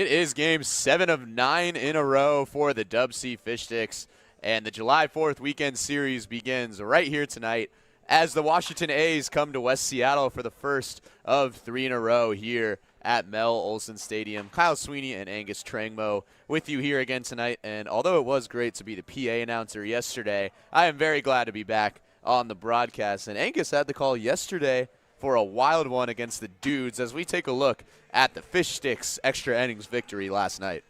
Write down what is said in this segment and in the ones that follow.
It is game 7 of 9 in a row for the DubSea Fish Sticks, and the July 4th weekend series begins right here tonight as the Washington A's come to West Seattle for the first of 3 in a row here at Mel Olson Stadium. Kyle Sweeney and Angus Trangmo with you here again tonight, and although it was great to be the PA announcer yesterday, I am very glad to be back on the broadcast. And Angus had the call yesterday for a wild one against the Dudes as we take a look at the Fish Sticks extra innings victory last night.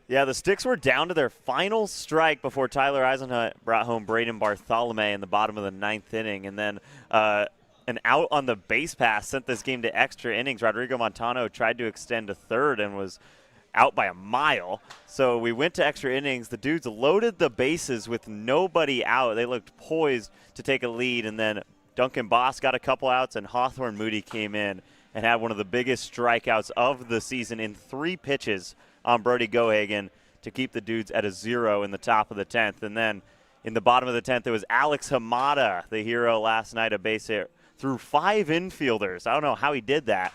Yeah, the Sticks were down to their final strike before Tyler Eisenhut brought home Braden Bartholomew in the bottom of the 9th inning. And then an out on the base pass sent this game to extra innings. Rodrigo Montano tried to extend to third and was out by a mile. So we went to extra innings. The Dudes loaded the bases with nobody out. They looked poised to take a lead, and then Duncan Boss got a couple outs, and Hawthorne Moody came in and had one of the biggest strikeouts of the season in 3 pitches on Brody Gohagen to keep the Dudes at a 0 in the top of the 10th. And then in the bottom of the 10th, it was Alex Hamada, the hero last night, a base hit through 5 infielders. I don't know how he did that,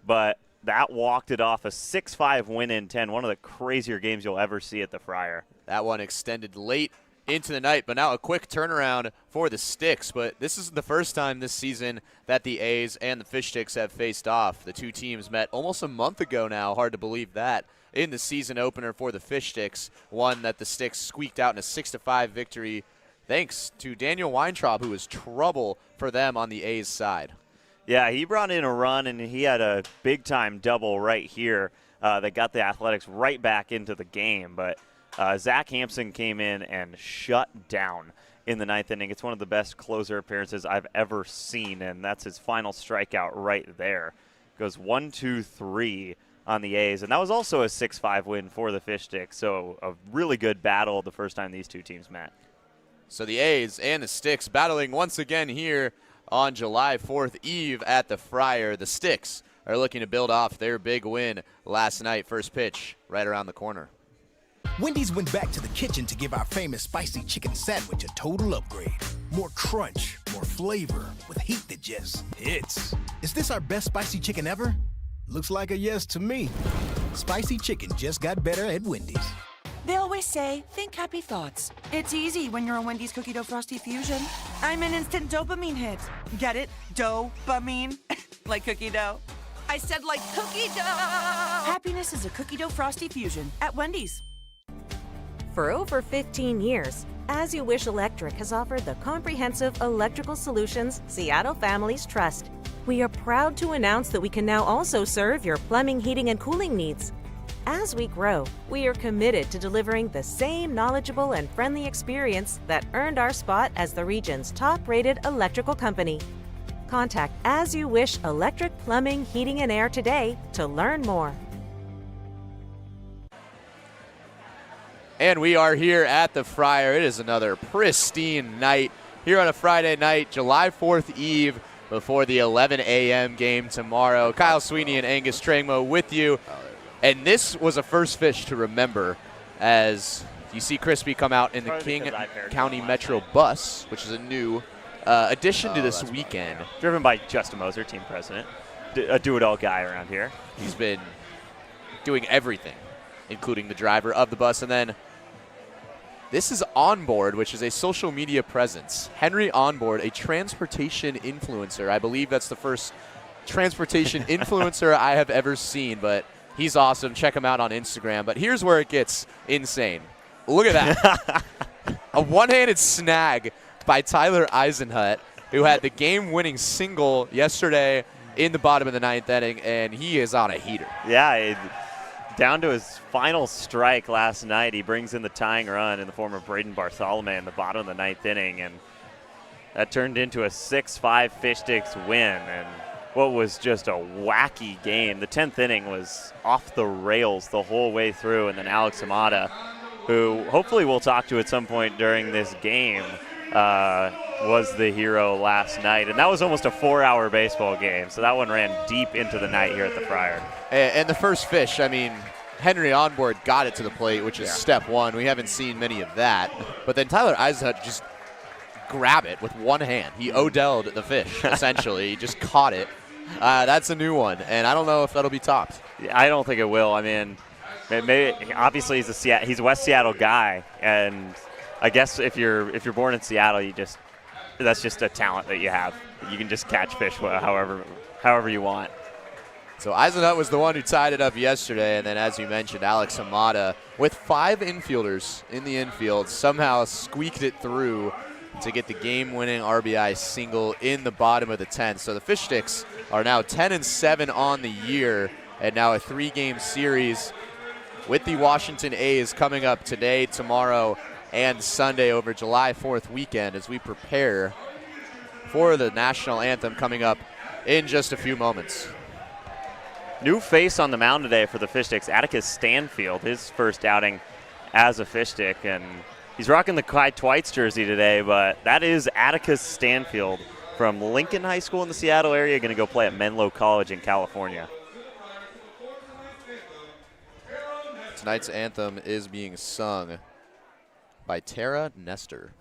but that walked it off, a 6-5 win in 10, one of the crazier games you'll ever see at the Friar. That one extended late into the night, but now a quick turnaround for the Sticks. But this is the first time this season that the A's and the Fish Sticks have faced off. The two teams met almost a month ago now, hard to believe that, in the season opener for the Fish Sticks, one that the Sticks squeaked out in a 6-5 victory thanks to Daniel Weintraub, who was trouble for them on the A's side. Yeah, he brought in a run, and he had a big-time double right here that got the Athletics right back into the game. But Zach Hampson came in and shut down in the 9th inning. It's one of the best closer appearances I've ever seen, and that's his final strikeout right there. Goes 1-2-3 on the A's, and that was also a 6-5 win for the Fish Sticks. So a really good battle the first time these two teams met. So the A's and the Sticks battling once again here on July 4th Eve at the Friar. The Sticks are looking to build off their big win last night. First pitch right around the corner. Wendy's went back to the kitchen to give our famous spicy chicken sandwich a total upgrade. More crunch, more flavor, with heat that just hits. Is this our best spicy chicken ever? Looks like a yes to me. Spicy chicken just got better at Wendy's. They always say, think happy thoughts. It's easy when you're a Wendy's Cookie Dough Frosty Fusion. I'm an instant dopamine hit. Get it? Dopamine? Like cookie dough. I said like cookie dough! Happiness is a Cookie Dough Frosty Fusion at Wendy's. For over 15 years, As You Wish Electric has offered the comprehensive electrical solutions Seattle families trust. We are proud to announce that we can now also serve your plumbing, heating, and cooling needs. As we grow, we are committed to delivering the same knowledgeable and friendly experience that earned our spot as the region's top-rated electrical company. Contact As You Wish Electric Plumbing, Heating, and Air today to learn more. And we are here at the Friar. It is another pristine night here on a Friday night, July 4th Eve, before the 11 a.m. game tomorrow. Kyle Sweeney and Angus Trangmo with you. And this was a first fish to remember as you see Crispy come out in the King County Metro bus, which is a new addition to this weekend. Driven by Justin Moser, team president, a do-it-all guy around here. He's been doing everything, including the driver of the bus. And then this is Onboard, which is a social media presence. Henry Onboard, a transportation influencer. I believe that's the first transportation influencer I have ever seen, but he's awesome. Check him out on Instagram. But here's where it gets insane. Look at that. A one-handed snag by Tyler Eisenhut, who had the game-winning single yesterday in the bottom of the 9th inning, and he is on a heater. Yeah, down to his final strike last night. He brings in the tying run in the form of Braden Bartholomew in the bottom of the 9th inning, and that turned into a 6-5 Fish Sticks win. And what was just a wacky game. The 10th inning was off the rails the whole way through, and then Alex Hamada, who hopefully we'll talk to at some point during this game, was the hero last night. And that was almost a 4-hour baseball game, so that one ran deep into the night here at the Friar. And the first fish, I mean, Henry Onboard got it to the plate, which is step one. We haven't seen many of that. But then Tyler Eisenhut just grabbed it with one hand. He Odell'd the fish, essentially. He just caught it. That's a new one, and I don't know if that'll be topped. I don't think it will. I mean, Maybe obviously he's a West Seattle guy, and I guess if you're born in Seattle, that's just a talent that you have. You can just catch fish however you want. So Eisenhut was the one who tied it up yesterday, and then as you mentioned, Alex Hamada, with 5 infielders in the infield, somehow squeaked it through to get the game-winning RBI single in the bottom of the 10th. So the Fish Sticks are now 10-7 on the year, and now a 3-game series with the Washington A's coming up today, tomorrow, and Sunday over July 4th weekend as we prepare for the national anthem coming up in just a few moments. New face on the mound today for the Fish Sticks, Atticus Stanfield, his first outing as a Fish Stick, and he's rocking the Kai Twites jersey today, but that is Atticus Stanfield from Lincoln High School in the Seattle area, going to go play at Menlo College in California. Tonight's anthem is being sung by Tara Nestor.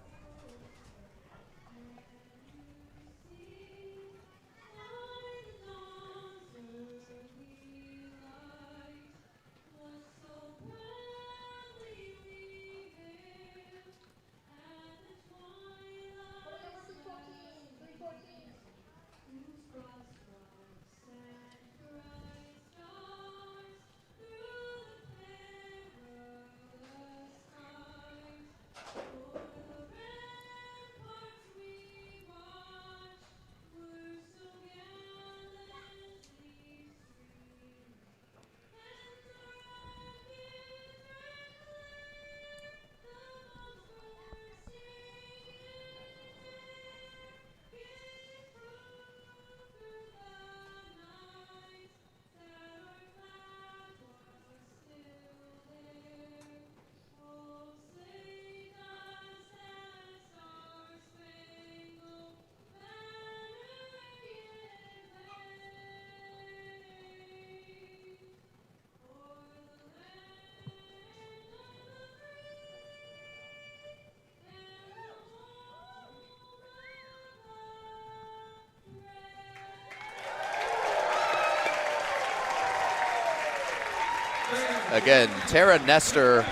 Again, Tara Nestor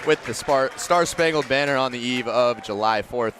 with the Star-Spangled Banner on the eve of July 4th.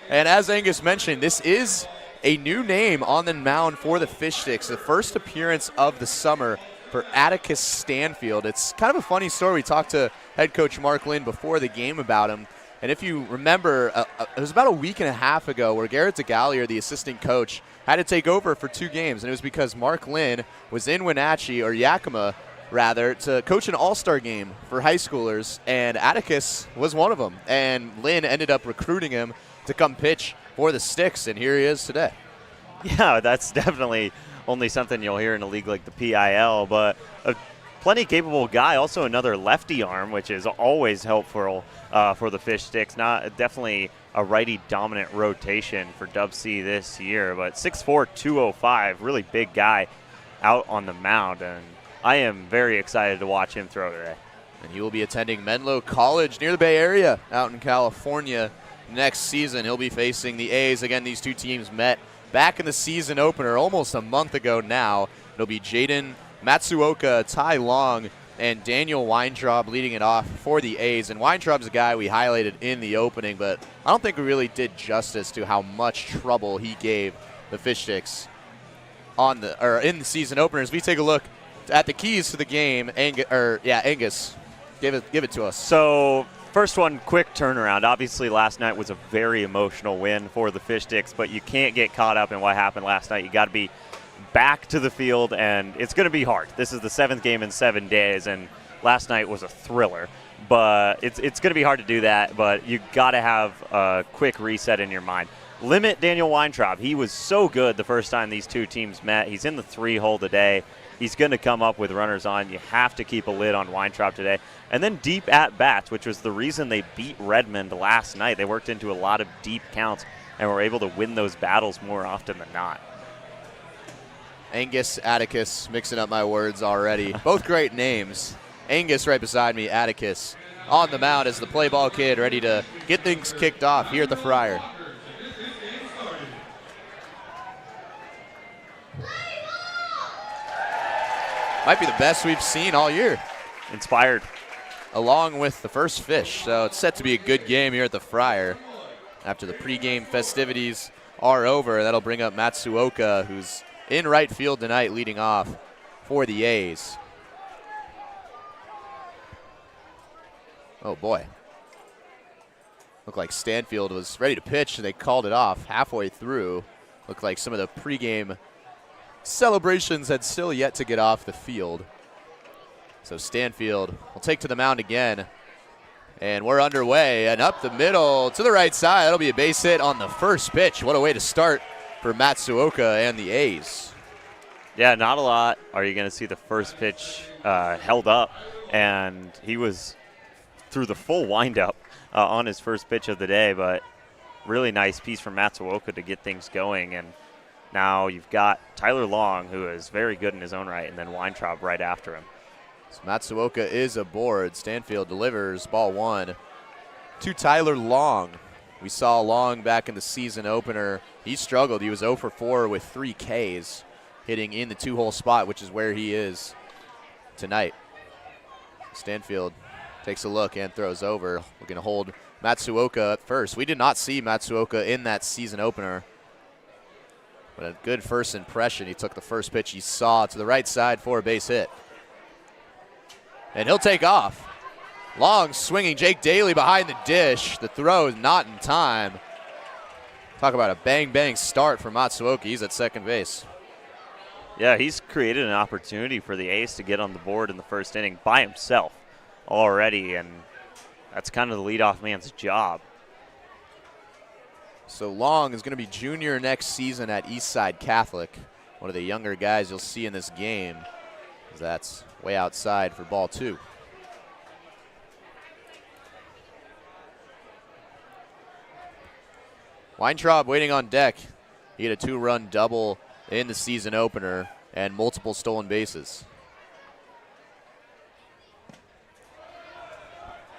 And as Angus mentioned, this is a new name on the mound for the Fish Sticks, the first appearance of the summer for Atticus Stanfield. It's kind of a funny story. We talked to head coach Mark Lynn before the game about him. And if you remember, it was about a week and a half ago where Garrett DeGallier, the assistant coach, had to take over for 2 games. And it was because Mark Lynn was in Wenatchee, or Yakima, rather, to coach an all-star game for high schoolers, and Atticus was one of them. And Lynn ended up recruiting him to come pitch for the Sticks, and here he is today. Yeah, that's definitely only something you'll hear in a league like the PIL, but a plenty capable guy. Also another lefty arm, which is always helpful for the Fish Sticks. Definitely a righty-dominant rotation for DubSea this year, but 6'4", 205, really big guy out on the mound, and I am very excited to watch him throw today. And he will be attending Menlo College near the Bay Area out in California next season. He'll be facing the A's. Again, these two teams met back in the season opener almost a month ago now. It'll be Jaden Matsuoka, Ty Long, and Daniel Weintraub leading it off for the A's. And Weintraub's a guy we highlighted in the opening, but I don't think we really did justice to how much trouble he gave the Fish Sticks in the season opener. As we take a look at the keys to the game, Angus, give it to us. So first one, quick turnaround. Obviously last night was a very emotional win for the Fish Sticks, but you can't get caught up in what happened last night. You got to be back to the field, and it's going to be hard. This is the 7th game in 7 days, and last night was a thriller. But it's going to be hard to do that, but you got to have a quick reset in your mind. Limit Daniel Weintraub. He was so good the first time these two teams met. He's in the 3-hole today. He's going to come up with runners on. You have to keep a lid on Weintraub today. And then deep at-bats, which was the reason they beat Redmond last night. They worked into a lot of deep counts and were able to win those battles more often than not. Angus, Atticus, mixing up my words already. Both great names. Angus right beside me, Atticus on the mound as the play ball kid, ready to get things kicked off here at the Friar. Might be the best we've seen all year. inspired. Along with the first fish. So it's set to be a good game here at the Friar. After the pregame festivities are over, that'll bring up Matsuoka, who's in right field tonight leading off for the A's. Oh boy. Looked like Stanfield was ready to pitch, and they called it off halfway through. Looked like some of the pregame celebrations had still yet to get off the field. So Stanfield will take to the mound again. And we're underway, and up the middle to the right side. That'll be a base hit on the first pitch. What a way to start for Matsuoka and the A's. Yeah, not a lot are you going to see the first pitch held up, and he was through the full windup on his first pitch of the day, but really nice piece from Matsuoka to get things going. And now you've got Tyler Long, who is very good in his own right, and then Weintraub right after him. So Matsuoka is aboard. Stanfield delivers ball one to Tyler Long. We saw Long back in the season opener. He struggled. He was 0 for 4 with 3 Ks, hitting in the 2-hole spot, which is where he is tonight. Stanfield takes a look and throws over. We're going to hold Matsuoka at first. We did not see Matsuoka in that season opener, but a good first impression. He took the first pitch he saw to the right side for a base hit. And he'll take off. Long swinging Jake Daly behind the dish. The throw is not in time. Talk about a bang-bang start for Matsuoka. He's at second base. Yeah, he's created an opportunity for the A's to get on the board in the first inning by himself already, and that's kind of the leadoff man's job. So Long is going to be junior next season at Eastside Catholic. One of the younger guys you'll see in this game. That's way outside for ball two. Weintraub waiting on deck. He had a 2-run double in the season opener and multiple stolen bases.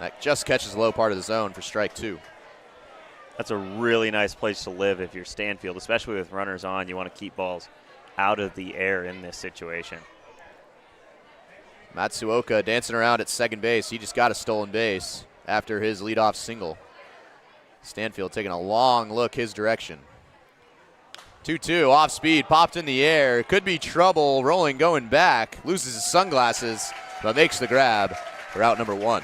That just catches the low part of the zone for strike 2. That's a really nice place to live if you're Stanfield, especially with runners on. You want to keep balls out of the air in this situation. Matsuoka dancing around at second base. He just got a stolen base after his leadoff single. Stanfield taking a long look his direction. 2-2, off speed, popped in the air. Could be trouble, rolling, going back. Loses his sunglasses, but makes the grab for out number 1.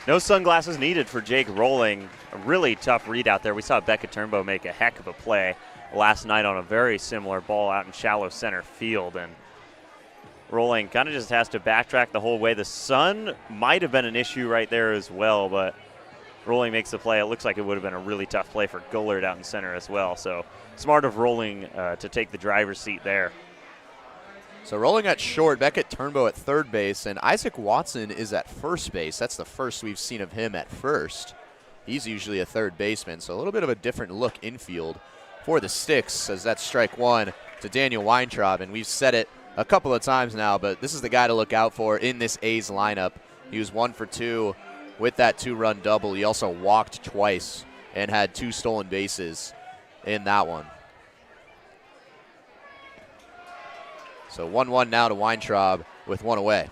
No sunglasses needed for Jake Rolling. A really tough read out there. We saw Becca Turnbow make a heck of a play last night on a very similar ball out in shallow center field, and Rolling kind of just has to backtrack the whole way. The sun might have been an issue right there as well, but Rolling makes the play. It looks like it would have been a really tough play for Gullard out in center as well. So smart of Rolling to take the driver's seat there. So Rolling at short, Beckett Turnbow at third base, and Isaac Watson is at first base. That's the first we've seen of him at first. He's usually a third baseman, so a little bit of a different look infield for the Sticks, as that's strike 1 to Daniel Weintraub. And we've said it a couple of times now, but this is the guy to look out for in this A's lineup. He was 1 for 2 with that 2-run double. He also walked twice and had 2 stolen bases in that one. So 1-1 now to Weintraub with 1 away.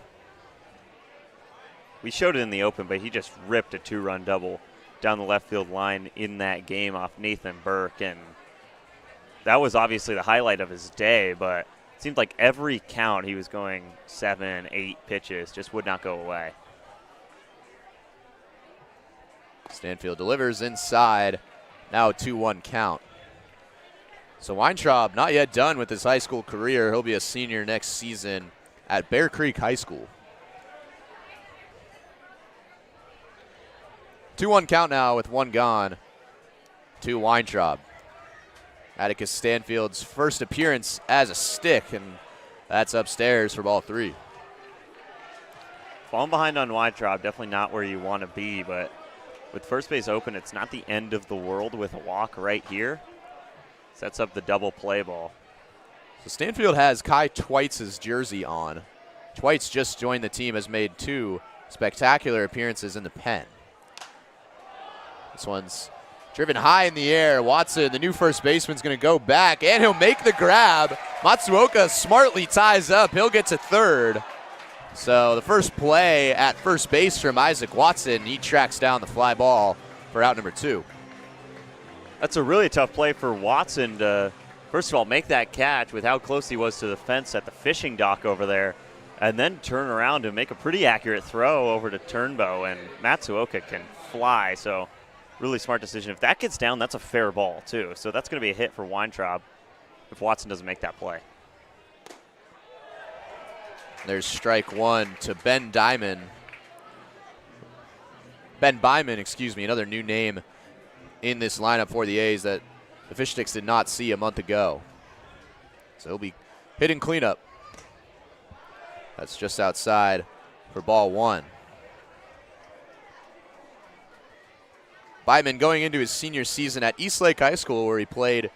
We showed it in the open, but he just ripped a 2-run double down the left field line in that game off Nathan Burke, and that was obviously the highlight of his day, but it seemed like every count he was going 7, 8 pitches, just would not go away. Stanfield delivers inside, now a 2-1 count. So Weintraub not yet done with his high school career. He'll be a senior next season at Bear Creek High School. 2-1 count now with 1 gone to Weintraub. Atticus Stanfield's first appearance as a Stick, and that's upstairs for ball 3. Falling behind on Weintraub, definitely not where you want to be, but with first base open, it's not the end of the world with a walk right here. Sets up the double play ball. So Stanfield has Kai Twights' jersey on. Twights just joined the team, has made 2 spectacular appearances in the pen. This one's driven high in the air. Watson, the new first baseman's going to go back, and he'll make the grab. Matsuoka smartly ties up. He'll get to third. So the first play at first base from Isaac Watson, he tracks down the fly ball for out number 2. That's a really tough play for Watson to, first of all, make that catch with how close he was to the fence at the fishing dock over there, and then turn around and make a pretty accurate throw over to Turnbow, and Matsuoka can fly, so really smart decision. If that gets down, that's a fair ball, too, so that's going to be a hit for Weintraub if Watson doesn't make that play. There's strike 1 to Ben Byman, another new name in this lineup for the A's that the Fish Sticks did not see a month ago. So he'll be hitting cleanup. That's just outside for ball 1. Byman going into his senior season at Eastlake High School, where he played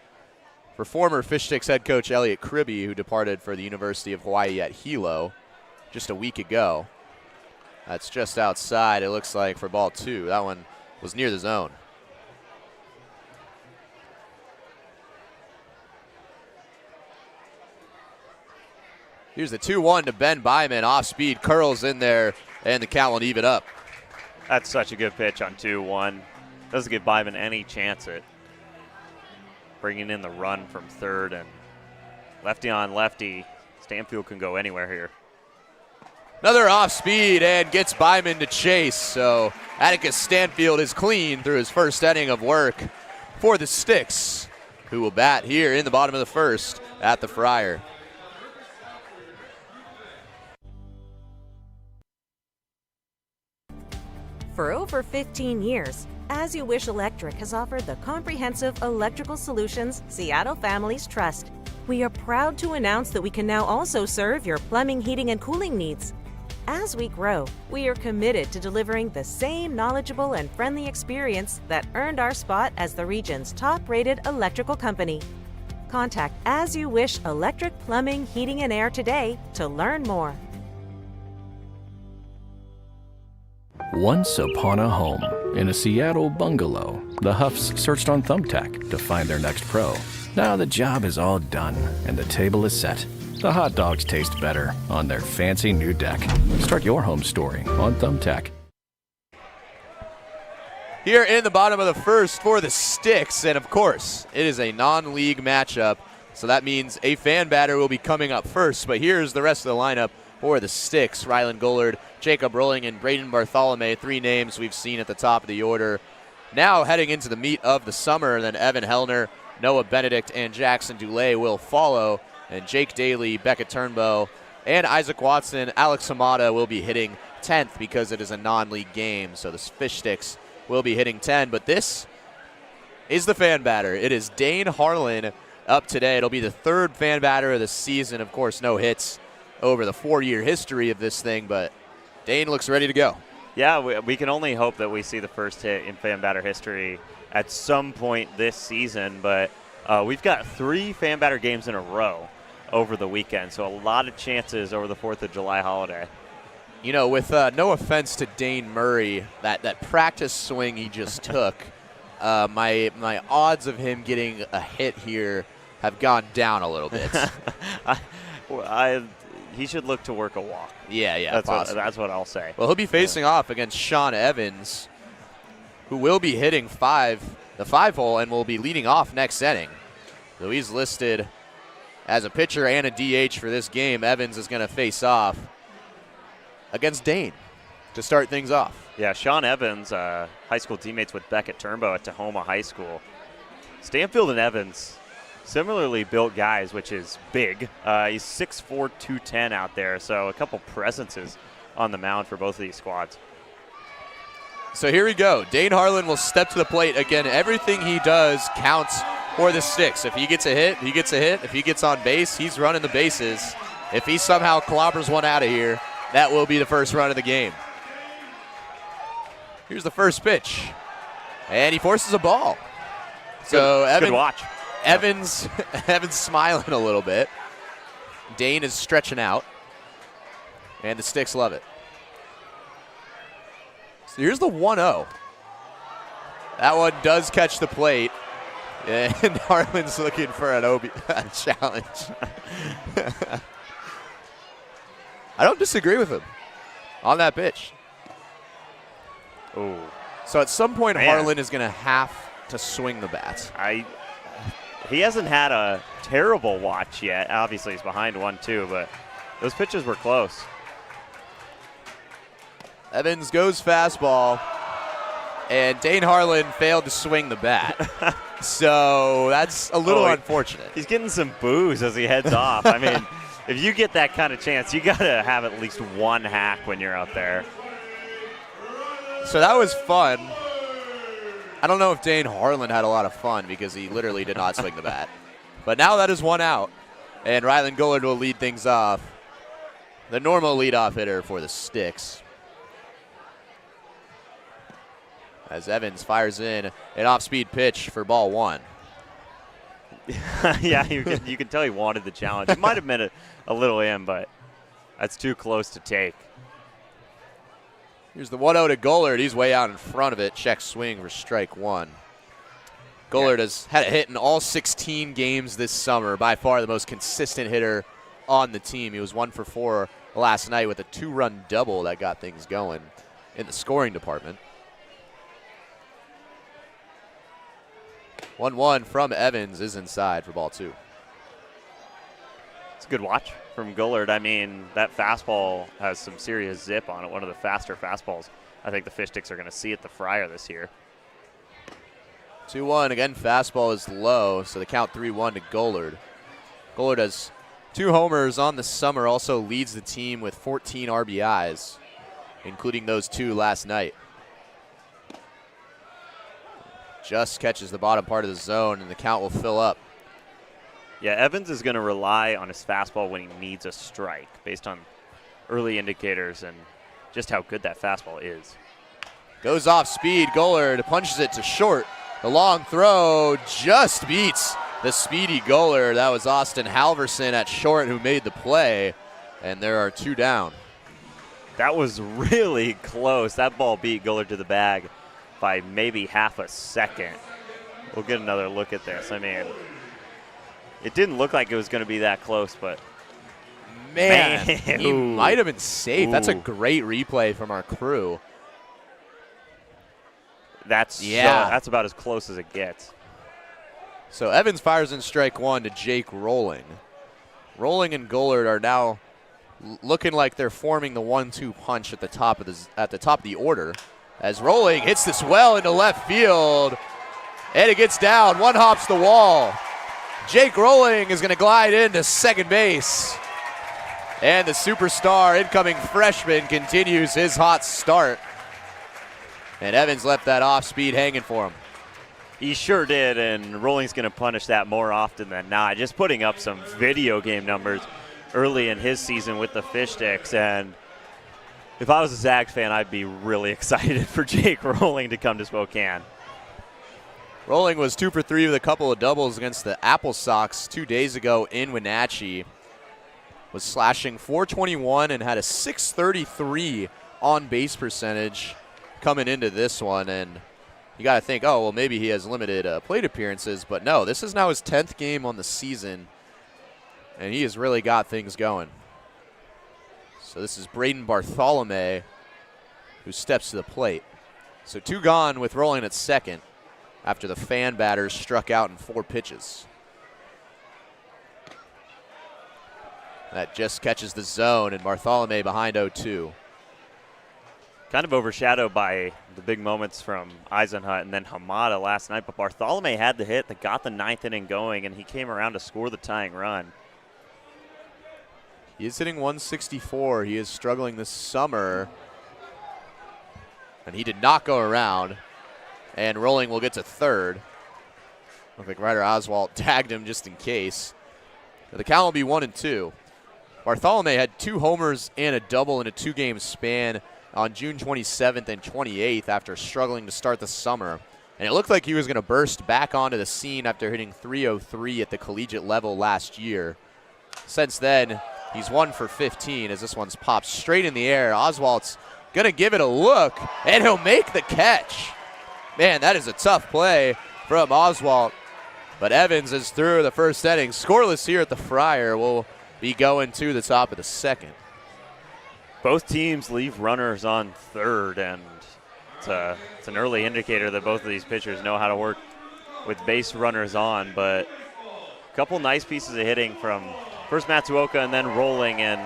for former Fish Sticks head coach Elliot Kribbe, who departed for the University of Hawaii at Hilo just a week ago. That's just outside, it looks like, for ball 2. That one was near the zone. Here's the 2-1 to Ben Byman. Off speed, curls in there, and the count will even up. That's such a good pitch on 2-1. Doesn't give Byman any chance at bringing in the run from third, and lefty on lefty. Stanfield can go anywhere here. Another off speed and gets Byman to chase. So Atticus Stanfield is clean through his first inning of work for the Sticks, who will bat here in the bottom of the first at the Friar. For over 15 years, As You Wish Electric has offered the comprehensive electrical solutions Seattle families trust. We are proud to announce that we can now also serve your plumbing, heating, and cooling needs. As we grow, we are committed to delivering the same knowledgeable and friendly experience that earned our spot as the region's top-rated electrical company. Contact As You Wish Electric Plumbing, Heating, and Air today to learn more. Once upon a home, in a Seattle bungalow, the Huffs searched on Thumbtack to find their next pro. Now the job is all done, and the table is set. The hot dogs taste better on their fancy new deck. Start your home story on Thumbtack. Here in the bottom of the first for the Sticks, and of course, it is a non-league matchup, so that means a fan batter will be coming up first, but here's the rest of the lineup for the Sticks. Rylan Gollard, Jacob Rolling, and Braden Bartholomew, 3 names we've seen at the top of the order. Now heading into the meat of the summer, then Evan Hellner, Noah Benedict, and Jackson Dulay will follow, and Jake Daly, Becca Turnbow, and Isaac Watson, Alex Hamada will be hitting 10th because it is a non-league game, so the Fish Sticks will be hitting 10, but this is the fan batter. It is Dane Harlan up today. It'll be the 3rd fan batter of the season. Of course, no hits over the 4-year history of this thing, but Dane looks ready to go. Yeah, we can only hope that we see the first hit in fan batter history at some point this season, but we've got 3 fan batter games in a row over the weekend, so a lot of chances over the 4th of July holiday. You know, with no offense to Dane Murray, that practice swing he just took, my odds of him getting a hit here have gone down a little bit. He should look to work a walk. Yeah, that's what I'll say. Well, he'll be facing off against Sean Evans, who will be hitting the 5-hole and will be leading off next inning. So he's listed as a pitcher and a DH for this game. Evans is going to face off against Dane to start things off. Yeah, Sean Evans, high school teammates with Beckett Turnbow at Tahoma High School. Stanfield and Evans, similarly built guys, which is big. He's 6'4", 210 out there, so a couple presences on the mound for both of these squads. So here we go. Dane Harlan will step to the plate. Again, everything he does counts for the Sticks. If he gets a hit, he gets a hit. If he gets on base, he's running the bases. If he somehow clobbers one out of here, that will be the first run of the game. Here's the first pitch. And he forces a ball. So good watch. Evans smiling a little bit. Dane is stretching out. And the Sticks love it. So here's the 1-0. That one does catch the plate. And Harlan's looking for an challenge. I don't disagree with him on that pitch. Ooh. So at some point, Man. Harlan is going to have to swing the bat. He hasn't had a terrible watch yet. Obviously, he's behind 1-2, but those pitches were close. Evans goes fastball, and Dane Harlan failed to swing the bat. So that's a little unfortunate. He's getting some boos as he heads off. I mean, if you get that kind of chance, you got to have at least one hack when you're out there. So that was fun. I don't know if Dane Harlan had a lot of fun because he literally did not swing the bat. But now that is one out, and Rylan Gullard will lead things off. The normal leadoff hitter for the Sticks. As Evans fires in an off-speed pitch for ball one. Yeah, you can tell he wanted the challenge. It might have been a little in, but that's too close to take. Here's the 1-0 to Gullard. He's way out in front of it. Check swing for strike one. Gullard has had a hit in all 16 games this summer. By far the most consistent hitter on the team. He was 1 for 4 last night with a 2-run double that got things going in the scoring department. 1-1 from Evans is inside for ball two. It's a good watch from Gullard. I mean, that fastball has some serious zip on it, one of the faster fastballs I think the Fish Sticks are going to see at the Friar this year. 2-1, again, fastball is low, so the count 3-1 to Gullard. Gullard has 2 homers on the summer, also leads the team with 14 RBIs, including those 2 last night. Just catches the bottom part of the zone, and the count will fill up. Yeah, Evans is going to rely on his fastball when he needs a strike based on early indicators and just how good that fastball is. Goes off speed. Gullard punches it to short. The long throw just beats the speedy Gullard. That was Austin Halverson at short who made the play, and there are 2 down. That was really close. That ball beat Gullard to the bag by maybe half a second. We'll get another look at this. I mean, it didn't look like it was going to be that close, but man, he Ooh. might have been safe. That's a Ooh. great replay from our crew. that's about as close as it gets. So Evans fires in strike one to Jake Rolling. Rolling and Gullard are now looking like they're forming the 1-2 punch at the top of the order. As Rolling hits this well into left field, and it gets down. One hops the wall. Jake Rolling is going to glide into second base. And the superstar incoming freshman continues his hot start. And Evans left that off speed hanging for him. He sure did, and Rolling's going to punish that more often than not. Just putting up some video game numbers early in his season with the Fish Sticks. And if I was a Zags fan, I'd be really excited for Jake Rolling to come to Spokane. Rolling was 2 for 3 with a couple of doubles against the Apple Sox 2 days ago in Wenatchee. Was slashing .421 and had a .633 on base percentage coming into this one. And you got to think, oh, well, maybe he has limited plate appearances. But no, this is now his 10th game on the season, and he has really got things going. So this is Braden Bartholomew who steps to the plate. So 2 gone with Rolling at second after the fan batters struck out in 4 pitches. That just catches the zone, and Bartholomew behind 0-2. Kind of overshadowed by the big moments from Eisenhut and then Hamada last night, but Bartholomew had the hit that got the 9th inning going, and he came around to score the tying run. He is hitting .164. He is struggling this summer, and he did not go around. And Rolling will get to third. I think Ryder Oswalt tagged him just in case. But the count will be 1-2. Bartholomew had 2 homers and a double in a 2-game span on June 27th and 28th after struggling to start the summer. And it looked like he was going to burst back onto the scene after hitting .303 at the collegiate level last year. Since then, he's 1 for 15 as this one's popped straight in the air. Oswalt's going to give it a look, and he'll make the catch. Man, that is a tough play from Oswalt. But Evans is through the first inning. Scoreless here at the Friar. Will be going to the top of the second. both teams leave runners on third, and it's an early indicator that both of these pitchers know how to work with base runners on. But a couple nice pieces of hitting from first Matsuoka and then Rolling, and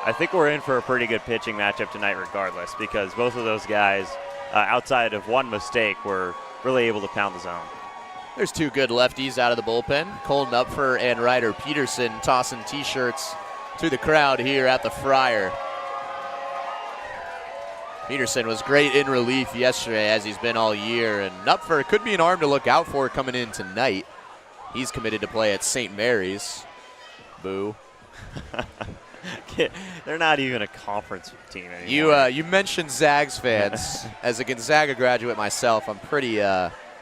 I think we're in for a pretty good pitching matchup tonight regardless, because both of those guys, outside of one mistake, were really able to pound the zone. There's two good lefties out of the bullpen. Cole Knupfer and Ryder Peterson tossing T-shirts to the crowd here at the Friar. Peterson was great in relief yesterday, as he's been all year, and Knupfer could be an arm to look out for coming in tonight. He's committed to play at St. Mary's. Boo. They're not even a conference team anymore. You mentioned Zags fans. As a Gonzaga graduate myself, I'm pretty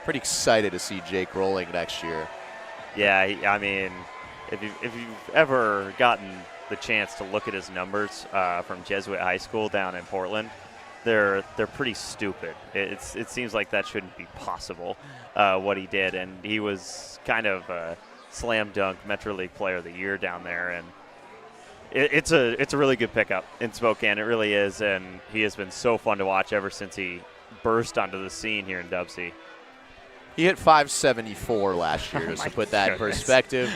excited to see Jake Rolling next year. Yeah, I mean, if you've ever gotten the chance to look at his numbers from Jesuit High School down in Portland, they're pretty stupid. It seems like that shouldn't be possible, what he did, and he was kind of a slam dunk Metro League Player of the Year down there, and it's a really good pickup in Spokane. It really is, and he has been so fun to watch ever since he burst onto the scene here in DubSea. He hit .574 last year, just to put that in perspective.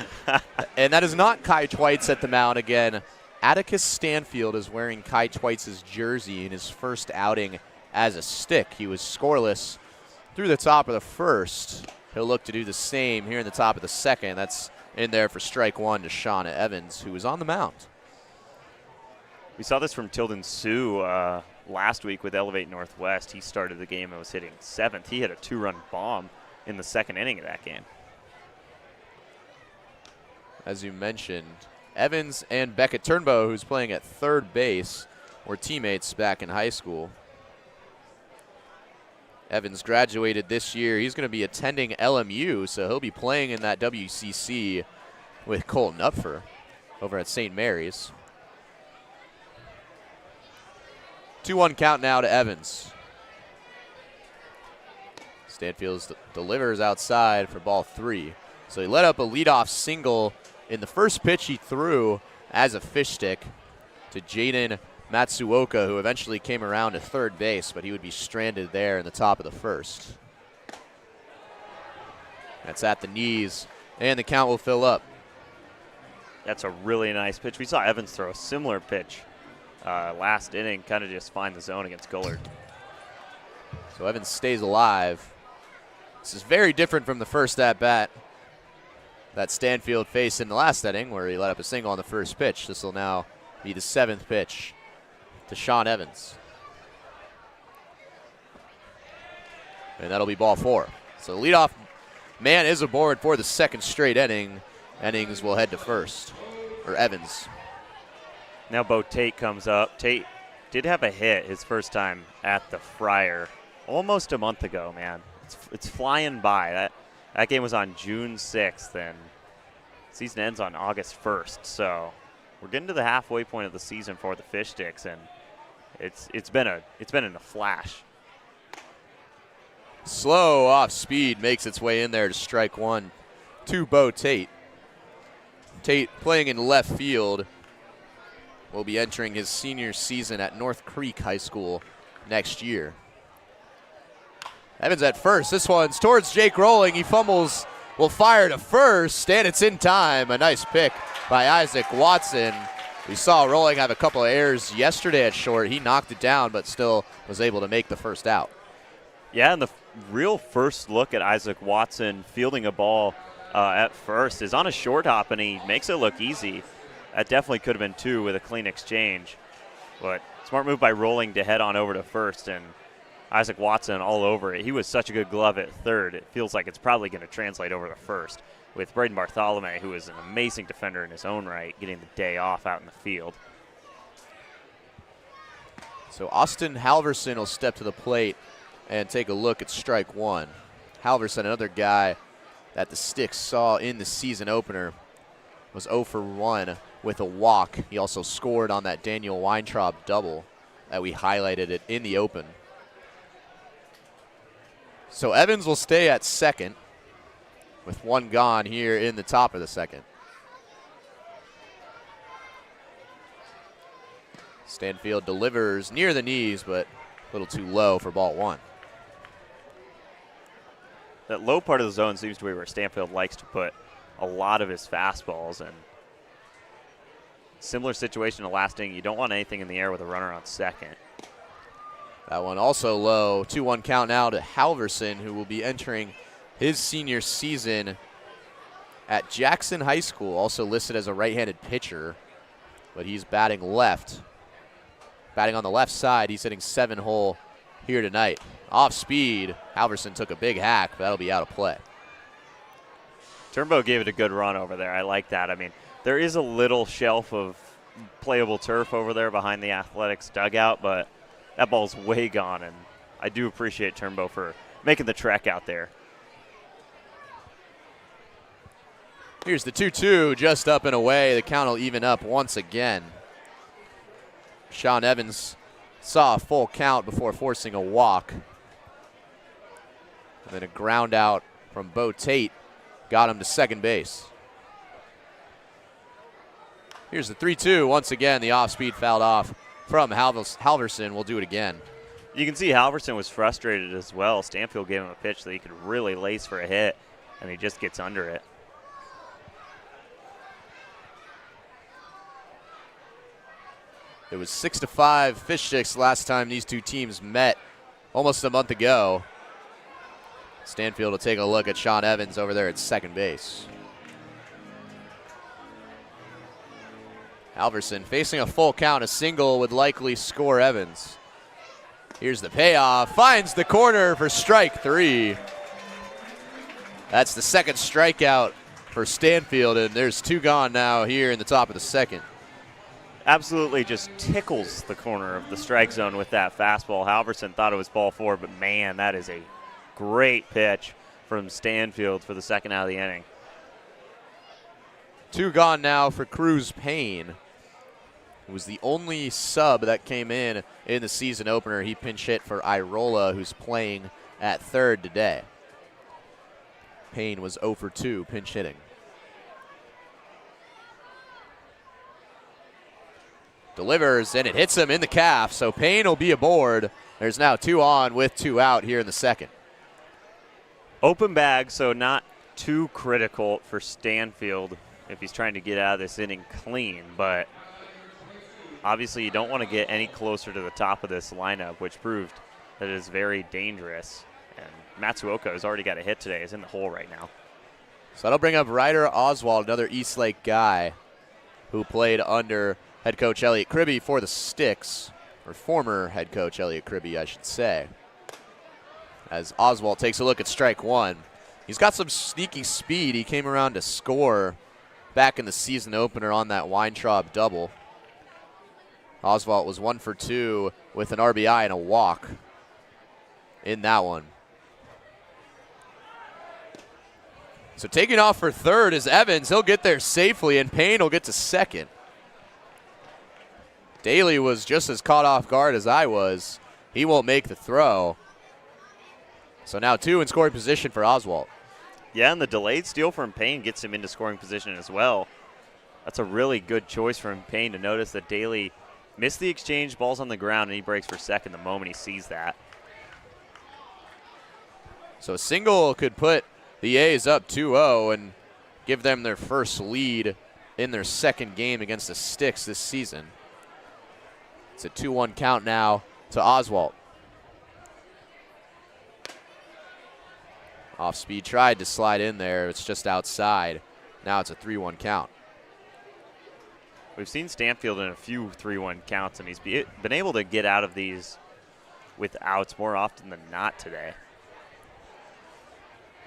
And that is not Kai Twites at the mound again. Atticus Stanfield is wearing Kai Twites' jersey in his first outing as a stick. He was scoreless through the top of the first. He'll look to do the same here in the top of the second. That's in there for strike one to Shauna Evans, who is on the mound. We saw this from Tilden Sue last week with Elevate Northwest. He started the game and was hitting seventh. He hit a 2-run bomb in the second inning of that game. As you mentioned, Evans and Beckett Turnbow, who's playing at third base, were teammates back in high school. Evans graduated this year. He's going to be attending LMU, so he'll be playing in that WCC with Cole Knupfer over at St. Mary's. 2-1 count now to Evans. Stanfield delivers outside for ball 3. So he let up a leadoff single in the first pitch he threw as a fish stick to Jaden Matsuoka, who eventually came around to third base, but he would be stranded there in the top of the first. That's at the knees, and the count will fill up. That's a really nice pitch. We saw Evans throw a similar pitch last inning, kind of just find the zone against Gullard. So Evans stays alive. This is very different from the first at-bat that Stanfield faced in the last inning, where he let up a single on the first pitch. This will now be the 7th pitch to Sean Evans. And that'll be ball 4. So the leadoff man is aboard for the second straight inning. Innings will head to first, or Evans. Now Bo Tate comes up. Tate did have a hit his first time at the Friar almost a month ago, man. It's flying by. That game was on June 6th, and season ends on August 1st. So we're getting to the halfway point of the season for the Fish Sticks, and it's been in a flash. Slow off speed makes its way in there to strike one to Bo Tate. Tate playing in left field will be entering his senior season at North Creek High School next year. Evans at first. This one's towards Jake Rolling. He fumbles, will fire to first, and it's in time. A nice pick by Isaac Watson. We saw Rolling have a couple of errors yesterday at short. He knocked it down, but still was able to make the first out. Yeah, and the real first look at Isaac Watson fielding a ball at first is on a short hop, and he makes it look easy. That definitely could have been 2 with a clean exchange. But smart move by Rolling to head on over to first, and Isaac Watson all over it. He was such a good glove at third. It feels like it's probably going to translate over to first with Braden Bartholomew, who is an amazing defender in his own right, getting the day off out in the field. So Austin Halverson will step to the plate and take a look at strike one. Halverson, another guy that the Sticks saw in the season opener, was 0 for 1 with a walk. He also scored on that Daniel Weintraub double that we highlighted it in the open. So Evans will stay at second with one gone here in the top of the second. Stanfield delivers near the knees, but a little too low for ball one. That low part of the zone seems to be where Stanfield likes to put a lot of his fastballs. And similar situation to last inning, you don't want anything in the air with a runner on second. That one also low. 2-1 count now to Halverson, who will be entering his senior season at Jackson High School, also listed as a right-handed pitcher, but he's batting left. Batting on the left side, he's hitting 7-hole here tonight. Off speed, Halverson took a big hack, but that'll be out of play. Turnbow gave it a good run over there. I like that. I mean, there is a little shelf of playable turf over there behind the Athletics dugout, but that ball's way gone, and I do appreciate Turnbow for making the trek out there. Here's the 2-2, just up and away. The count will even up once again. Sean Evans saw a full count before forcing a walk. And then a ground out from Bo Tate got him to second base. Here's the 3-2. Once again, the off-speed fouled off from Halverson. We'll do it again. You can see Halverson was frustrated as well. Stanfield gave him a pitch that he could really lace for a hit, and he just gets under it. It was 6-5 Fish Sticks last time these two teams met almost a month ago. Stanfield will take a look at Sean Evans over there at second base. Halverson facing a full count. A single would likely score Evans. Here's the payoff. Finds the corner for strike 3. That's the second strikeout for Stanfield, and there's 2 gone now here in the top of the second. Absolutely just tickles the corner of the strike zone with that fastball. Halverson thought it was ball 4, but man, that is a great pitch from Stanfield for the second out of the inning. 2 gone now for Cruz Payne, who was the only sub that came in the season opener. He pinch hit for Irola, who's playing at third today. Payne was 0 for 2 pinch hitting. Delivers, and it hits him in the calf, so Payne will be aboard. There's now 2 on with 2 out here in the second. Open bag, so not too critical for Stanfield if he's trying to get out of this inning clean, but obviously you don't want to get any closer to the top of this lineup, which proved that it is very dangerous. And Matsuoka has already got a hit today. He's in the hole right now. So that'll bring up Ryder Oswald, another Eastlake guy who played under head coach Elliot Kribbe for the Sticks, or former head coach Elliot Kribbe, I should say. As Oswald takes a look at strike 1. He's got some sneaky speed. He came around to score back in the season opener on that Weintraub double. Oswald was 1 for 2 with an RBI and a walk in that one. So taking off for third is Evans. He'll get there safely, and Payne will get to second. Daly was just as caught off guard as I was. He won't make the throw. So now 2 in scoring position for Oswald. Yeah, and the delayed steal from Payne gets him into scoring position as well. That's a really good choice from Payne to notice that Daly missed the exchange, ball's on the ground, and he breaks for second the moment he sees that. So a single could put the A's up 2-0 and give them their first lead in their second game against the Sticks this season. It's a 2-1 count now to Oswald. Off speed, tried to slide in there. It's just outside. Now it's a 3-1 count. We've seen Stanfield in a few 3-1 counts, and he's been able to get out of these with outs more often than not today.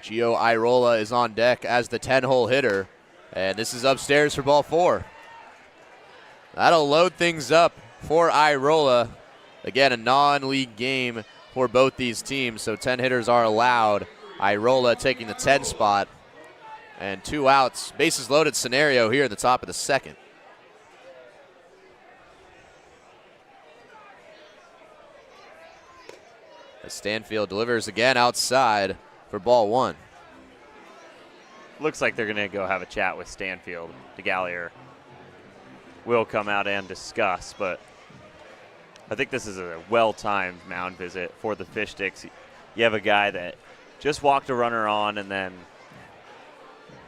Gio Irola is on deck as the 10-hole hitter, and this is upstairs for ball 4. That'll load things up for Irola. Again, a non-league game for both these teams, so 10 hitters are allowed. Irola taking the 10 spot, and 2 outs. Bases loaded scenario here in the top of the second. As Stanfield delivers again outside for ball 1. Looks like they're going to go have a chat with Stanfield. DeGallier will come out and discuss, but I think this is a well-timed mound visit for the Fish Sticks. You have a guy that just walked a runner on and then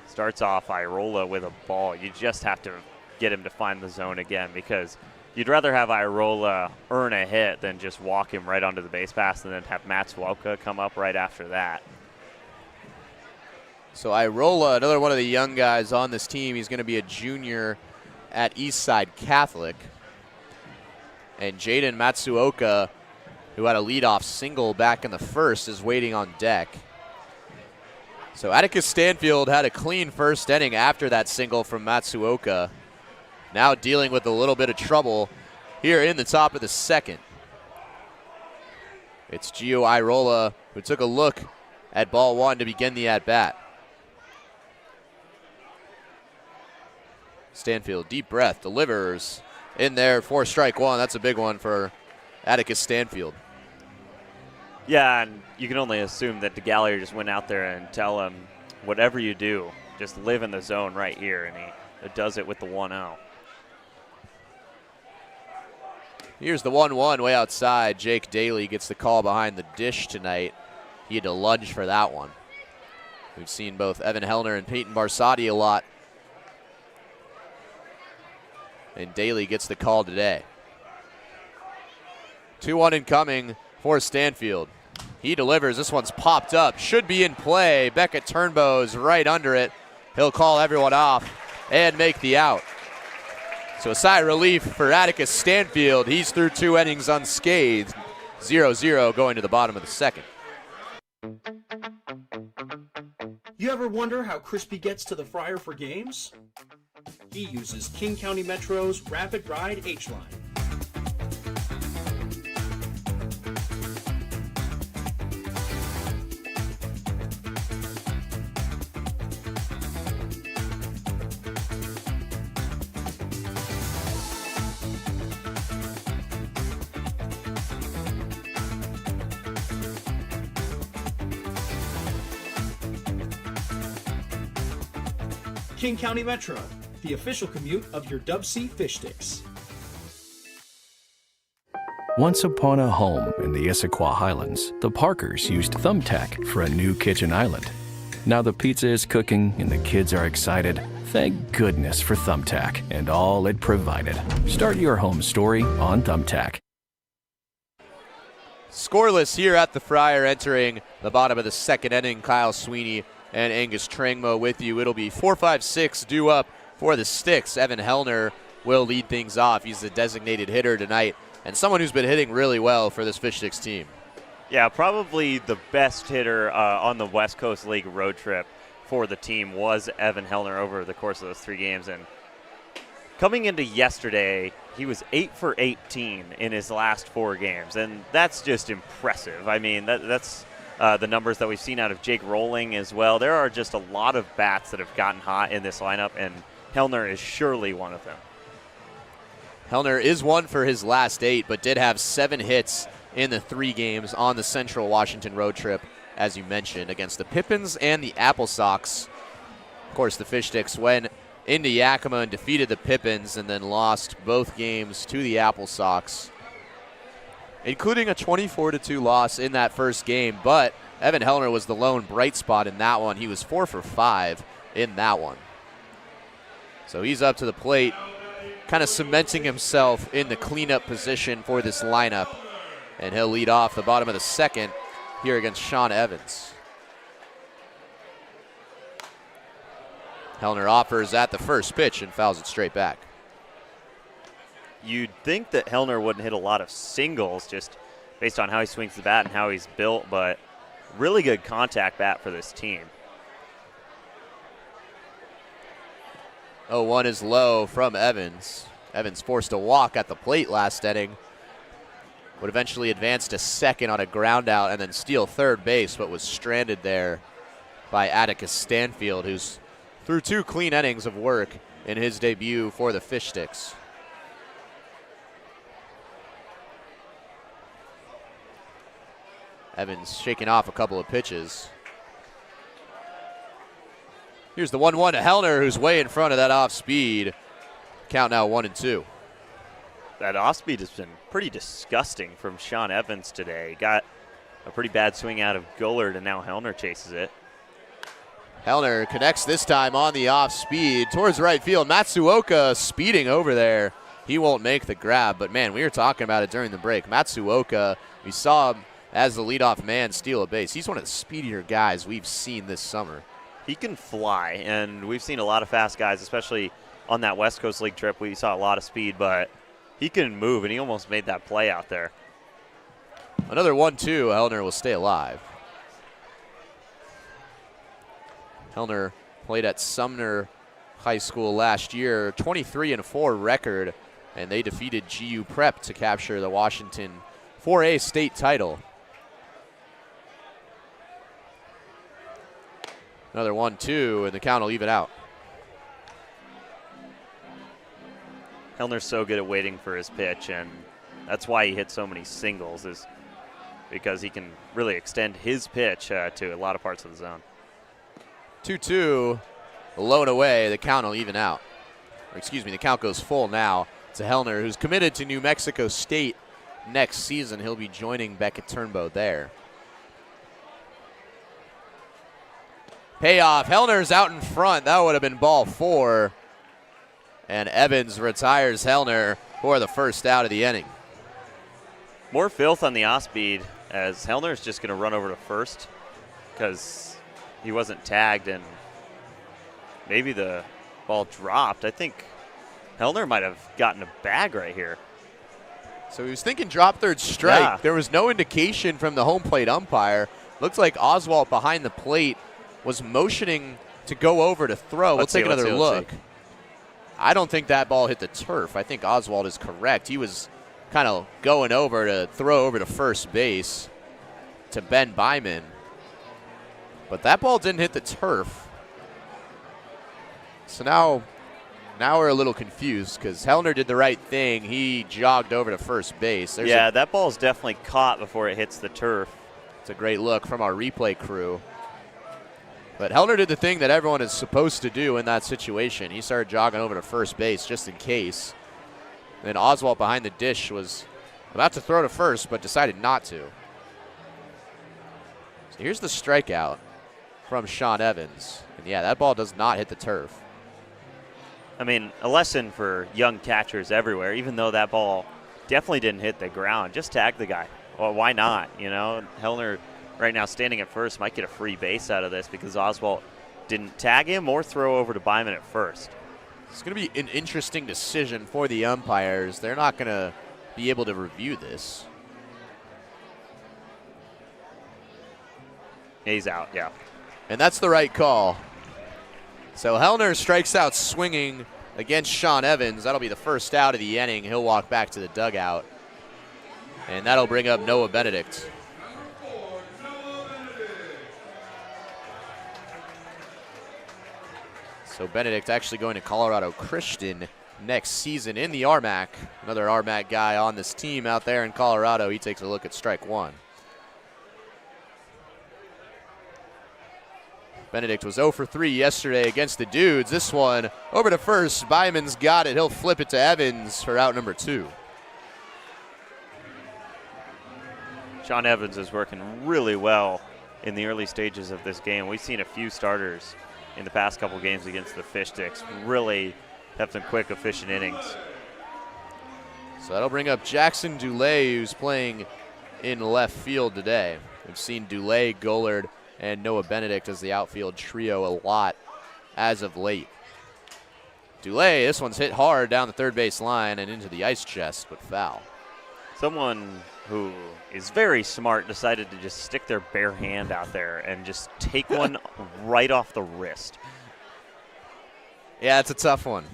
starts off Irola with a ball. You just have to get him to find the zone again, because you'd rather have Irola earn a hit than just walk him right onto the base pass and then have Matsuoka come up right after that. So Irola, another one of the young guys on this team, he's going to be a junior at Eastside Catholic. And Jaden Matsuoka, who had a leadoff single back in the first, is waiting on deck. So Atticus Stanfield had a clean first inning after that single from Matsuoka. Now dealing with a little bit of trouble here in the top of the second. It's Gio Irola who took a look at ball one to begin the at-bat. Stanfield, deep breath, delivers in there for strike one. That's a big one for Atticus Stanfield. Yeah, and you can only assume that DeGallier just went out there and tell him, whatever you do, just live in the zone right here, and he does it with the 1-0. Here's the 1-1 way outside. Jake Daly gets the call behind the dish tonight. He had to lunge for that one. We've seen both Evan Hellner and Peyton Barsati a lot. And Daly gets the call today. 2-1 incoming for Stanfield. He delivers. This one's popped up. Should be in play. Beckett Turnbow's right under it. He'll call everyone off and make the out. So a sigh of relief for Atticus Stanfield. He's through 2 innings unscathed. 0-0 going to the bottom of the second. You ever wonder how Crispy gets to the fryer for games? He uses King County Metro's Rapid Ride H-Line. King County Metro, the official commute of your DubSea Fish Sticks. Once upon a home in the Issaquah Highlands, the Parkers used Thumbtack for a new kitchen island. Now the pizza is cooking and the kids are excited. Thank goodness for Thumbtack and all it provided. Start your home story on Thumbtack. Scoreless here at the Friar, entering the bottom of the second inning. Kyle Sweeney and Angus Trangmo with you. It'll be 4-5-6 due up for the Sticks. Evan Hellner will lead things off. He's the designated hitter tonight and someone who's been hitting really well for this Fish Sticks team. Yeah, probably the best hitter on the West Coast League road trip for the team was Evan Hellner over the course of those 3 games. And coming into yesterday, he was 8 for 18 in his last 4 games, and that's just impressive. I mean, that's the numbers that we've seen out of Jake Rolling as well. There are just a lot of bats that have gotten hot in this lineup, and Hellner is surely one of them. Hellner is 1 for his last 8, but did have 7 hits in the 3 games on the Central Washington road trip, as you mentioned, against the Pippins and the Apple Sox. Of course, the Fish Sticks went into Yakima and defeated the Pippins and then lost both games to the Apple Sox, including a 24-2 loss in that first game. But Evan Hellner was the lone bright spot in that one. He was 4 for 5 in that one. So he's up to the plate, kind of cementing himself in the cleanup position for this lineup. And he'll lead off the bottom of the second here against Sean Evans. Hellner offers at the first pitch and fouls it straight back. You'd think that Hellner wouldn't hit a lot of singles just based on how he swings the bat and how he's built, but really good contact bat for this team. 0-1 is low from Evans. Evans forced a walk at the plate last inning. Would eventually advance to second on a ground out and then steal third base, but was stranded there by Atticus Stanfield, who's through 2 clean innings of work in his debut for the Fish Sticks. Evans shaking off a couple of pitches. Here's the 1-1 to Hellner, who's way in front of that off speed. Count now 1-2. That off-speed has been pretty disgusting from Sean Evans today. Got a pretty bad swing out of Gullard, and now Hellner chases it. Hellner connects this time on the off speed towards right field. Matsuoka speeding over there. He won't make the grab, but man, we were talking about it during the break. Matsuoka, we saw him as the leadoff man steal a base. He's one of the speedier guys we've seen this summer. He can fly, and we've seen a lot of fast guys, especially on that West Coast League trip. We saw a lot of speed, but he can move, and he almost made that play out there. Another 1-2. Hellner will stay alive. Hellner played at Sumner High School last year, 23-4 record, and they defeated GU Prep to capture the Washington 4A state title. Another 1-2, and the count will even out. Hellner's so good at waiting for his pitch, and that's why he hits so many singles, is because he can really extend his pitch to a lot of parts of the zone. 2-2, blown away. The count will even out. Or excuse me, the count goes full now to Hellner, who's committed to New Mexico State next season. He'll be joining Beckett Turnbow there. Payoff. Hellner's out in front. That would have been ball 4. And Evans retires Hellner for the first out of the inning. More filth on the off-speed, as Hellner's just going to run over to first because he wasn't tagged, and maybe the ball dropped. I think Hellner might have gotten a bag right here. So he was thinking drop third strike. Yeah. There was no indication from the home plate umpire. Looks like Oswald behind the plate was motioning to go over to throw. We'll take another look. I don't think that ball hit the turf. I think Oswald is correct. He was kind of going over to throw over to first base to Ben Byman. But that ball didn't hit the turf. So now we're a little confused because Hellner did the right thing. He jogged over to first base. That ball's definitely caught before it hits the turf. It's a great look from our replay crew. But Hellner did the thing that everyone is supposed to do in that situation. He started jogging over to first base just in case. Then Oswald behind the dish was about to throw to first but decided not to. So here's the strikeout from Sean Evans. And yeah, that ball does not hit the turf. I mean, a lesson for young catchers everywhere. Even though that ball definitely didn't hit the ground, just tag the guy. Well, why not? You know, Hellner right now standing at first might get a free base out of this because Oswald didn't tag him or throw over to Byman at first. It's going to be an interesting decision for the umpires. They're not going to be able to review this. He's out, yeah. And that's the right call. So Hellner strikes out swinging against Sean Evans. That'll be the first out of the inning. He'll walk back to the dugout. And that'll bring up Noah Benedict. So Benedict actually going to Colorado Christian next season in the RMAC. Another RMAC guy on this team out there in Colorado. He takes a look at strike 1. Benedict was 0 for 3 yesterday against the Dudes. This one over to first. Byman's got it. He'll flip it to Evans for out number 2. Sean Evans is working really well in the early stages of this game. We've seen a few starters in the past couple games against the Fish Sticks really have some quick, efficient innings. So that'll bring up Jackson Dulé, who's playing in left field today. We've seen Dulé, Gullard, and Noah Benedict as the outfield trio a lot as of late. Dulé, this one's hit hard down the third base line and into the ice chest, but foul. Someone who is very smart decided to just stick their bare hand out there and just take one right off the wrist. Yeah, it's a tough one.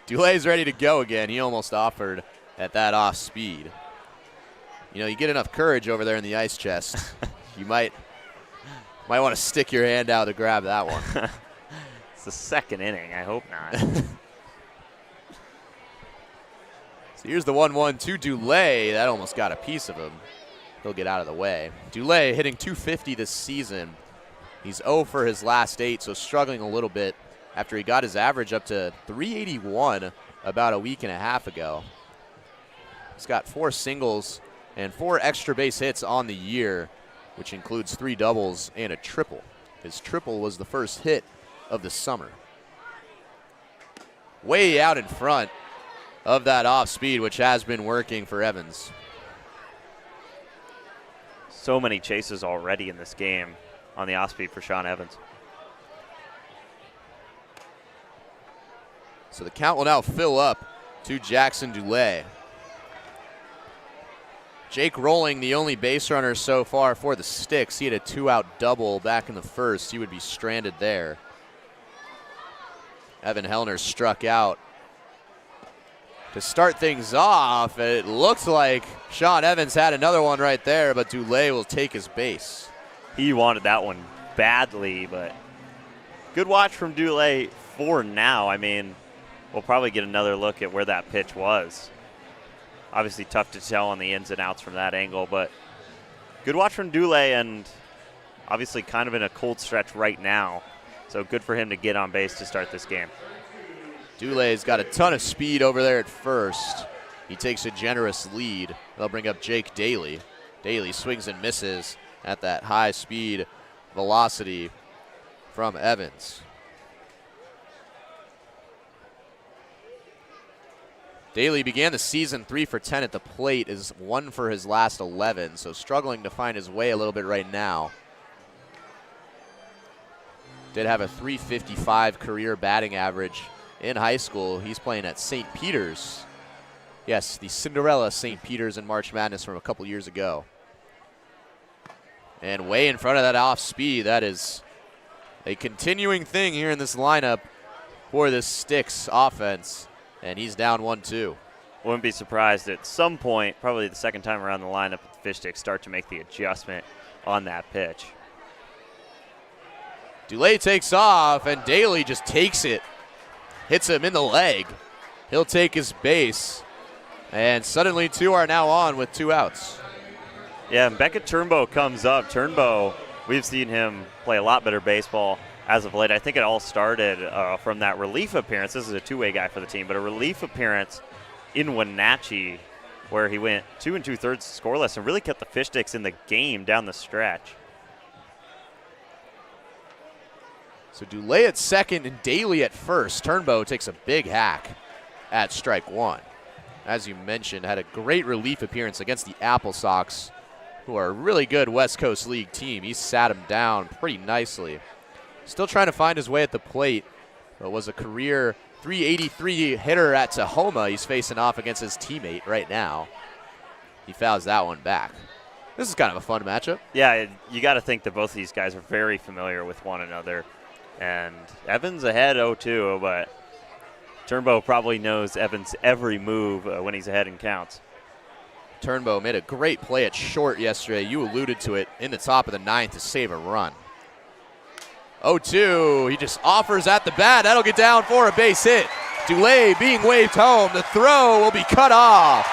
Dulay's ready to go again. He almost offered at that off speed. You know, you get enough courage over there in the ice chest, you might want to stick your hand out to grab that one. It's the second inning. I hope not. So here's the 1-1 to Dulé. That almost got a piece of him. He'll get out of the way. Dulé hitting .250 this season. He's 0 for his last 8, so struggling a little bit after he got his average up to .381 about a week and a half ago. He's got 4 singles and 4 extra base hits on the year, which includes 3 doubles and a triple. His triple was the first hit of the summer. Way out in front of that off speed, which has been working for Evans. So many chases already in this game on the off speed for Sean Evans. So the count will now fill up to Jackson Dulé. Jake Rolling, the only base runner so far for the Sticks. He had a 2-out double back in the first. He would be stranded there. Evan Hellner struck out. To start things off, it looks like Sean Evans had another one right there, but Dulé will take his base. He wanted that one badly, but good watch from Dulé for now. I mean, we'll probably get another look at where that pitch was. Obviously tough to tell on the ins and outs from that angle, but good watch from Dulé, and obviously kind of in a cold stretch right now. So good for him to get on base to start this game. Dulé's got a ton of speed over there at first. He takes a generous lead. They'll bring up Jake Daly. Daly swings and misses at that high speed velocity from Evans. Daly began the season 3 for 10 at the plate, is 1 for his last 11, so struggling to find his way a little bit right now. Did have a .355 career batting average in high school. He's playing at St. Peter's. Yes, the Cinderella St. Peter's in March Madness from a couple years ago. And way in front of that off speed. That is a continuing thing here in this lineup for the Sticks offense. And he's down 1-2. Wouldn't be surprised at some point, probably the second time around the lineup, the Fish Sticks start to make the adjustment on that pitch. Dulé takes off, and Daly just takes it. Hits him in the leg. He'll take his base. And suddenly 2 are now on with 2 outs. Yeah, and Beckett Turnbow comes up. Turnbow, we've seen him play a lot better baseball as of late. I think it all started from that relief appearance. This is a two-way guy for the team, but a relief appearance in Wenatchee where he went 2 2/3 scoreless and really kept the Fish Sticks in the game down the stretch. So Dulé at second and Daly at first. Turnbow takes a big hack at strike 1. As you mentioned, had a great relief appearance against the Apple Sox, who are a really good West Coast League team. He sat him down pretty nicely. Still trying to find his way at the plate, but was a career .383 hitter at Tahoma. He's facing off against his teammate right now. He fouls that one back. This is kind of a fun matchup. Yeah, you got to think that both of these guys are very familiar with one another. And Evans ahead 0-2, but Turnbow probably knows Evans' every move when he's ahead in counts. Turnbow made a great play at short yesterday. You alluded to it in the top of the 9th to save a run. 0-2, he just offers at the bat. That'll get down for a base hit. Dulé being waved home. The throw will be cut off.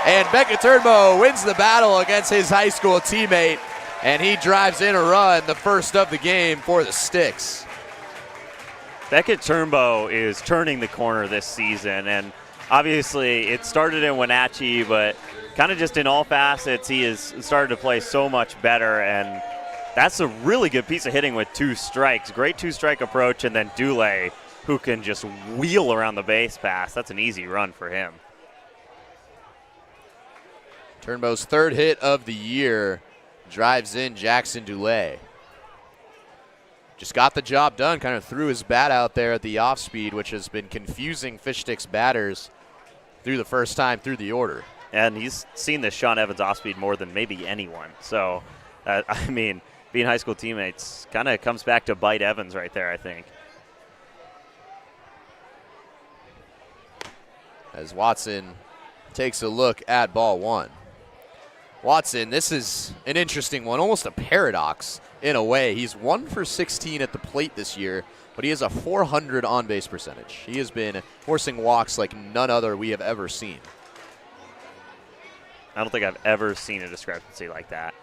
And Beckett Turnbow wins the battle against his high school teammate, and he drives in a run, the first of the game for the Sticks. Beckett Turnbow is turning the corner this season, and obviously it started in Wenatchee, but kind of just in all facets, he has started to play so much better, and that's a really good piece of hitting with 2 strikes. Great 2-strike approach, and then Dulé, who can just wheel around the base pass. That's an easy run for him. Turnbow's 3rd hit of the year drives in Jackson Dulé. Just got the job done, kind of threw his bat out there at the off speed, which has been confusing Fish Sticks batters through the first time through the order. And he's seen this Sean Evans off speed more than maybe anyone. So, I mean, being high school teammates kind of comes back to bite Evans right there, I think. As Watson takes a look at ball 1. Watson, this is an interesting one, almost a paradox in a way. He's 1 for 16 at the plate this year, but he has a .400 on-base percentage. He has been forcing walks like none other we have ever seen. I don't think I've ever seen a discrepancy like that.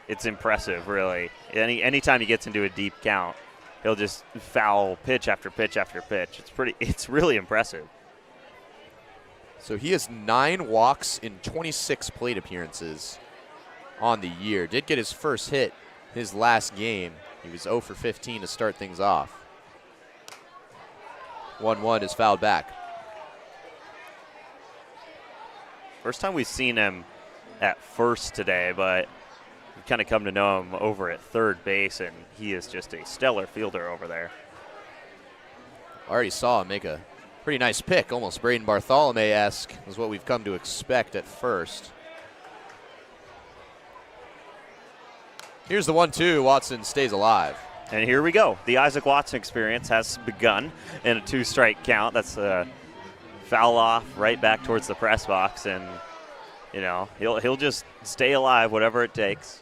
It's impressive, really. Anytime he gets into a deep count, he'll just foul pitch after pitch after pitch. It's really impressive. So he has 9 walks in 26 plate appearances on the year. Did get his first hit his last game. He was 0 for 15 to start things off. 1-1 is fouled back. First time we've seen him at first today, but we've kind of come to know him over at third base, and he is just a stellar fielder over there. Already saw him make a pretty nice pick, almost Braden Bartholomew-esque is what we've come to expect at first. Here's the 1-2. Watson stays alive. And here we go. The Isaac Watson experience has begun in a 2-strike count. That's a foul off right back towards the press box, and you know he'll just stay alive whatever it takes.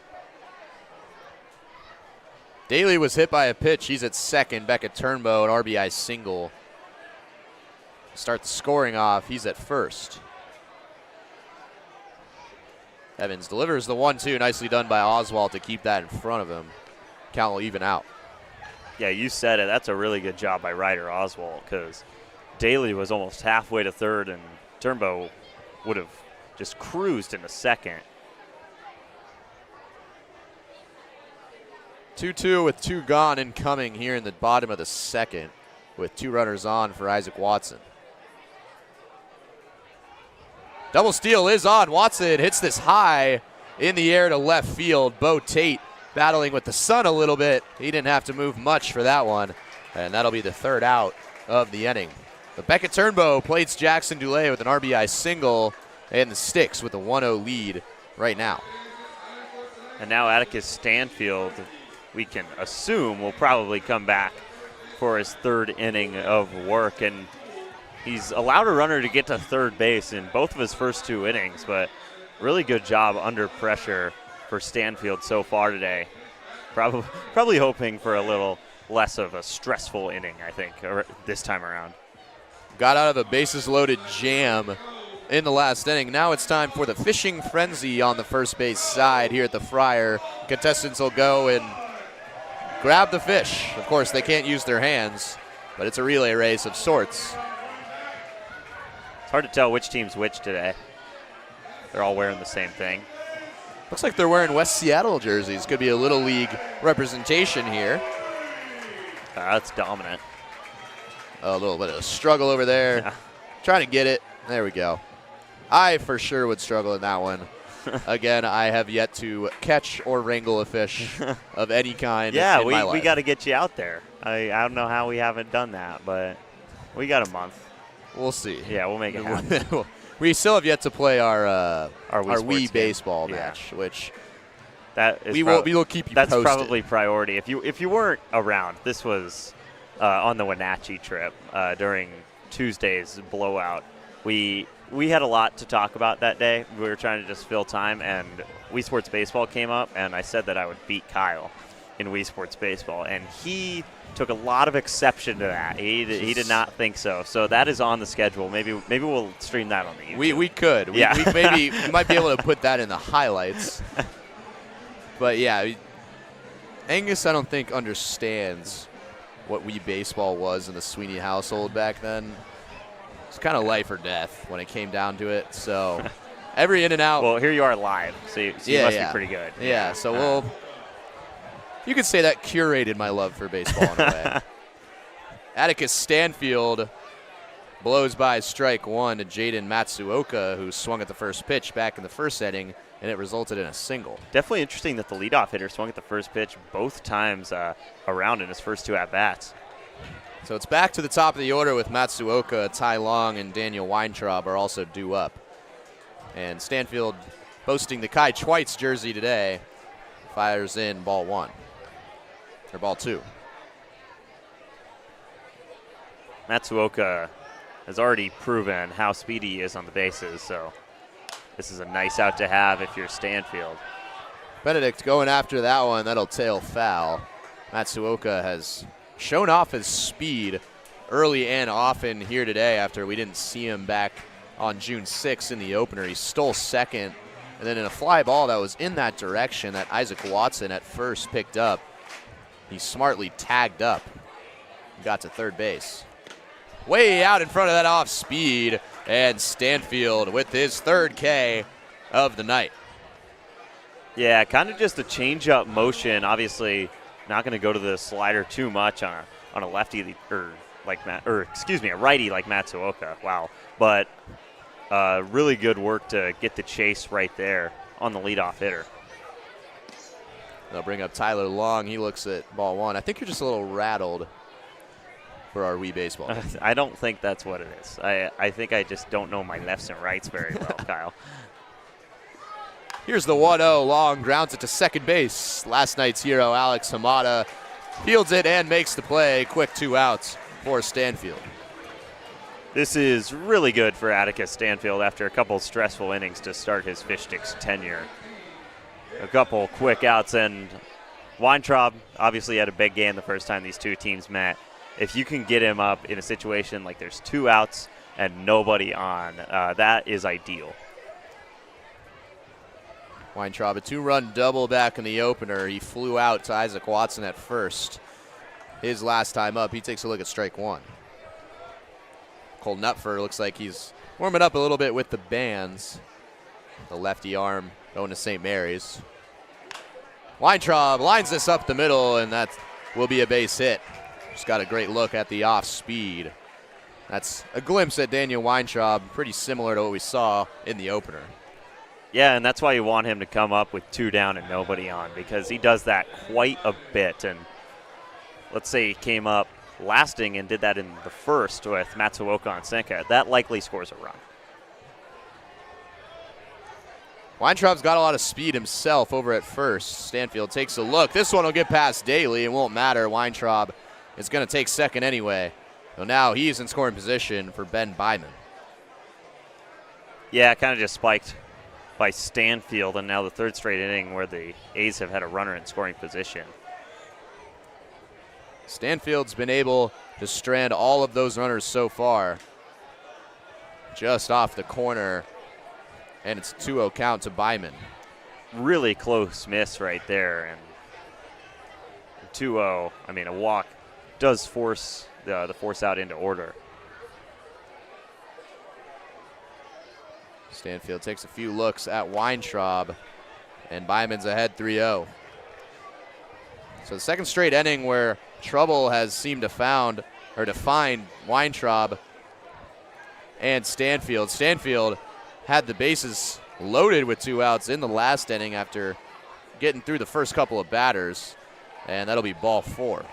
Daly was hit by a pitch. He's at second. Beckett Turnbow, an RBI single. Start the scoring off. He's at first. Evans delivers the 1-2. Nicely done by Oswald to keep that in front of him. Count will even out. Yeah, you said it. That's a really good job by Ryder Oswald, because Daly was almost halfway to third, and Turnbow would have just cruised into second. 2-2 with 2 gone incoming here in the bottom of the second, with 2 runners on for Isaac Watson. Double steal is on. Watson hits this high in the air to left field. Bo Tate battling with the sun a little bit. He didn't have to move much for that one, and that'll be the 3rd out of the inning. But Beckett Turnbow plates Jackson Dulé with an RBI single, and the Sticks with a 1-0 lead right now. And now Atticus Stanfield, we can assume, will probably come back for his 3rd inning of work. And he's allowed a runner to get to third base in both of his first 2 innings, but really good job under pressure for Stanfield so far today. Probably hoping for a little less of a stressful inning, I think, this time around. Got out of a bases-loaded jam in the last inning. Now it's time for the fishing frenzy on the first base side here at the Friar. Contestants will go and grab the fish. Of course, they can't use their hands, but it's a relay race of sorts. It's hard to tell which team's which today. They're all wearing the same thing. Looks like they're wearing West Seattle jerseys. Could be a Little League representation here. That's dominant. A little bit of a struggle over there. Yeah. Trying to get it. There we go. I for sure would struggle in that one. Again, I have yet to catch or wrangle a fish of any kind in my life. we got to get you out there. I don't know how we haven't done that, but we got a month. We'll see. Yeah, we'll make it happen. We still have yet to play our Wii baseball game. match, which that is we will keep you that's posted. That's probably priority. If you weren't around, this was on the Wenatchee trip during Tuesday's blowout. We had a lot to talk about that day. We were trying to just fill time, and Wii Sports Baseball came up, and I said that I would beat Kyle in Wii Sports Baseball, and he took a lot of exception to that. He did not think so. So that is on the schedule. Maybe we'll stream that on the YouTube. We could. Yeah. We might be able to put that in the highlights. But yeah, Angus I don't think understands what Wii Baseball was in the Sweeney household back then. It's kind of life or death when it came down to it. So every in and out. Well, here you are live, so you must be pretty good. Yeah, so you could say that curated my love for baseball in a way. Atticus Stanfield blows by strike 1 to Jaden Matsuoka, who swung at the first pitch back in the first inning, and it resulted in a single. Definitely interesting that the leadoff hitter swung at the first pitch both times around in his first 2 at-bats. So it's back to the top of the order with Matsuoka, Ty Long, and Daniel Weintraub are also due up. And Stanfield boasting the Kai Schweitz jersey today fires in ball 1. Or ball 2. Matsuoka has already proven how speedy he is on the bases, so this is a nice out to have if you're Stanfield. Benedict going after that one. That'll tail foul. Matsuoka has shown off his speed early and often here today after we didn't see him back on June 6th in the opener. He stole second, and then in a fly ball that was in that direction that Isaac Watson at first picked up, he smartly tagged up and got to third base. way out in front of that off speed, and Stanfield with his third K of the night. Yeah, kind of just a change-up motion. Obviously, not going to go to the slider too much on a lefty a righty like Matsuoka. Wow, but really good work to get the chase right there on the leadoff hitter. They'll bring up Tyler Long. He looks at ball one. I think you're just a little rattled for our Wii baseball. I don't think that's what it is. I think I just don't know my lefts and rights very well, Kyle. Here's the 1-0. Long grounds it to second base. Last night's hero, Alex Hamada, fields it and makes the play. Quick 2 outs for Stanfield. This is really good for Atticus Stanfield after a couple stressful innings to start his Fish Sticks tenure. A couple quick outs, and Weintraub obviously had a big game the first time these two teams met. If you can get him up in a situation like there's 2 outs and nobody on, that is ideal. Weintraub, a 2-run double back in the opener. He flew out to Isaac Watson at first. His last time up, he takes a look at strike 1. Cole Nutfer looks like he's warming up a little bit with the bands. The lefty arm going to St. Mary's. Weintraub lines this up the middle, and that will be a base hit. Just got a great look at the off speed. That's a glimpse at Daniel Weintraub, pretty similar to what we saw in the opener. Yeah, and that's why you want him to come up with 2 down and nobody on, because he does that quite a bit. And let's say he came up lasting and did that in the first with Matsuoka and Senka. That likely scores a run. Weintraub's got a lot of speed himself over at first. Stanfield takes a look. This one will get past Daly. It won't matter. Weintraub is going to take second anyway. So now he's in scoring position for Ben Byman. Yeah, kind of just spiked by Stanfield, and now the 3rd straight inning where the A's have had a runner in scoring position. Stanfield's been able to strand all of those runners so far. Just off the corner, and it's a 2-0 count to Byman. Really close miss right there, and 2-0, I mean, a walk does force the force out into order. Stanfield takes a few looks at Weintraub, and Byman's ahead 3-0. So the second straight inning where trouble has seemed to find Weintraub and Stanfield. Stanfield had the bases loaded with 2 outs in the last inning after getting through the first couple of batters, and that'll be ball 4.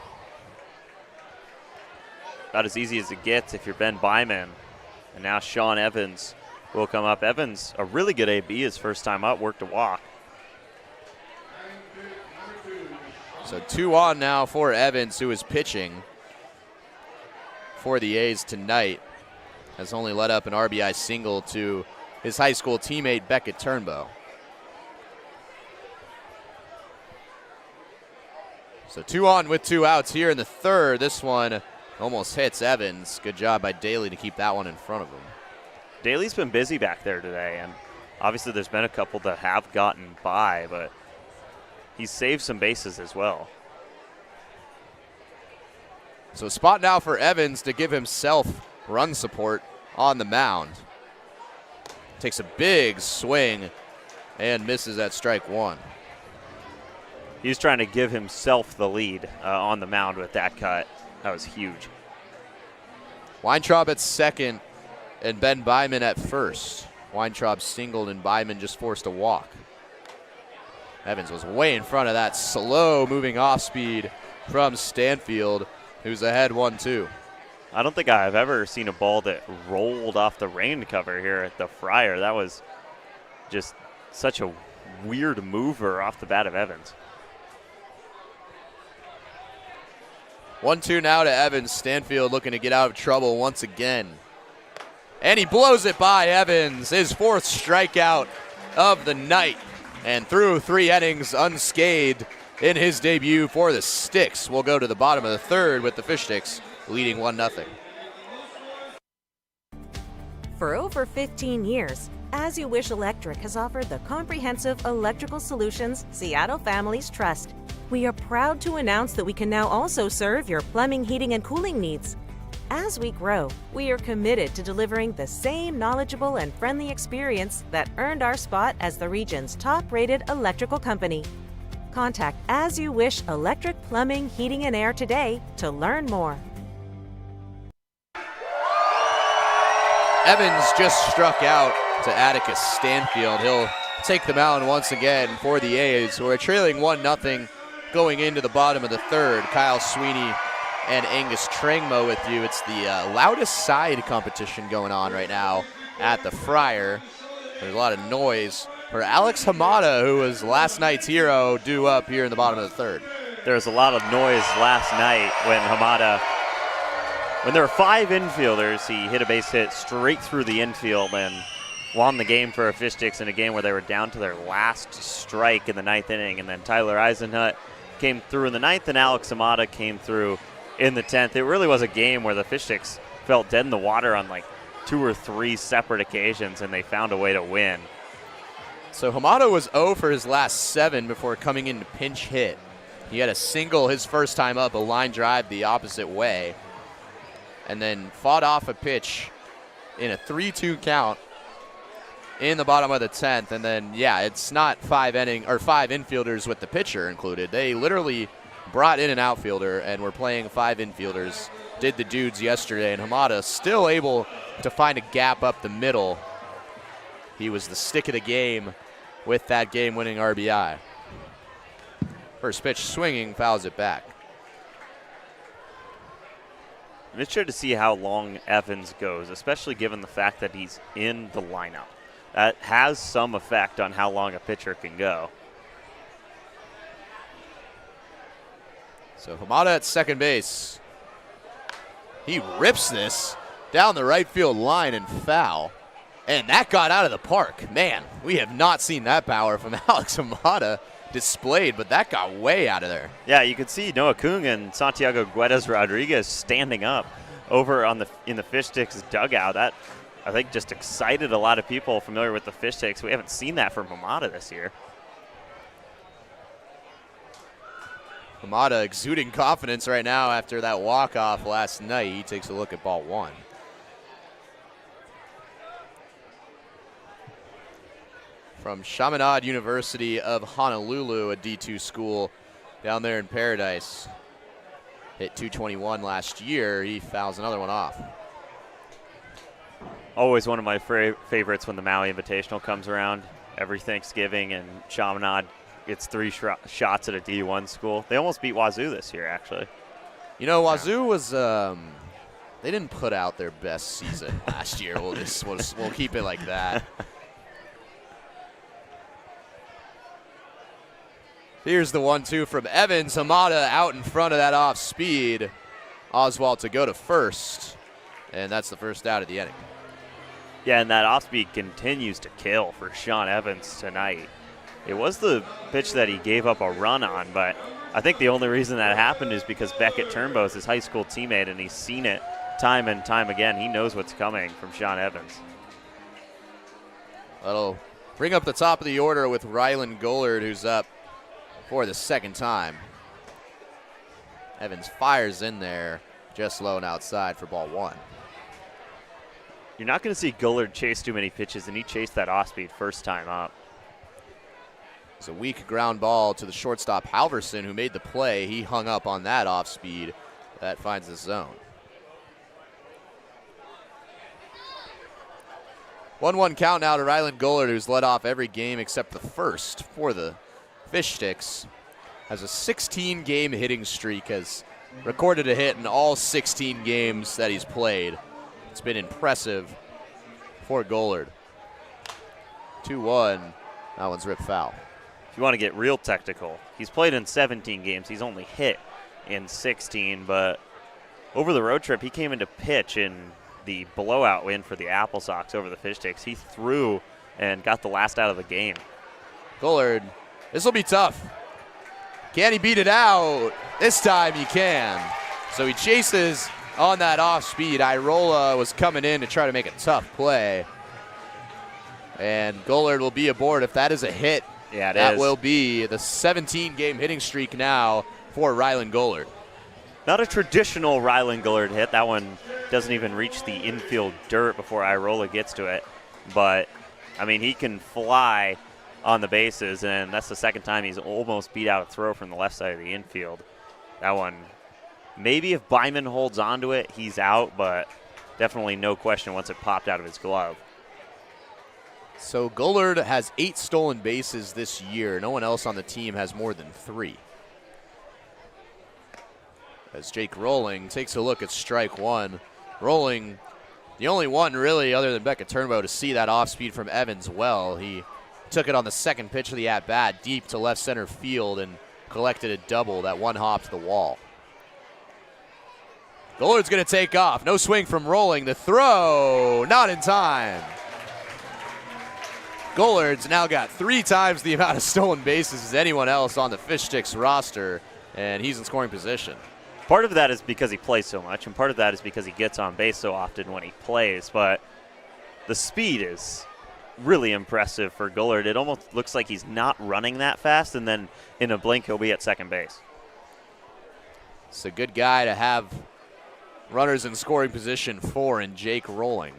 About as easy as it gets if you're Ben Byman. And now Sean Evans will come up. Evans, a really good AB his first time up, worked a walk. So 2 on now for Evans, who is pitching for the A's tonight. Has only let up an RBI single to his high school teammate Beckett Turnbow. So 2 on with 2 outs here in the 3rd. This one almost hits Evans. Good job by Daly to keep that one in front of him. Daly's been busy back there today, and obviously there's been a couple that have gotten by, but he's saved some bases as well. So spot now for Evans to give himself run support on the mound. Takes a big swing and misses at strike 1. He's trying to give himself the lead on the mound with that cut. That was huge. Weintraub at second and Ben Byman at first. Weintraub singled and Byman just forced a walk. Evans was way in front of that slow moving off speed from Stanfield, who's ahead 1-2. I don't think I've ever seen a ball that rolled off the rain cover here at the Friar. That was just such a weird mover off the bat of Evans. 1-2 now to Evans. Stanfield looking to get out of trouble once again. And he blows it by Evans, his 4th strikeout of the night. And through 3 innings unscathed in his debut for the Sticks. We'll go to the bottom of the 3rd with the Fish Sticks leading 1-0. For over 15 years, As You Wish Electric has offered the comprehensive electrical solutions Seattle families trust. We are proud to announce that we can now also serve your plumbing, heating, and cooling needs. As we grow, we are committed to delivering the same knowledgeable and friendly experience that earned our spot as the region's top-rated electrical company. Contact As You Wish Electric, Plumbing, Heating, and Air today to learn more. Evans just struck out to Atticus Stanfield. He'll take the mound once again for the A's, who are trailing 1-0 going into the bottom of the third. Kyle Sweeney and Angus Trangmo with you. It's the loudest side competition going on right now at the Friar. There's a lot of noise for Alex Hamada, who was last night's hero, due up here in the bottom of the third. There was a lot of noise last night when Hamada, when there were 5 infielders, he hit a base hit straight through the infield and won the game for Fish Sticks in a game where they were down to their last strike in the 9th inning. And then Tyler Eisenhut came through in the 9th, and Alex Hamada came through in the 10th. It really was a game where the Fish Sticks felt dead in the water on like 2 or 3 separate occasions, and they found a way to win. So Hamada was 0 for his last 7 before coming in to pinch hit. He had a single his first time up, a line drive the opposite way, and then fought off a pitch in a 3-2 count in the bottom of the 10th. And then, yeah, it's not 5 infielders with the pitcher included. They literally brought in an outfielder and were playing 5 infielders. Did the Dudes yesterday, and Hamada still able to find a gap up the middle. He was the stick of the game with that game-winning RBI. First pitch swinging, fouls it back. I'm interested to see how long Evans goes, especially given the fact that he's in the lineup. That has some effect on how long a pitcher can go. So Hamada at second base. He rips this down the right field line and foul. And that got out of the park. Man, we have not seen that power from Alex Hamada displayed, but that got way out of there. Yeah, you could see Noah Kung and Santiago Guedes Rodriguez standing up over in the Fish Sticks dugout. That, I think, just excited a lot of people familiar with the Fish Sticks. We haven't seen that from Hamada this year. Hamada exuding confidence right now after that walk-off last night. He takes a look at ball 1. From Chaminade University of Honolulu, a D2 school down there in Paradise. Hit 221 last year. He fouls another one off. Always one of my favorites when the Maui Invitational comes around every Thanksgiving, and Chaminade gets 3 shots at a D1 school. They almost beat Wazoo this year, actually. You know, Wazoo was they didn't put out their best season last year. We'll keep it like that. Here's the 1-2 from Evans. Hamada out in front of that off speed. Oswald to go to first, and that's the first out of the inning. Yeah, and that off speed continues to kill for Sean Evans tonight. It was the pitch that he gave up a run on, but I think the only reason that happened is because Beckett Turnbow is his high school teammate, and he's seen it time and time again. He knows what's coming from Sean Evans. That'll bring up the top of the order with Rylan Gollard, who's up for the second time. Evans fires in there, just low and outside for ball 1. You're not going to see Gollard chase too many pitches, and he chased that off-speed first time up. It's a weak ground ball to the shortstop Halverson, who made the play. He hung up on that off-speed. That finds the zone. 1-1 count now to Rylan Gollard, who's led off every game except the first for the Fish Sticks. Has a 16-game hitting streak, has recorded a hit in all 16 games that he's played. It's been impressive for Gollard. 2-1. That one's ripped foul. If you want to get real technical, he's played in 17 games. He's only hit in 16, but over the road trip, he came into pitch in the blowout win for the Apple Sox over the Fish Sticks. He threw and got the last out of the game. Gollard, this will be tough. Can he beat it out? This time he can. So he chases on that off speed. Irola was coming in to try to make a tough play. And Gollard will be aboard. If that is a hit, yeah, that will be the 17-game hitting streak now for Rylan Gollard. Not a traditional Rylan Gollard hit. That one doesn't even reach the infield dirt before Irola gets to it. But, I mean, he can fly on the bases, and that's the second time he's almost beat out a throw from the left side of the infield. That one, maybe if Byman holds onto it, he's out, but definitely no question once it popped out of his glove. So Gullard has 8 stolen bases this year. No one else on the team has more than 3. As Jake Rolling takes a look at strike one. Rolling, the only one really other than Becca Turnbow to see that off speed from Evans well. He took it on the second pitch of the at-bat deep to left center field and collected a double that one hopped the wall. Gullard's going to take off. No swing from Rolling. The throw, not in time. Gullard's now got 3 times the amount of stolen bases as anyone else on the Fish Sticks roster, and he's in scoring position. Part of that is because he plays so much, and part of that is because he gets on base so often when he plays, but the speed is really impressive for Gullard. It almost looks like he's not running that fast, and then in a blink he'll be at second base. It's a good guy to have runners in scoring position for in Jake Rolling.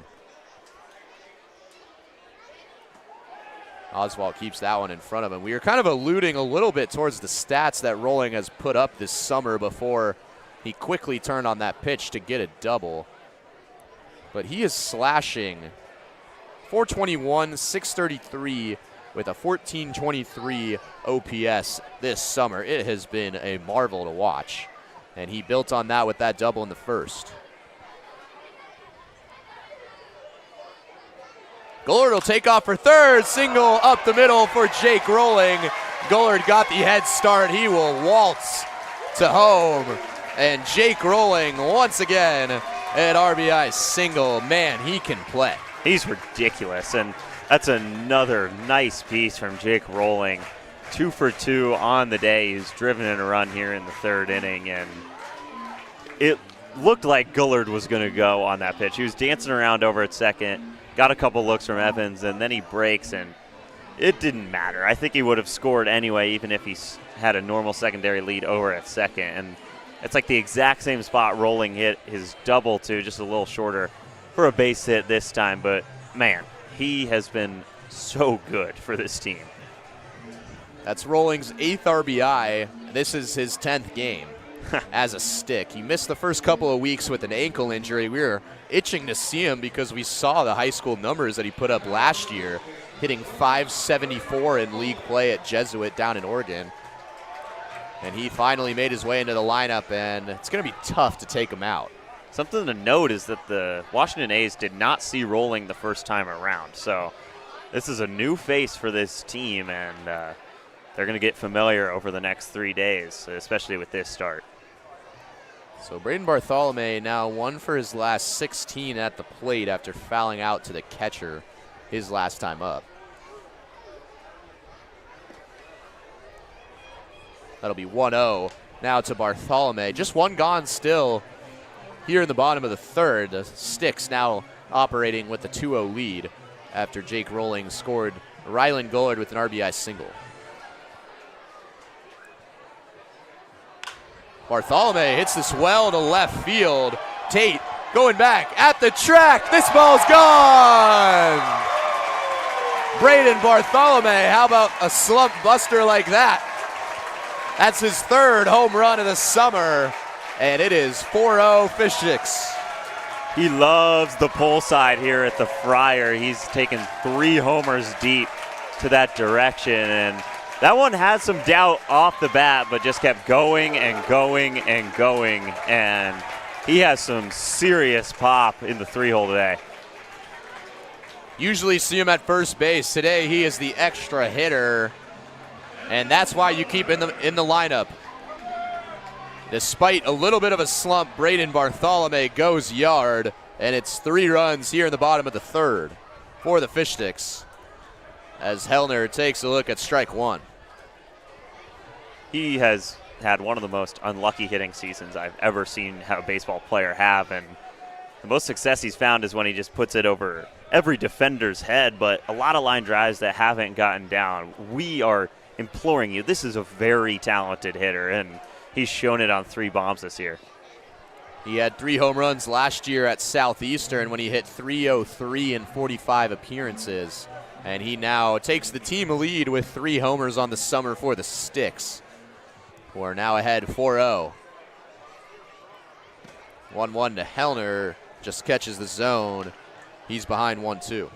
Oswald keeps that one in front of him. We were kind of alluding a little bit towards the stats that Rolling has put up this summer before he quickly turned on that pitch to get a double. But he is slashing .421, .633 with a .1423 OPS this summer. It has been a marvel to watch. And he built on that with that double in the first. Gullard will take off for third. Single up the middle for Jake Rolling. Gullard got the head start. He will waltz to home. And Jake Rolling once again an RBI single. Man, he can play. He's ridiculous, and that's another nice piece from Jake Rolling. 2 for 2 on the day. He's driven in a run here in the third inning, and it looked like Gullard was going to go on that pitch. He was dancing around over at second, got a couple looks from Evans, and then he breaks, and it didn't matter. I think he would have scored anyway, even if he had a normal secondary lead over at second. And it's like the exact same spot Rolling hit his double to, just a little shorter for a base hit this time. But, man, he has been so good for this team. That's Rolling's 8th RBI. This is his 10th game as a stick. He missed the first couple of weeks with an ankle injury. We were itching to see him because we saw the high school numbers that he put up last year, hitting .574 in league play at Jesuit down in Oregon. And he finally made his way into the lineup, and it's going to be tough to take him out. Something to note is that the Washington A's did not see Rolling the first time around. So this is a new face for this team, and they're going to get familiar over the next 3 days, especially with this start. So Braden Bartholomew now 1 for his last 16 at the plate after fouling out to the catcher his last time up. That'll be 1-0 now to Bartholomew. Just one gone still here in the bottom of the third. The Sticks now operating with the 2-0 lead after Jake Rolling scored Rylan Gullard with an RBI single. Bartholomew hits this well to left field. Tate going back at the track. This ball's gone. Braden Bartholomew, how about a slump buster like that? That's his 3rd home run of the summer, and it is 4-0 Fish Sticks. He loves the pull side here at the Friar. He's taken 3 homers deep to that direction, and that one had some doubt off the bat, but just kept going and going and going, and he has some serious pop in the 3-hole today. Usually see him at first base. Today he is the extra hitter, and that's why you keep in the lineup. Despite a little bit of a slump, Braden Bartholomew goes yard, and it's 3 runs here in the bottom of the third for the Fish Sticks as Hellner takes a look at strike one. He has had one of the most unlucky hitting seasons I've ever seen a baseball player have, and the most success he's found is when he just puts it over every defender's head, but a lot of line drives that haven't gotten down. We are imploring you, this is a very talented hitter, and he's shown it on 3 bombs this year. He had 3 home runs last year at Southeastern when he hit .303 in 45 appearances. And he now takes the team lead with 3 homers on the summer for the Sticks, who are now ahead 4-0. 1-1 to Hellner, just catches the zone. He's behind 1-2.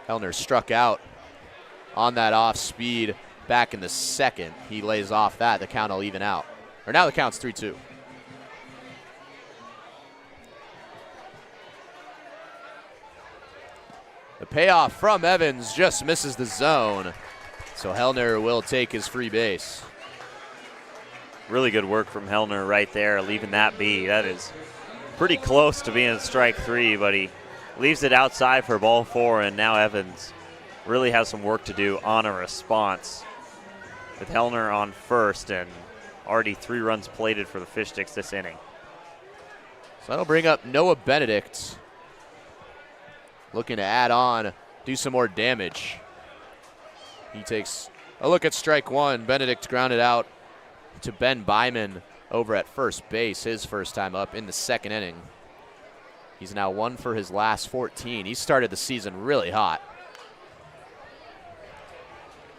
Hellner struck out on that off speed back in the second. He lays off that. The count will even out. Or now the count's 3-2. The payoff from Evans just misses the zone. So Hellner will take his free base. Really good work from Hellner right there, leaving that be. That is pretty close to being strike 3, but he leaves it outside for ball 4, and now Evans really has some work to do on a response with Hellner on first and already 3 runs plated for the Fish Sticks this inning. So that'll bring up Noah Benedict, looking to add on, do some more damage. He takes a look at strike 1. Benedict grounded out to Ben Byman over at first base, his first time up in the second inning. He's now 1 for his last 14. He started the season really hot.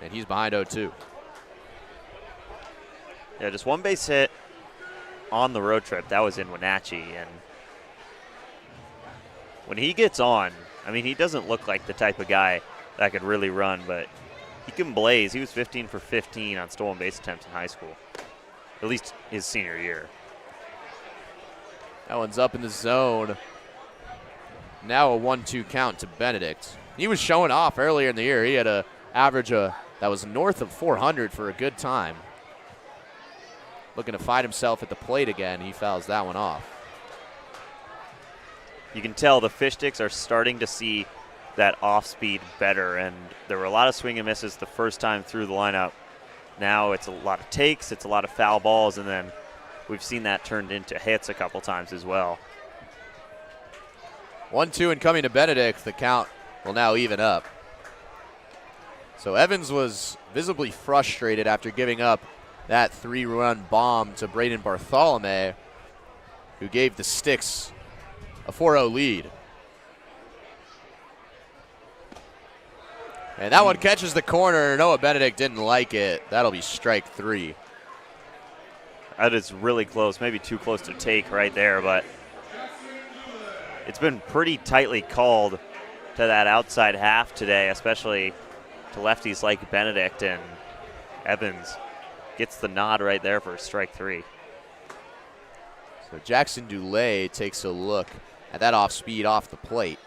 And he's behind 0-2. Yeah, just 1 base hit on the road trip. That was in Wenatchee. And when he gets on, I mean, he doesn't look like the type of guy that could really run, but he can blaze. He was 15 for 15 on stolen base attempts in high school, at least his senior year. That one's up in the zone. Now a 1-2 count to Benedict. He was showing off earlier in the year. He had an average that was north of 400 for a good time. Looking to find himself at the plate again. He fouls that one off. You can tell the Fish Sticks are starting to see that off speed better, and there were a lot of swing and misses the first time through the lineup. Now it's a lot of takes, it's a lot of foul balls, and then we've seen that turned into hits a couple times as well. 1-2 and coming to Benedict. The count will now even up. So Evans was visibly frustrated after giving up that 3-run bomb to Braden Bartholomew, who gave the Sticks a 4-0 lead. And that one catches the corner. Noah Benedict didn't like it. That'll be strike 3. That is really close, maybe too close to take right there, but it's been pretty tightly called to that outside half today, especially to lefties like Benedict, and Evans gets the nod right there for strike 3. So Jackson Dulé takes a look at that off speed off the plate.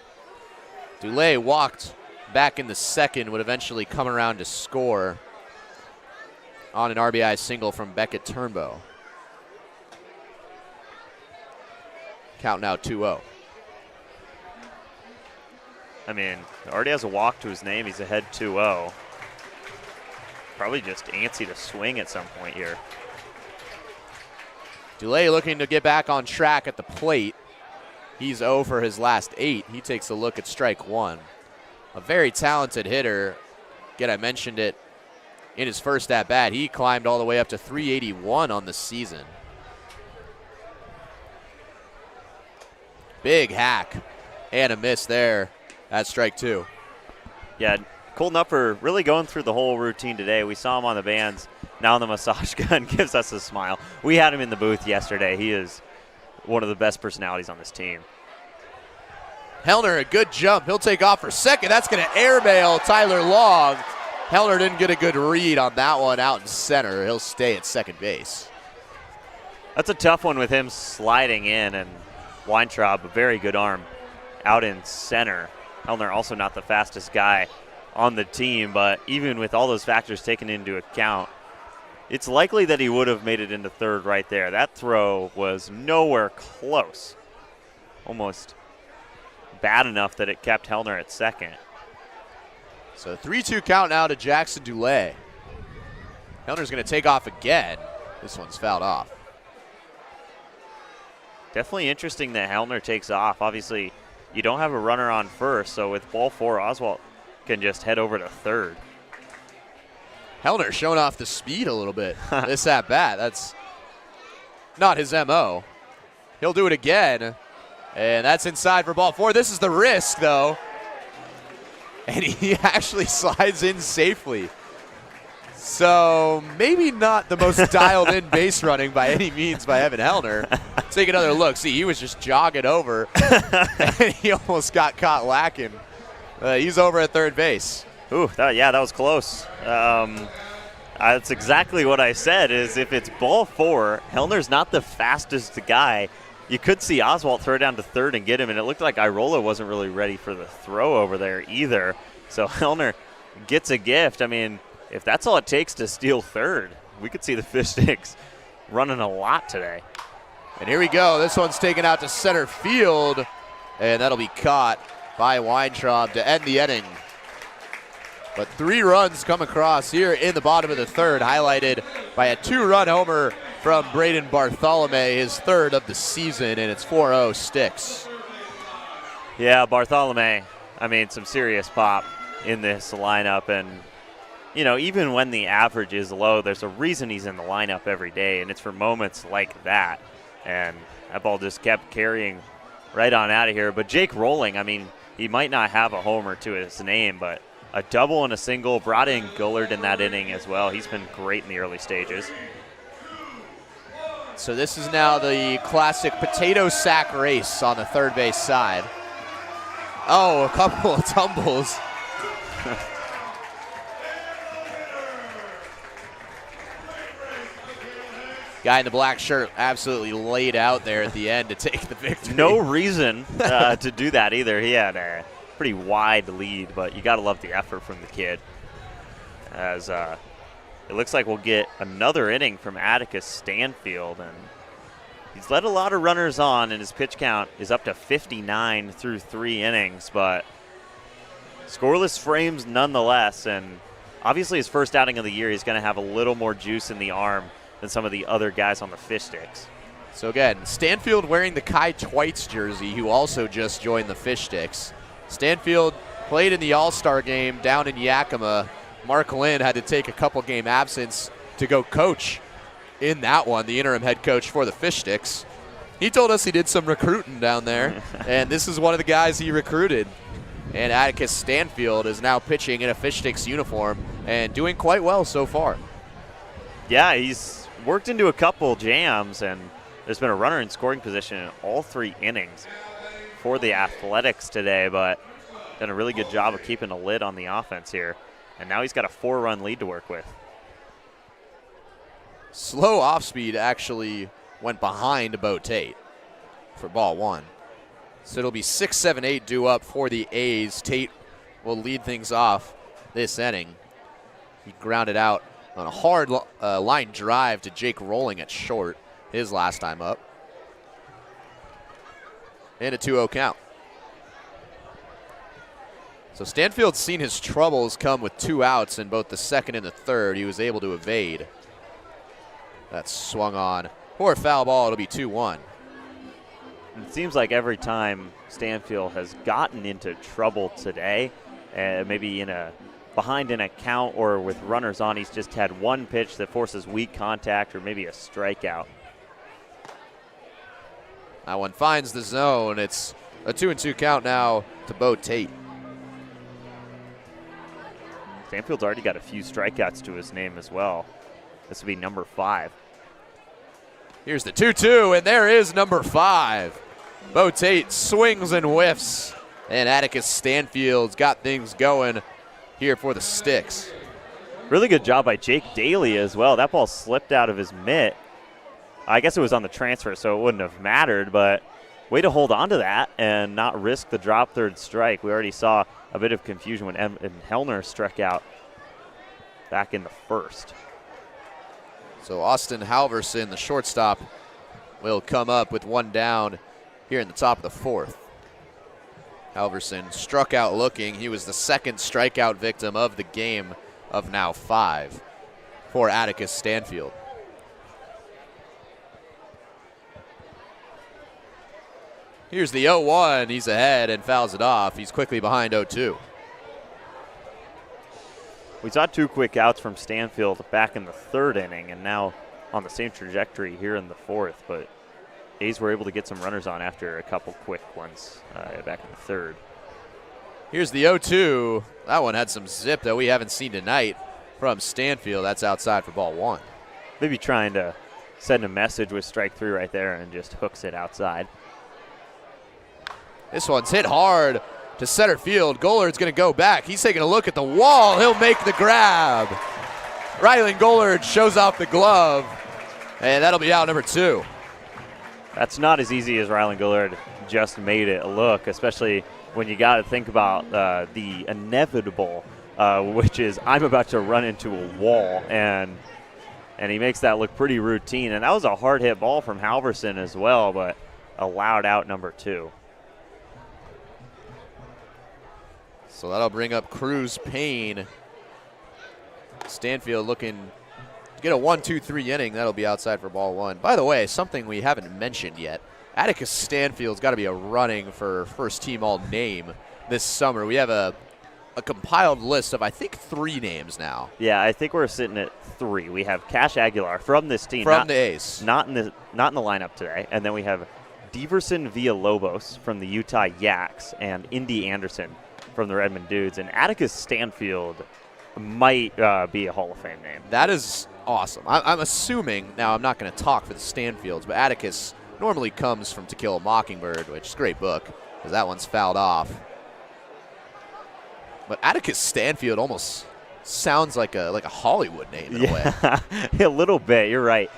Dulé walked back in the second, would eventually come around to score on an RBI single from Beckett Turnbow. Count now 2-0. I mean, already has a walk to his name. He's ahead 2-0. Probably just antsy to swing at some point here. Dulé looking to get back on track at the plate. He's 0 for his last 8. He takes a look at strike 1. A very talented hitter. Again, I mentioned it in his first at-bat. He climbed all the way up to 381 on the season. Big hack and a miss there at strike 2. Yeah, Colton Upper really going through the whole routine today. We saw him on the bands. Now the massage gun gives us a smile. We had him in the booth yesterday. He is one of the best personalities on this team. Hellner, a good jump. He'll take off for second. That's going to airmail Tyler Long. Hellner didn't get a good read on that one out in center. He'll stay at second base. That's a tough one with him sliding in, and Weintraub, a very good arm out in center. Hellner also not the fastest guy on the team, but even with all those factors taken into account, it's likely that he would have made it into third right there. That throw was nowhere close. Almost bad enough that it kept Hellner at second. So 3-2 count now to Jackson Dulé. Hellner's going to take off again. This one's fouled off. Definitely interesting that Hellner takes off. Obviously, you don't have a runner on first, so with ball 4, Oswald can just head over to third. Hellner showing off the speed a little bit. This at bat, that's not his MO. He'll do it again, and that's inside for ball 4. This is the risk, though, and he actually slides in safely. So maybe not the most dialed-in base running by any means by Evan Hellner. Take another look. See, he was just jogging over, and he almost got caught lacking. He's over at third base. Ooh, that was close. That's exactly what I said, is if it's ball 4, Hellner's not the fastest guy. You could see Oswalt throw down to third and get him, and it looked like Irola wasn't really ready for the throw over there either. So Hellner gets a gift. I mean, if that's all it takes to steal third, we could see the Fish Sticks running a lot today. And here we go. This one's taken out to center field, and that'll be caught by Weintraub to end the inning. But 3 runs come across here in the bottom of the third, highlighted by a 2-run homer from Braden Bartholomew, his third of the season, and it's 4-0 Sticks. Yeah, Bartholomew, I mean, some serious pop in this lineup. And, you know, even when the average is low, there's a reason he's in the lineup every day, and it's for moments like that. And that ball just kept carrying right on out of here. But Jake Rolling, I mean, he might not have a homer to his name, but a double and a single, brought in Gullard in that inning as well. He's been great in the early stages. So this is now the classic potato sack race on the third base side. Oh, a couple of tumbles. Guy in the black shirt absolutely laid out there at the end to take the victory. No reason to do that either. He had a pretty wide lead, but you got to love the effort from the kid. As it looks like we'll get another inning from Atticus Stanfield, and he's led a lot of runners on, and his pitch count is up to 59 through 3 innings, but scoreless frames nonetheless. And obviously his first outing of the year, he's going to have a little more juice in the arm than some of the other guys on the Fish Sticks. So again, Stanfield wearing the Kai Twites jersey, who also just joined the Fish Sticks. Stanfield played in the All-Star game down in Yakima. Mark Lynn had to take a couple game absence to go coach in that one, the interim head coach for the Fish Sticks. He told us he did some recruiting down there, and this is one of the guys he recruited. And Atticus Stanfield is now pitching in a Fish Sticks uniform and doing quite well so far. Yeah, he's worked into a couple jams, and there's been a runner in scoring position in all 3 innings for the Athletics today, but done a really good job of keeping a lid on the offense here. And now he's got a 4-run lead to work with. Slow off speed actually went behind Bo Tate for ball 1. So it'll be 6, 7, 8 due up for the A's. Tate will lead things off this inning. He grounded out on a hard line drive to Jake Rolling at short, his last time up. And a 2-0 count. So Stanfield's seen his troubles come with 2 outs in both the second and the third. He was able to evade. That's swung on. Poor foul ball, it'll be 2-1. It seems like every time Stanfield has gotten into trouble today, maybe behind in a count or with runners on, he's just had one pitch that forces weak contact or maybe a strikeout. That one finds the zone. It's a 2-2 count now to Bo Tate. Stanfield's already got a few strikeouts to his name as well. This will be number 5. Here's the 2-2, and there is number 5. Bo Tate swings and whiffs, and Atticus Stanfield's got things going here for the Sticks. Really good job by Jake Daly as well. That ball slipped out of his mitt. I guess it was on the transfer, so it wouldn't have mattered, but way to hold on to that and not risk the drop third strike. We already saw a bit of confusion when Hellner struck out back in the first. So Austin Halverson, the shortstop, will come up with 1 down here in the top of the 4th. Halverson struck out looking. He was the second strikeout victim of the game of now 5 for Atticus Stanfield. Here's the 0-1. He's ahead and fouls it off. He's quickly behind 0-2. We saw 2 quick outs from Stanfield back in the 3rd inning, and now on the same trajectory here in the 4th. But A's were able to get some runners on after a couple quick ones back in the 3rd. Here's the 0-2. That one had some zip that we haven't seen tonight from Stanfield. That's outside for ball 1. Maybe trying to send a message with strike 3 right there and just hooks it outside. This one's hit hard to center field. Gollard's going to go back. He's taking a look at the wall. He'll make the grab. Rylan Gollard shows off the glove, and that'll be out number 2. That's not as easy as Rylan Gollard just made it look, especially when you got to think about the inevitable, which is I'm about to run into a wall, and he makes that look pretty routine. And that was a hard hit ball from Halverson as well, but allowed out number 2. So that'll bring up Cruz Payne. Stanfield looking to get a 1-2-3 inning. That'll be outside for ball 1. By the way, something we haven't mentioned yet. Atticus Stanfield's got to be a running for first team all name this summer. We have a compiled list of, I think, 3 names now. Yeah, I think we're sitting at 3. We have Cash Aguilar from this team. From the A's. Not in the lineup today. And then we have Diverson Villalobos from the Utah Yaks and Indy Anderson from the Redmond Dudes. And Atticus Stanfield might be a Hall of Fame name. That is awesome. I'm assuming, now I'm not going to talk for the Stanfields, but Atticus normally comes from To Kill a Mockingbird, which is a great book because that one's fouled off. But Atticus Stanfield almost sounds like a Hollywood name in a way. A little bit. You're right.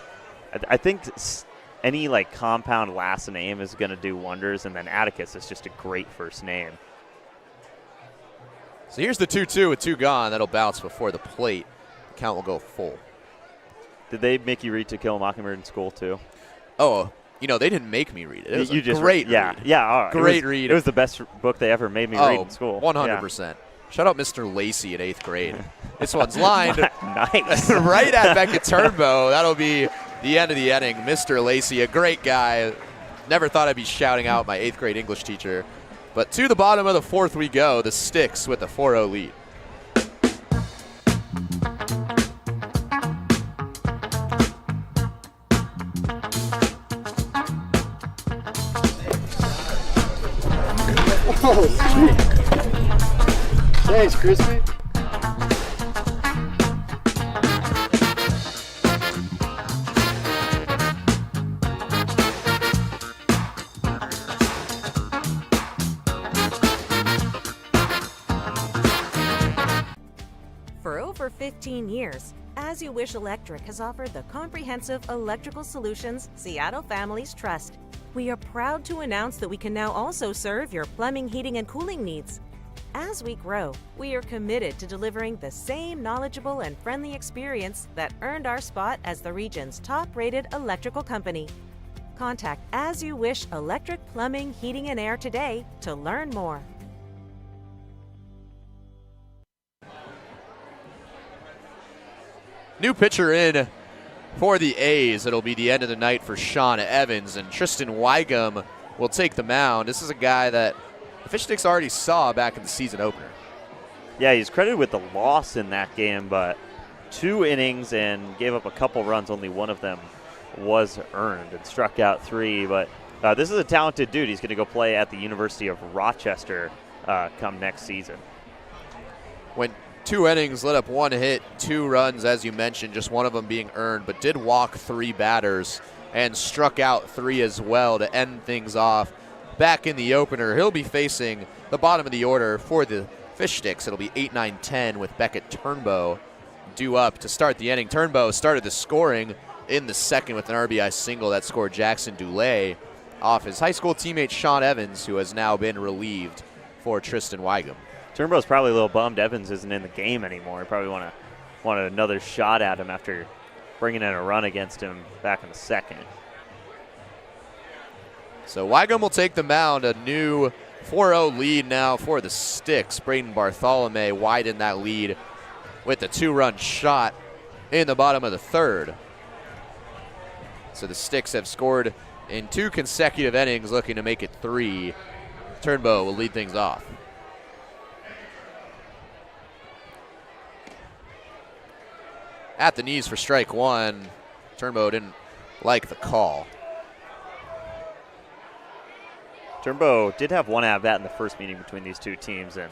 I think any like compound last name is going to do wonders, and then Atticus is just a great first name. So here's the 2-2 with 2 gone. That'll bounce before the plate. The count will go full. Did they make you read To Kill a Mockingbird in school too? Oh, you know, they didn't make me read it. It was you a just great read. read. Yeah, all right. Great read. It was the best book they ever made me read in school. 100%. Yeah. Shout out Mr. Lacey in 8th grade. This one's lined nice. right at Beckett Turnbow. That'll be the end of the inning. Mr. Lacey, a great guy. Never thought I'd be shouting out my 8th grade English teacher. But to the bottom of the 4th we go. The Sticks with the 4-0 lead. Oh, sweet. Thanks, Crispy. For over 15 years, As You Wish Electric has offered the comprehensive electrical solutions Seattle families trust. We are proud to announce that we can now also serve your plumbing, heating, and cooling needs. As we grow, we are committed to delivering the same knowledgeable and friendly experience that earned our spot as the region's top-rated electrical company. Contact As You Wish Electric Plumbing, Heating, and Air today to learn more. New pitcher in for the A's. It'll be the end of the night for Sean Evans, and Tristan Wygum will take the mound. This is a guy that the Fish Sticks already saw back in the season opener. Yeah, he's credited with the loss in that game, but 2 innings and gave up a couple runs. Only one of them was earned and struck out 3. But this is a talented dude. He's going to go play at the University of Rochester come next season. Went 2 innings, let up 1 hit, 2 runs, as you mentioned, just one of them being earned, but did walk 3 batters and struck out 3 as well to end things off. Back in the opener, he'll be facing the bottom of the order for the Fish Sticks. It'll be 8, 9, 10 with Beckett Turnbow due up to start the inning. Turnbow started the scoring in the 2nd with an RBI single that scored Jackson Dulé off his high school teammate Sean Evans, who has now been relieved for Tristan Wygum. Turnbow's probably a little bummed Evans isn't in the game anymore. He probably wanted another shot at him after bringing in a run against him back in the 2nd. So Wygum will take the mound. A new 4-0 lead now for the Sticks. Braden Bartholomew widened that lead with a 2-run shot in the bottom of the 3rd. So the Sticks have scored in 2 consecutive innings, looking to make it 3. Turnbow will lead things off. at the knees for strike one. Turnbow didn't like the call. Turnbow did have one at-bat in the first meeting between these two teams and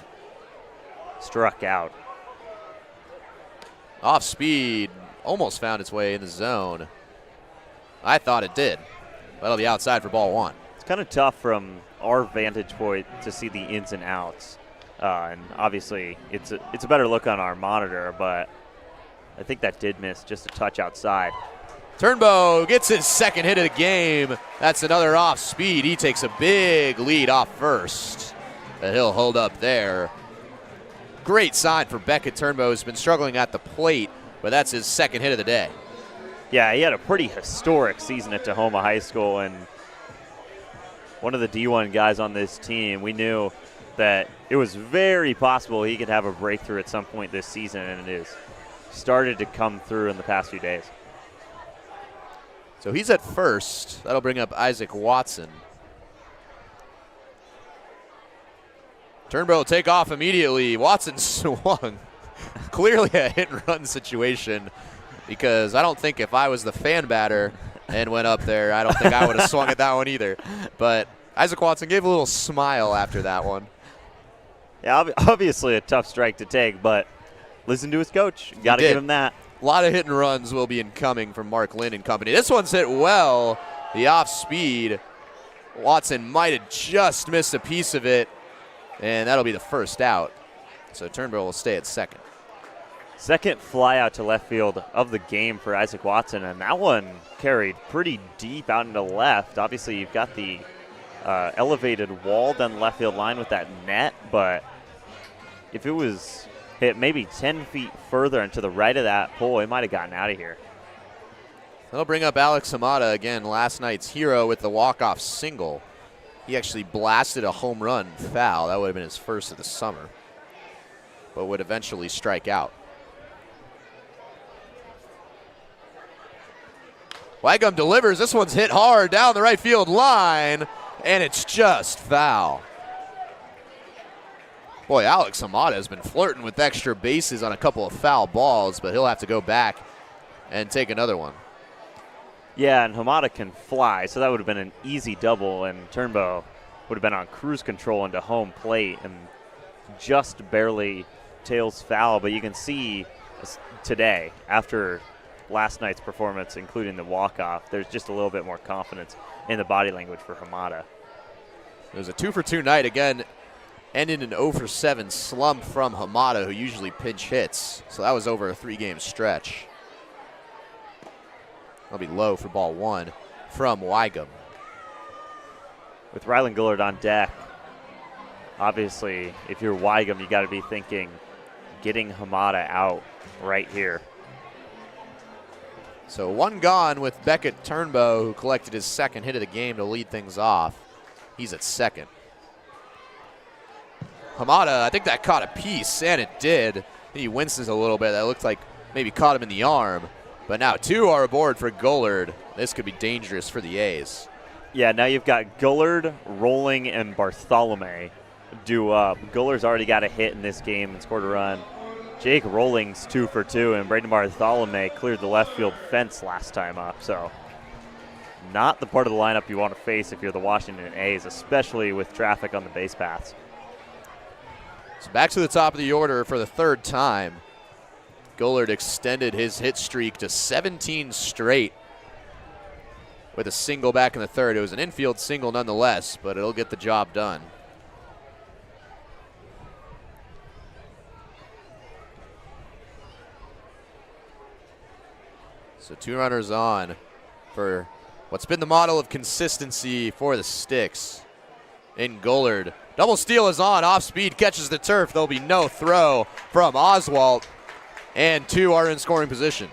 struck out. Off speed, almost found its way in the zone. I thought it did. That'll be outside for ball one. It's kind of tough from our vantage point to see the ins and outs. And obviously, it's a better look on our monitor, but I think that did miss just a touch outside. Turnbow gets his second hit of the game. That's another off speed. He takes a big lead off first. But he'll hold up there. Great sign for Beckett Turnbow, who's been struggling at the plate, but that's his second hit of the day. Yeah, he had a pretty historic season at Tahoma High School, and one of the D1 guys on this team, we knew that it was very possible he could have a breakthrough at some point this season, and it has started to come through in the past few days. So he's at first. That'll bring up Isaac Watson. Turnbow will take off immediately. Watson swung. Clearly a hit-and-run situation, because I don't think if I was the fan batter and went up there, I don't think I would have swung at that one either. But Isaac Watson gave a little smile after that one. Yeah, obviously a tough strike to take, but listen to his coach. Got to give him that. A lot of hit and runs will be incoming from Mark Lynn and company. This one's hit well. The off speed. Watson might have just missed a piece of it, and that'll be the first out. So Turnbow will stay at second. Second fly out to left field of the game for Isaac Watson, and that one carried pretty deep out into left. Obviously, you've got the elevated wall down the left field line with that net, but if it was hit maybe 10 feet further and to the right of that pole, it might have gotten out of here. That'll bring up Alex Hamada again, last night's hero with the walk-off single. He actually blasted a home run foul. That would have been his first of the summer, but would eventually strike out. Wygum delivers. This one's hit hard down the right field line, and it's just foul. Boy, Alex Hamada has been flirting with extra bases on a couple of foul balls, but he'll have to go back and take another one. Yeah, and Hamada can fly, so that would have been an easy double, and Turnbow would have been on cruise control into home plate and just barely tails foul. But you can see today, after last night's performance, including the walk-off, there's just a little bit more confidence in the body language for Hamada. It was a 2-for-2 night again, ended an 0-for-7 slump from Hamada, who usually pinch hits. So that was over a 3-game stretch. That'll be low for ball one from Wygum. With Rylan Gullard on deck, obviously, if you're Wygum, you got to be thinking getting Hamada out right here. So one gone with Beckett Turnbow, who collected his second hit of the game to lead things off. He's at second. Hamada, I think that caught a piece, and it did. He winces a little bit. That looked like maybe caught him in the arm. But now two are aboard for Gullard. This could be dangerous for the A's. Yeah, now you've got Gullard, Rolling, and Bartholomew due up. Gullard's already got a hit in this game and scored a run. Jake Rolling's 2-for-2, and Braden Bartholomew cleared the left field fence last time up. So not the part of the lineup you want to face if you're the Washington A's, especially with traffic on the base paths. So back to the top of the order for the third time. Gullard extended his hit streak to 17 straight with a single back in the third. It was an infield single nonetheless, but it'll get the job done. So two runners on for what's been the model of consistency for the Sticks. In Gullard. Double steal is on. Off speed catches the turf. There'll be no throw from Oswalt. And two are in scoring position.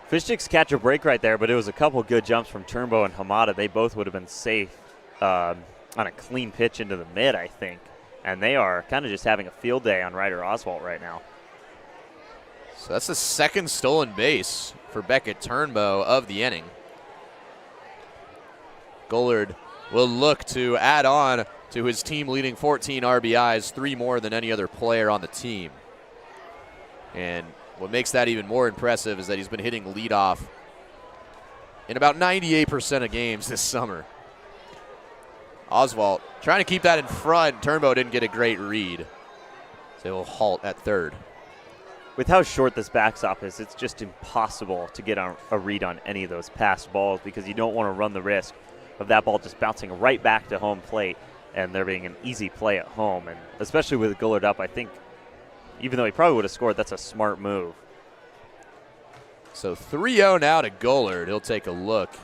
Fish Sticks catch a break right there, but it was a couple good jumps from Turnbow and Hamada. They both would have been safe on a clean pitch into the mid, I think. And they are kind of just having a field day on Ryder Oswalt right now. So that's the second stolen base for Beckett Turnbow of the inning. Gullard will look to add on to his team-leading 14 RBIs, 3 more than any other player on the team. And What makes that even more impressive is that he's been hitting leadoff in about 98% of games this summer. Oswalt trying to keep that in front. Turnbow didn't get a great read, so he'll halt at third. With how short this backstop is, it's just impossible to get a read on any of those passed balls because you don't want to run the risk of that ball just bouncing right back to home plate and there being an easy play at home. And especially with Gullard up, I think even though he probably would have scored, that's a smart move. So 3-0 now to Gullard. He'll take a look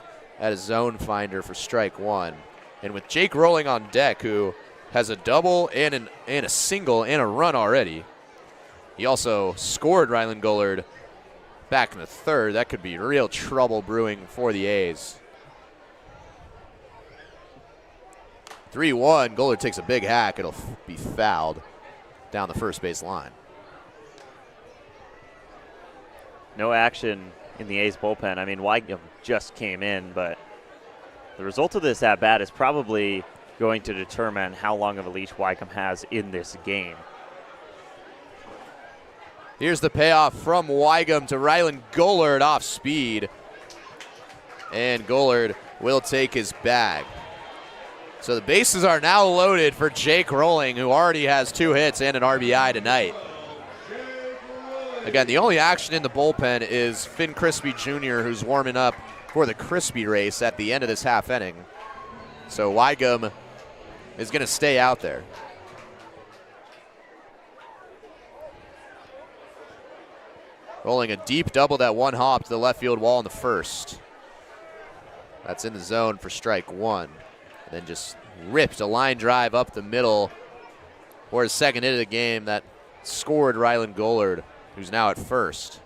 at his zone finder for strike one. And with Jake Rolling on deck, who has a double and a single and a run already, he also scored Ryland Gullard back in the third. That could be real trouble brewing for the A's. 3-1, Gullard takes a big hack. It'll be fouled down the first base line. No action in the A's bullpen. I mean, Weigum just came in, but the result of this at-bat is probably going to determine how long of a leash Weigum has in this game. Here's the payoff from Weigum to Ryland Gullard off speed. And Gullard will take his bag. So the bases are now loaded for Jake Rolling, who already has 2 hits and an RBI tonight. Again, the only action in the bullpen is Finn Crispy Jr., who's warming up for the Crispy race at the end of this half inning. So Weigum is going to stay out there. Rolling a deep double that one hop to the left field wall in the first. That's in the zone for strike one. And then just ripped a line drive up the middle for his second hit of the game that scored Ryland Gullard, who's now at first.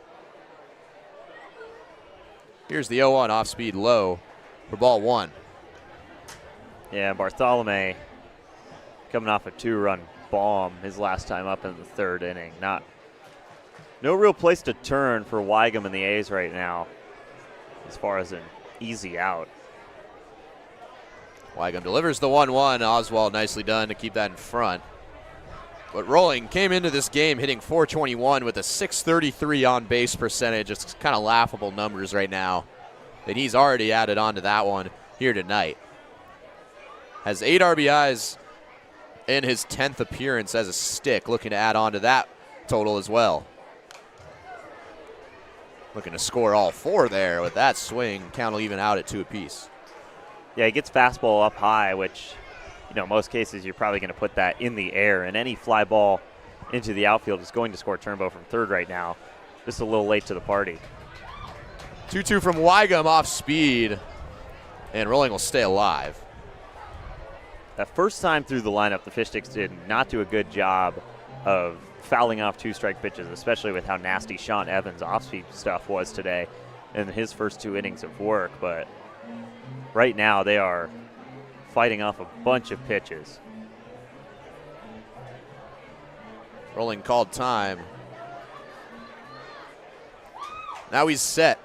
Here's the 0-1 off speed low for ball one. Yeah, Bartholomew coming off a 2-run bomb his last time up in the third inning. No real place to turn for Weigum and the A's right now as far as an easy out. Weigum delivers the 1-1. Oswald nicely done to keep that in front. But Rolling came into this game hitting .421 with a .633 on-base percentage. It's kind of laughable numbers right now. And he's already added on to that one here tonight. Has 8 RBIs in his 10th appearance as a stick, looking to add on to that total as well. Looking to score all 4 there with that swing. Count will even out at 2 apiece. Yeah, he gets fastball up high, which, most cases you're probably going to put that in the air, and any fly ball into the outfield is going to score Turnbow from third right now. Just a little late to the party. 2-2 from Weigum off speed, and Rolling will stay alive. That first time through the lineup, the Fish Sticks did not do a good job of fouling off 2-strike pitches, especially with how nasty Sean Evans' off-speed stuff was today in his first 2 innings of work. But right now they are fighting off a bunch of pitches. Rolling called time. Now he's set.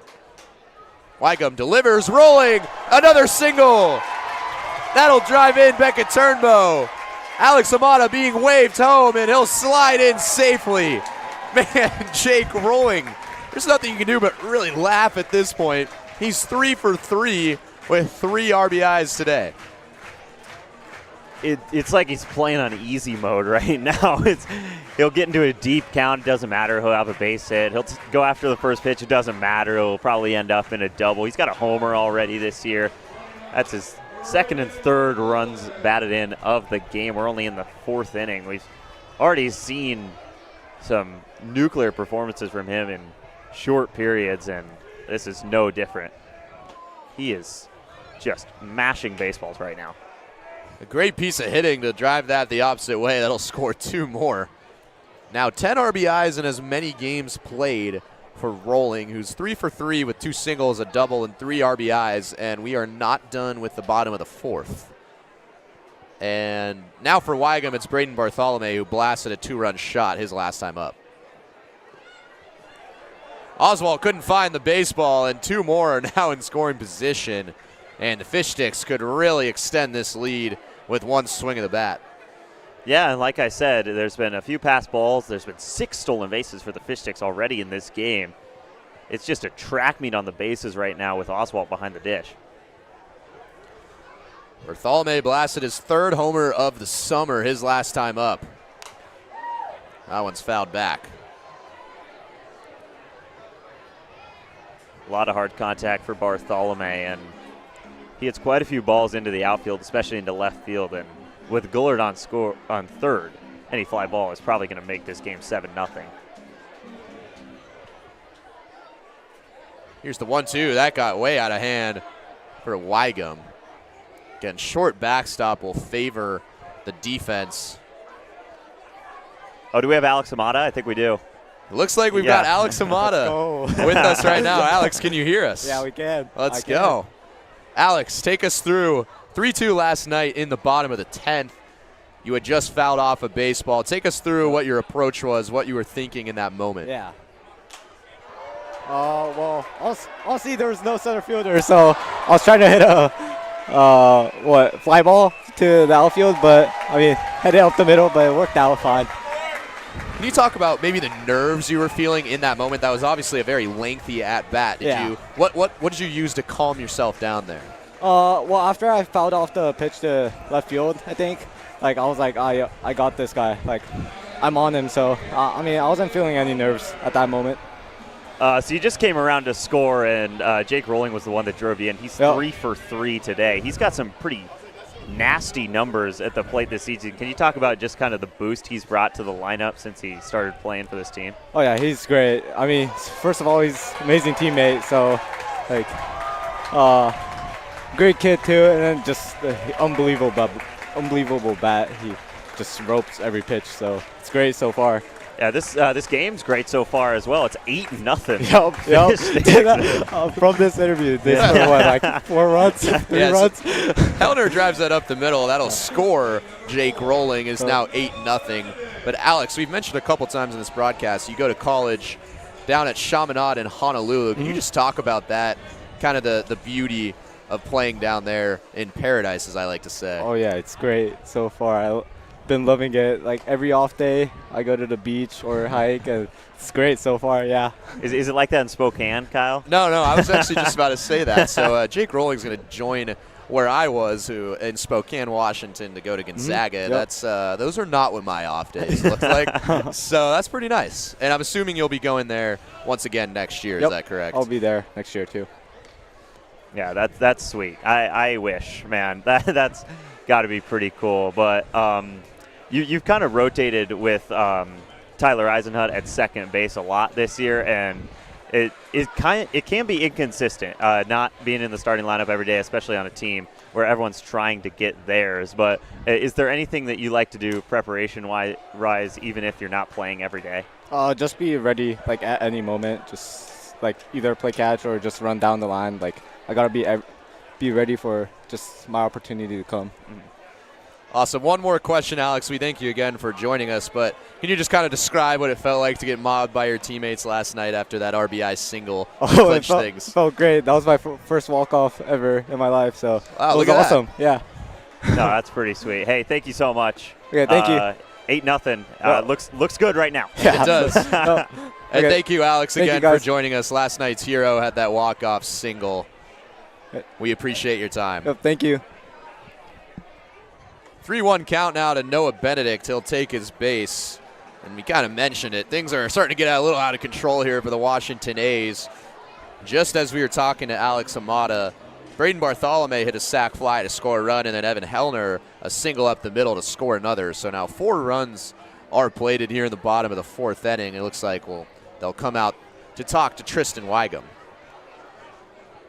Weigum delivers, Rolling, another single. That'll drive in Beckett Turnbow. Alex Amata being waved home, and he'll slide in safely. Man, Jake Rolling, there's nothing you can do but really laugh at this point. He's 3 for 3 with 3 RBIs today. It's like he's playing on easy mode right now. He'll get into a deep count. It doesn't matter. He'll have a base hit. He'll go after the first pitch. It doesn't matter. He'll probably end up in a double. He's got a homer already this year. That's his second and third runs batted in of the game. We're only in the 4th inning. We've already seen some nuclear performances from him in short periods, and this is no different. He is just mashing baseballs right now. A great piece of hitting to drive that the opposite way. That'll score 2 more. Now 10 RBIs in as many games played for Rolling, who's 3 for 3 with 2 singles, a double, and 3 RBIs, and we are not done with the bottom of the 4th. And now for Weigum, it's Braden Bartholomew, who blasted a 2-run shot his last time up. Oswald couldn't find the baseball, and 2 more are now in scoring position, and the Fish Sticks could really extend this lead with 1 swing of the bat. Yeah, and like I said, there's been a few pass balls. There's been 6 stolen bases for the Fish Sticks already in this game. It's just a track meet on the bases right now with Oswalt behind the dish. Bartholomew blasted his 3rd homer of the summer, his last time up. That one's fouled back. A lot of hard contact for Bartholomew, and he hits quite a few balls into the outfield, especially into left field. And with Gullard on 3rd, any fly ball is probably going to make this game 7-0. Here's the 1-2. That got way out of hand for Wygum. Again, short backstop will favor the defense. Oh, do we have Alex Amata? I think we do. It looks like we've got Alex Amata with us right now. Alex, can you hear us? Yeah, we can. Let's go. Alex, take us through 3-2 last night in the bottom of the 10th. You had just fouled off a baseball. Take us through what your approach was, what you were thinking in that moment. Yeah. Well, honestly, there was no center fielder, so I was trying to hit a fly ball to the outfield, but I mean, headed up the middle, but it worked out fine. Can you talk about maybe the nerves you were feeling in that moment? That was obviously a very lengthy at-bat. What did you use to calm yourself down there? Well, after I fouled off the pitch to left field, I think, like, I was like, I got this guy. Like, I'm on him, so, I mean, I wasn't feeling any nerves at that moment. So you just came around to score, and Jake Rolling was the one that drove you in. He's 3 for 3 today. He's got some pretty nasty numbers at the plate this season. Can you talk about just kind of the boost he's brought to the lineup since he started playing for this team? Oh, yeah, he's great. I mean, first of all, he's an amazing teammate, so, like, great kid, too, and then just unbelievable bat. He just ropes every pitch, so it's great so far. Yeah, this game's great so far as well. It's 8-0. Yep. From this interview, they scored what, like 4 runs, 3 runs? Hellner drives that up the middle. That'll score. Jake Rolling is now 8-0. But Alex, we've mentioned a couple times in this broadcast, you go to college down at Chaminade in Honolulu. Can you just talk about that, kind of the beauty of playing down there in paradise, as I like to say? Oh, yeah, it's great so far. Been loving it. Like, every off day I go to the beach or hike, and it's great so far. Yeah. Is it like that in Spokane, Kyle? No, I was actually just about to say that. So Jake Rolling's going to join where I was, in Spokane, Washington, to go to Gonzaga. Yep. That's those are not what my off days look like. So that's pretty nice. And I'm assuming you'll be going there once again next year. Yep. Is that correct? I'll be there next year too. Yeah, that's sweet. I wish, man. That's got to be pretty cool. But you've kind of rotated with Tyler Eisenhut at second base a lot this year, and it can be inconsistent not being in the starting lineup every day, especially on a team where everyone's trying to get theirs. But is there anything that you like to do preparation-wise, even if you're not playing every day? Just be ready, like, at any moment. Just, like, either play catch or just run down the line. Like, I got to be ready for just my opportunity to come. Awesome. One more question, Alex. We thank you again for joining us, but can you just kind of describe what it felt like to get mobbed by your teammates last night after that RBI single to clinch things? It felt great. That was my first walk-off ever in my life, so wow, it was awesome. Yeah. No, that's pretty sweet. Hey, thank you so much. Okay, thank you. 8-0. Looks good right now. Yeah, it does. Okay. And thank you, Alex, Thank again you, for guys. joining us. Last night's hero had that walk-off single. We appreciate your time. Yep, thank you. 3-1 count now to Noah Benedict. He'll take his base. And we kind of mentioned it. Things are starting to get a little out of control here for the Washington A's. Just as we were talking to Alex Amata, Braden Bartholomew hit a sac fly to score a run, and then Evan Hellner a single up the middle to score another. So now 4 runs are plated here in the bottom of the 4th inning. It looks like they'll come out to talk to Tristan Wygum.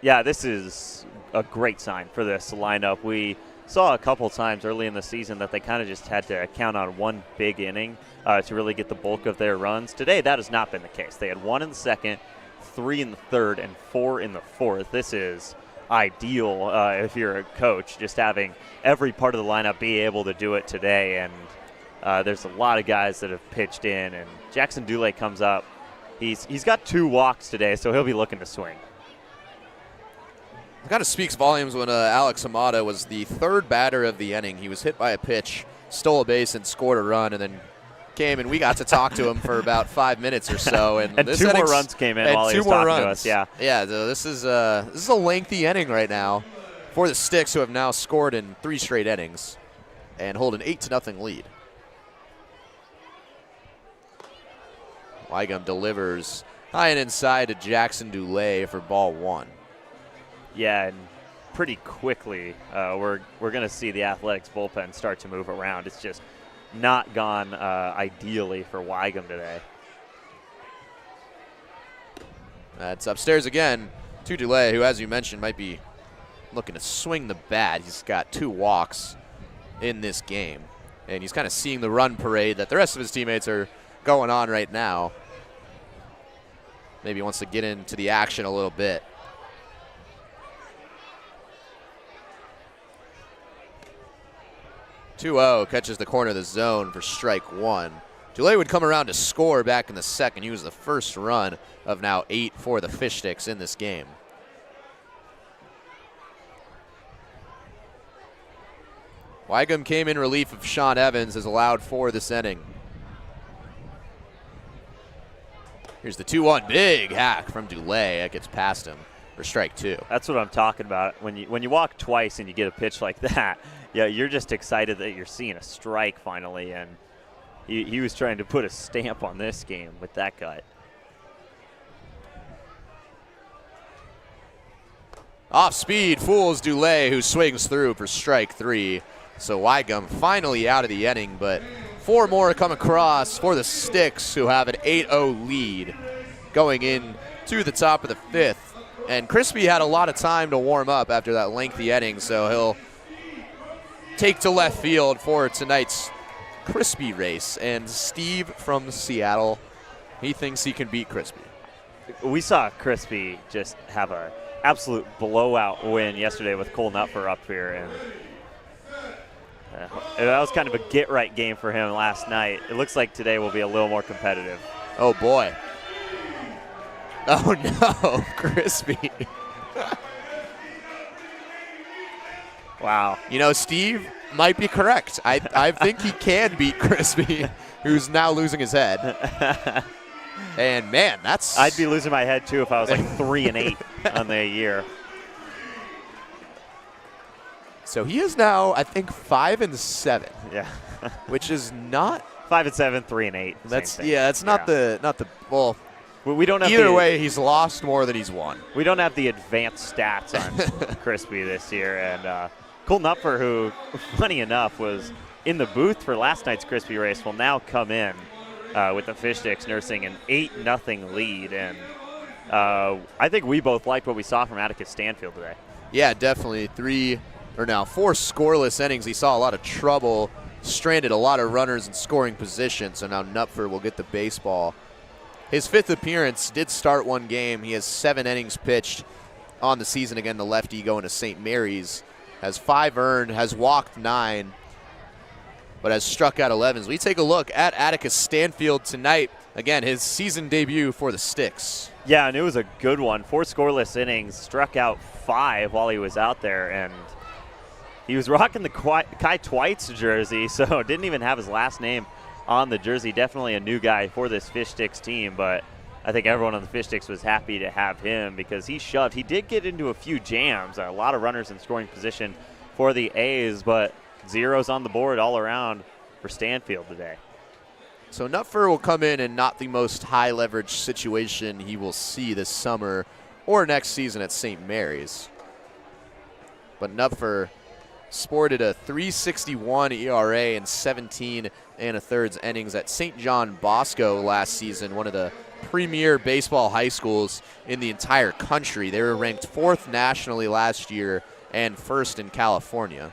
Yeah, this is a great sign for this lineup. We saw a couple times early in the season that they kind of just had to count on one big inning to really get the bulk of their runs. Today, that has not been the case. They had 1 in the 2nd, 3 in the 3rd, and 4 in the 4th. This is ideal if you're a coach, just having every part of the lineup be able to do it today. And there's a lot of guys that have pitched in, and Jackson Dule comes up. He's got 2 walks today, so he'll be looking to swing. It kind of speaks volumes when Alex Amata was the 3rd batter of the inning. He was hit by a pitch stole a base and scored a run, and then came and we got to talk to him for about 5 minutes or so. And, and this 2 more runs came in while he was talking to us. Yeah. Yeah. So this is a lengthy inning right now for the Sticks, who have now scored in 3 straight innings and hold an 8-0 lead. Wygum delivers high and inside to Jackson Dulé for ball 1. Yeah, and pretty quickly we're going to see the Athletics bullpen start to move around. It's just not gone ideally for Wygum today. It's upstairs again to Dulé, who, as you mentioned, might be looking to swing the bat. He's got 2 walks in this game, and he's kind of seeing the run parade that the rest of his teammates are going on right now. Maybe he wants to get into the action a little bit. (2-0) catches the corner of the zone for strike 1. Dulé would come around to score back in the second. He was the first run of now 8 for the Fish Sticks in this game. Wygum came in relief of Sean Evans, as allowed for this inning. Here's the 2-1, big hack from Dulé. That gets past him for strike 2. That's what I'm talking about. When you walk twice and you get a pitch like that, yeah, you're just excited that you're seeing a strike finally, and he was trying to put a stamp on this game with that gut. Off speed fools Dulé, who swings through for strike 3. So Wygum finally out of the inning, but 4 more come across for the Sticks, who have an 8-0 lead going in to the top of the 5th. And Crispy had a lot of time to warm up after that lengthy inning, so he'll take to left field for tonight's Crispy race. And Steve from Seattle, he thinks he can beat Crispy. We saw Crispy just have an absolute blowout win yesterday with Cole Nutfer up here, and that was kind of a get-right game for him last night. It looks like today will be a little more competitive. Oh, boy. Oh, no, Crispy. Wow. You know, Steve might be correct. I think he can beat Crispy, who's now losing his head. And, man, that's... I'd be losing my head, too, if I was like 3-8 on the year. So he is now, I think, 5-7. Yeah. Which is not 5-7, 3-8. That's not the well. We don't have either way. He's lost more than he's won. We don't have the advanced stats on Crispy this year, and Cole Nupfer, who, funny enough, was in the booth for last night's Crispy race, will now come in with the Fish Sticks nursing an 8-0 lead, and I think we both liked what we saw from Atticus Stanfield today. Yeah, definitely. 4 scoreless innings. He saw a lot of trouble, stranded a lot of runners in scoring position, so now Nupfer will get the baseball. His 5th appearance did start 1 game. He has 7 innings pitched on the season. Again, the lefty going to St. Mary's. Has 5 earned, has walked 9, but has struck out 11. As we take a look at Atticus Stanfield tonight, again, his season debut for the Sticks. Yeah, and it was a good one. 4 scoreless innings, struck out 5 while he was out there, and he was rocking the Kai Twites jersey, so didn't even have his last name on the jersey. Definitely a new guy for this Fish Sticks team, but I think everyone on the Fish Sticks was happy to have him because he shoved. He did get into a few jams, a lot of runners in scoring position for the A's, but zeros on the board all around for Stanfield today. So Nupfer will come in not the most high leverage situation he will see this summer or next season at St. Mary's. But Nupfer sported a 3.61 ERA in 17 1/3 innings at St. John Bosco last season, one of the premier baseball high schools in the entire country. They were ranked 4th nationally last year and 1st in California.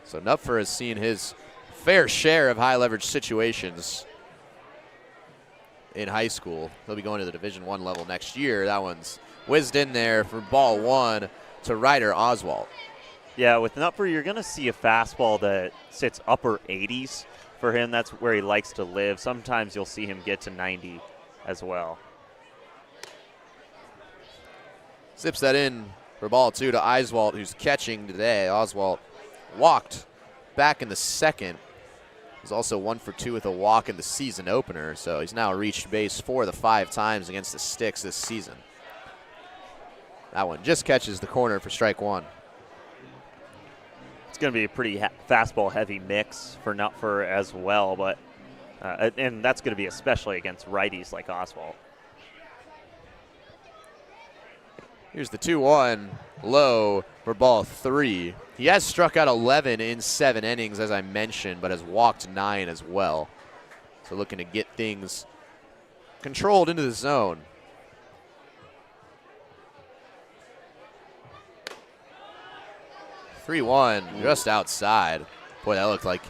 So Nupfer has seen his fair share of high leverage situations in high school. He'll be going to the Division I level next year. That one's whizzed in there for ball 1 to Ryder Oswalt. Yeah, with Nupfer, you're going to see a fastball that sits upper 80s for him. That's where he likes to live. Sometimes you'll see him get to 90 as well. Zips that in for ball 2 to Oswalt, who's catching today. Oswalt walked back in the second. He's also 1 for 2 with a walk in the season opener, so he's now reached base 4 of the 5 times against the Sticks this season. That one just catches the corner for strike 1. It's going to be a pretty fastball-heavy mix for Nupfer as well, but and that's going to be especially against righties like Oswalt. Here's the 2-1 low for ball 3. He has struck out 11 in 7 innings, as I mentioned, but has walked 9 as well. So looking to get things controlled into the zone. 3-1, just outside. Boy, that looked like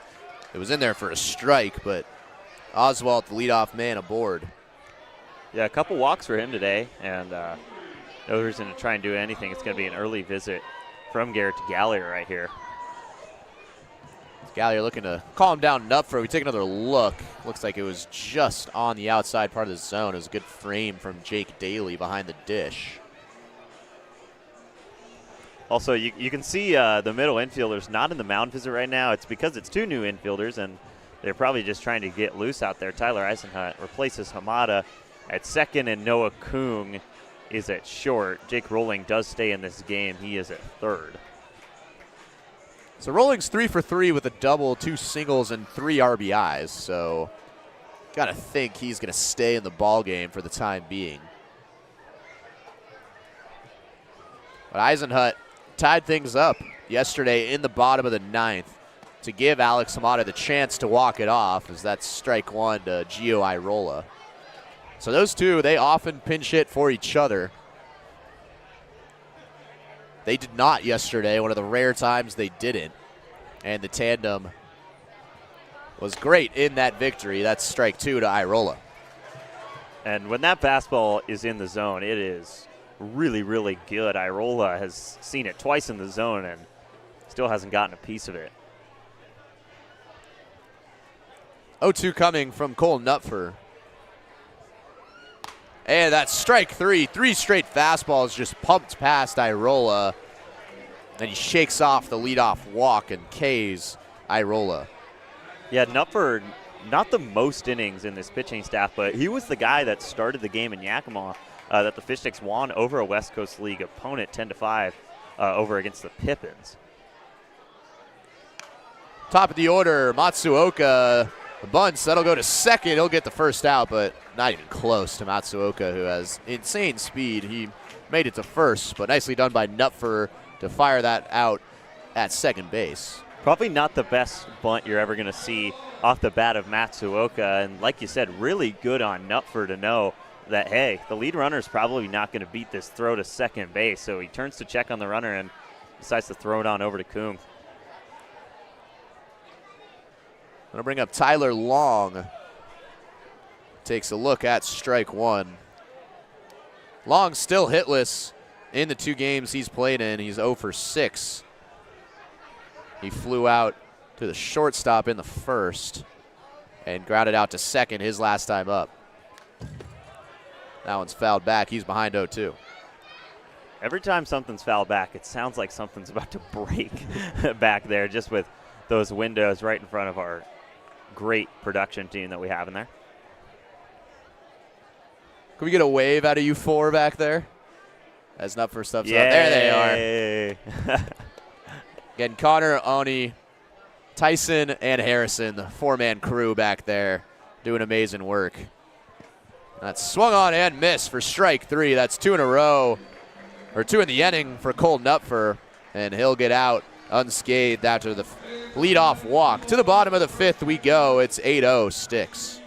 it was in there for a strike, but Oswalt, the leadoff man, aboard. Yeah, a couple walks for him today, and no reason to try and do anything. It's going to be an early visit from Garrett to Gallier right here. Gallier looking to calm down Nupfer. We take another look. Looks like it was just on the outside part of the zone. It was a good frame from Jake Daly behind the dish. Also, you can see the middle infielders not in the mound visit right now. It's because it's 2 new infielders, and they're probably just trying to get loose out there. Tyler Eisenhut replaces Hamada at second, and Noah Kung is at short. Jake Rolling does stay in this game. He is at third. So Rolling's 3 for 3 with a double, 2 singles, and 3 RBIs. So got to think he's going to stay in the ball game for the time being. But Eisenhut tied things up yesterday in the bottom of the 9th to give Alex Hamada the chance to walk it off, as that's strike 1 to Gio Irola. So those two, they often pinch hit for each other. They did not yesterday, one of the rare times they didn't. And the tandem was great in that victory. That's strike 2 to Irola. And when that fastball is in the zone, it is really, really good. Irola has seen it twice in the zone and still hasn't gotten a piece of it. 0-2 coming from Cole Nupfer. And that's strike 3. 3 straight fastballs just pumped past Irola. And he shakes off the leadoff walk and K's Irola. Yeah, Nupfer, not the most innings in this pitching staff, but he was the guy that started the game in Yakima that the Fish Sticks won over a West Coast League opponent 10-5 over against the Pippins. Top of the order, Matsuoka. The bunts, that'll go to second. He'll get the first out, but not even close to Matsuoka, who has insane speed. He made it to first, but nicely done by Nupfer to fire that out at second base. Probably not the best bunt you're ever going to see off the bat of Matsuoka, and like you said, really good on Nupfer to know that, hey, the lead runner is probably not going to beat this throw to second base, so he turns to check on the runner and decides to throw it on over to Kung. I'm going to bring up Tyler Long. Takes a look at strike 1. Long still hitless in the 2 games he's played in. He's 0 for 6. He flew out to the shortstop in the first and grounded out to second his last time up. That one's fouled back. He's behind 0-2. Every time something's fouled back, it sounds like something's about to break back there, just with those windows right in front of our great production team that we have in there. Can we get a wave out of you 4 back there? As Nupfer steps up. There they are. Again, Connor, Oni, Tyson, and Harrison, the 4-man crew back there doing amazing work. That's swung on and missed for strike 3. That's 2 in a row, or 2 in the inning for Cole Nupfer, and he'll get out unscathed after the leadoff walk. To the bottom of the 5th we go. It's 8-0 Sticks.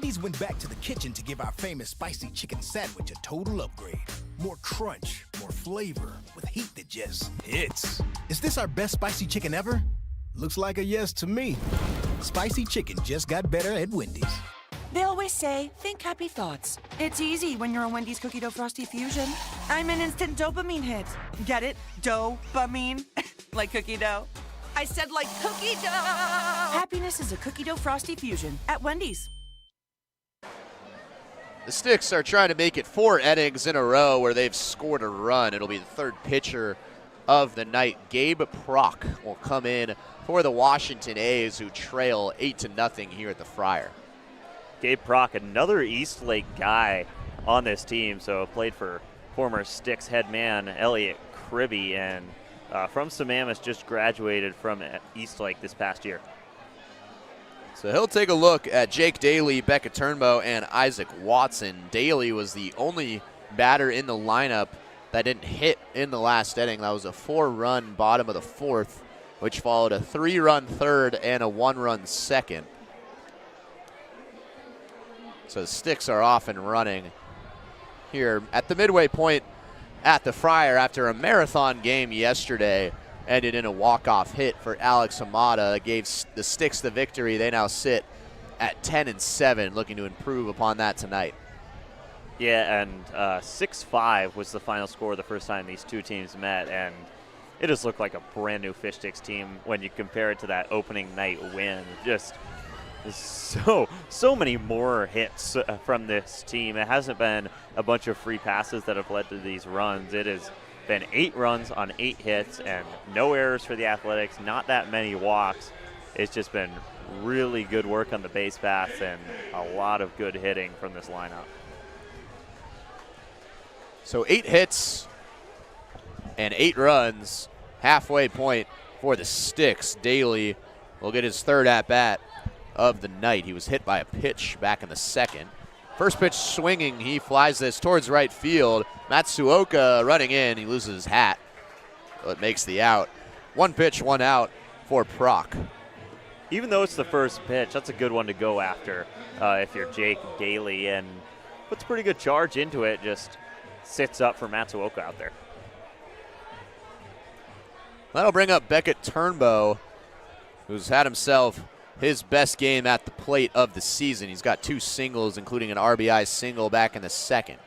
Wendy's went back to the kitchen to give our famous spicy chicken sandwich a total upgrade. More crunch, more flavor, with heat that just hits. Is this our best spicy chicken ever? Looks like a yes to me. Spicy chicken just got better at Wendy's. They always say, think happy thoughts. It's easy when you're a Wendy's cookie dough frosty fusion. I'm an instant dopamine hit. Get it? Dopamine? Like cookie dough. I said like cookie dough! Happiness is a cookie dough frosty fusion at Wendy's. The Sticks are trying to make it 4 innings in a row where they've scored a run. It'll be the third pitcher of the night. Gabe Prock will come in for the Washington A's, who trail 8-0 here at the Friar. Gabe Prock, another Eastlake guy on this team, so played for former Sticks head man Elliot Kribbe, and from Sammamish, just graduated from Eastlake this past year. So he'll take a look at Jake Daly, Becca Turnbow, and Isaac Watson. Daly was the only batter in the lineup that didn't hit in the last inning. That was a 4-run bottom of the 4th, which followed a 3-run third and a 1-run second. So the Sticks are off and running here at the midway point at the Friar after a marathon game yesterday ended in a walk-off hit for Alex Hamada that gave the Sticks the victory. They now sit at 10-7, looking to improve upon that tonight. Yeah, and 6-5 was the final score the first time these two teams met, and it just looked like a brand new Fish Sticks team when you compare it to that opening night win. Just so many more hits from this team. It hasn't been a bunch of free passes that have led to these runs. It has been 8 runs on 8 hits and no errors for the Athletics, not that many walks. It's just been really good work on the base paths and a lot of good hitting from this lineup. So 8 hits and 8 runs, halfway point for the Sticks. Daly will get his 3rd at-bat of the night. He was hit by a pitch back in the 2nd. First pitch swinging, he flies this towards right field. Matsuoka running in, he loses his hat. So it makes the out. 1 pitch, 1 out for Prock. Even though it's the first pitch, that's a good one to go after if you're Jake Daly, and puts a pretty good charge into it, just sits up for Matsuoka out there. That'll bring up Beckett Turnbow, who's had himself his best game at the plate of the season. He's got 2 singles, including an RBI single back in the 2nd.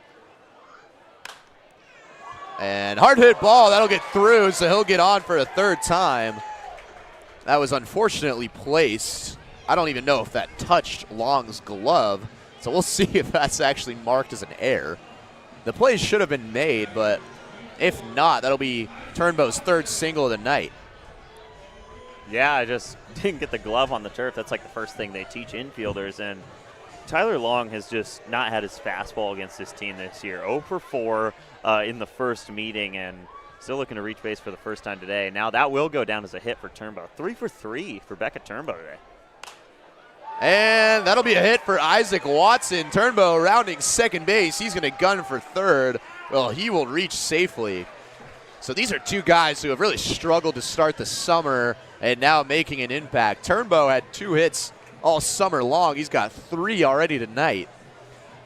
And hard hit ball, that'll get through, so he'll get on for a 3rd time. That was unfortunately placed. I don't even know if that touched Long's glove, so we'll see if that's actually marked as an error. The play should have been made, but if not, that'll be Turnbow's 3rd single of the night. Yeah, I just didn't get the glove on the turf. That's like the first thing they teach infielders. And Tyler Long has just not had his fastball against this team this year. 0 for 4 in the first meeting, and still looking to reach base for the first time today. Now that will go down as a hit for Turnbow. 3 for 3 for Becca Turnbow today. And that'll be a hit for Isaac Watson. Turnbow rounding second base. He's going to gun for 3rd. Well, he will reach safely. So these are 2 guys who have really struggled to start the summer and now making an impact. Turnbow had 2 hits all summer long. He's got 3 already tonight.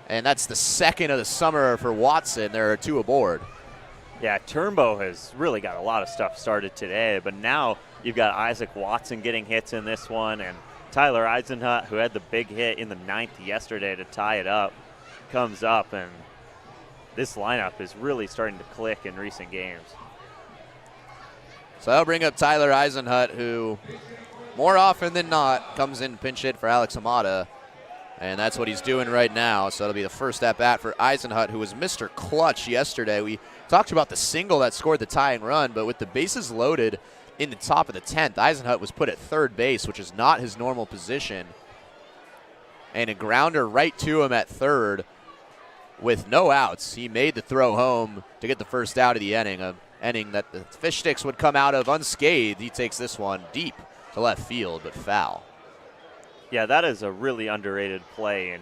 And that's the 2nd of the summer for Watson. There are 2 aboard. Yeah, Turnbow has really got a lot of stuff started today, but now you've got Isaac Watson getting hits in this one, and Tyler Eisenhut, who had the big hit in the 9th yesterday to tie it up, comes up, and this lineup is really starting to click in recent games. So that'll bring up Tyler Eisenhut, who more often than not comes in pinch hit for Alex Hamada, and that's what he's doing right now. So it'll be the first at-bat for Eisenhut, who was Mr. Clutch yesterday. We talked about the single that scored the tying run, but with the bases loaded in the top of the 10th, Eisenhut was put at 3rd base, which is not his normal position, and a grounder right to him at 3rd with no outs. He made the throw home to get the first out of the inning, an inning that the Fish Sticks would come out of unscathed. He takes this one deep to left field, but foul. Yeah, that is a really underrated play in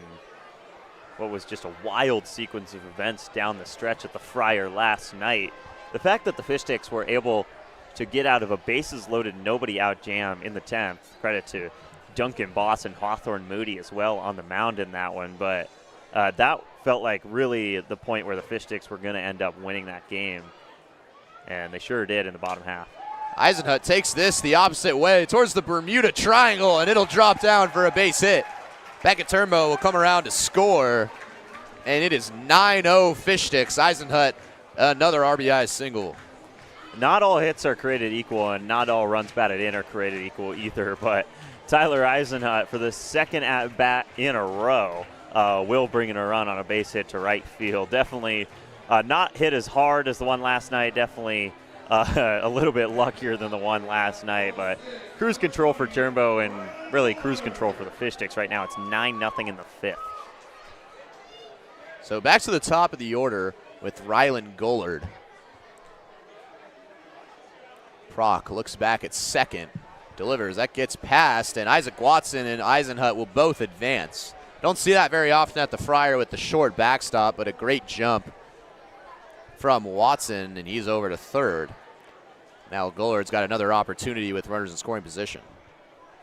what was just a wild sequence of events down the stretch at the Friar last night. The fact that the Fish Sticks were able to get out of a bases-loaded, nobody-out jam in the 10th, credit to Duncan Boss and Hawthorne Moody as well on the mound in that one. But that felt like really the point where the Fish Sticks were going to end up winning that game. And they sure did in the bottom half. Eisenhut takes this the opposite way towards the Bermuda Triangle, and it'll drop down for a base hit. Beckett Turnbow will come around to score, and it is 9-0 Fish Sticks. Eisenhut, another RBI single. Not all hits are created equal, and not all runs batted in are created equal either, but Tyler Eisenhut, for the second at-bat in a row, will bring in a run on a base hit to right field. Definitely not hit as hard as the one last night, definitely a little bit luckier than the one last night, but cruise control for Turnbow and really cruise control for the Fish Sticks right now. It's 9-0 in the fifth. So back to the top of the order with Rylan Gollard. Proc looks back at second, delivers. That gets past, and Isaac Watson and Eisenhut will both advance. Don't see that very often at the Friar with the short backstop, but a great jump from Watson, and he's over to third. Now Gollard's got another opportunity with runners in scoring position.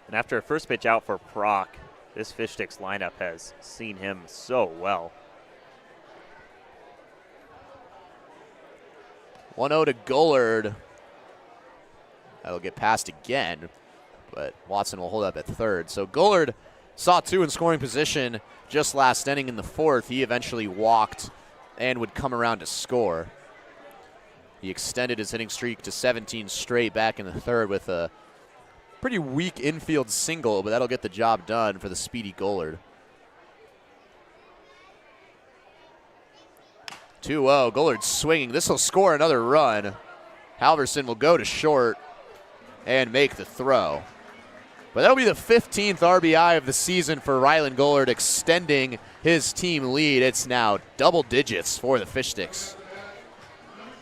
And after a first pitch out for Proc, this Fish Sticks lineup has seen him so well. 1-0 to Gollard. That'll get passed again, but Watson will hold up at third. So Gollard saw two in scoring position just last inning in the fourth. He eventually walked and would come around to score. He extended his hitting streak to 17 straight back in the third with a pretty weak infield single, but that'll get the job done for the speedy Gollard. 2-0, Gollard swinging. This will score another run. Halverson will go to short and make the throw. But that'll be the 15th RBI of the season for Rylan Gollard, extending his team lead. It's now double digits for the Fish Sticks.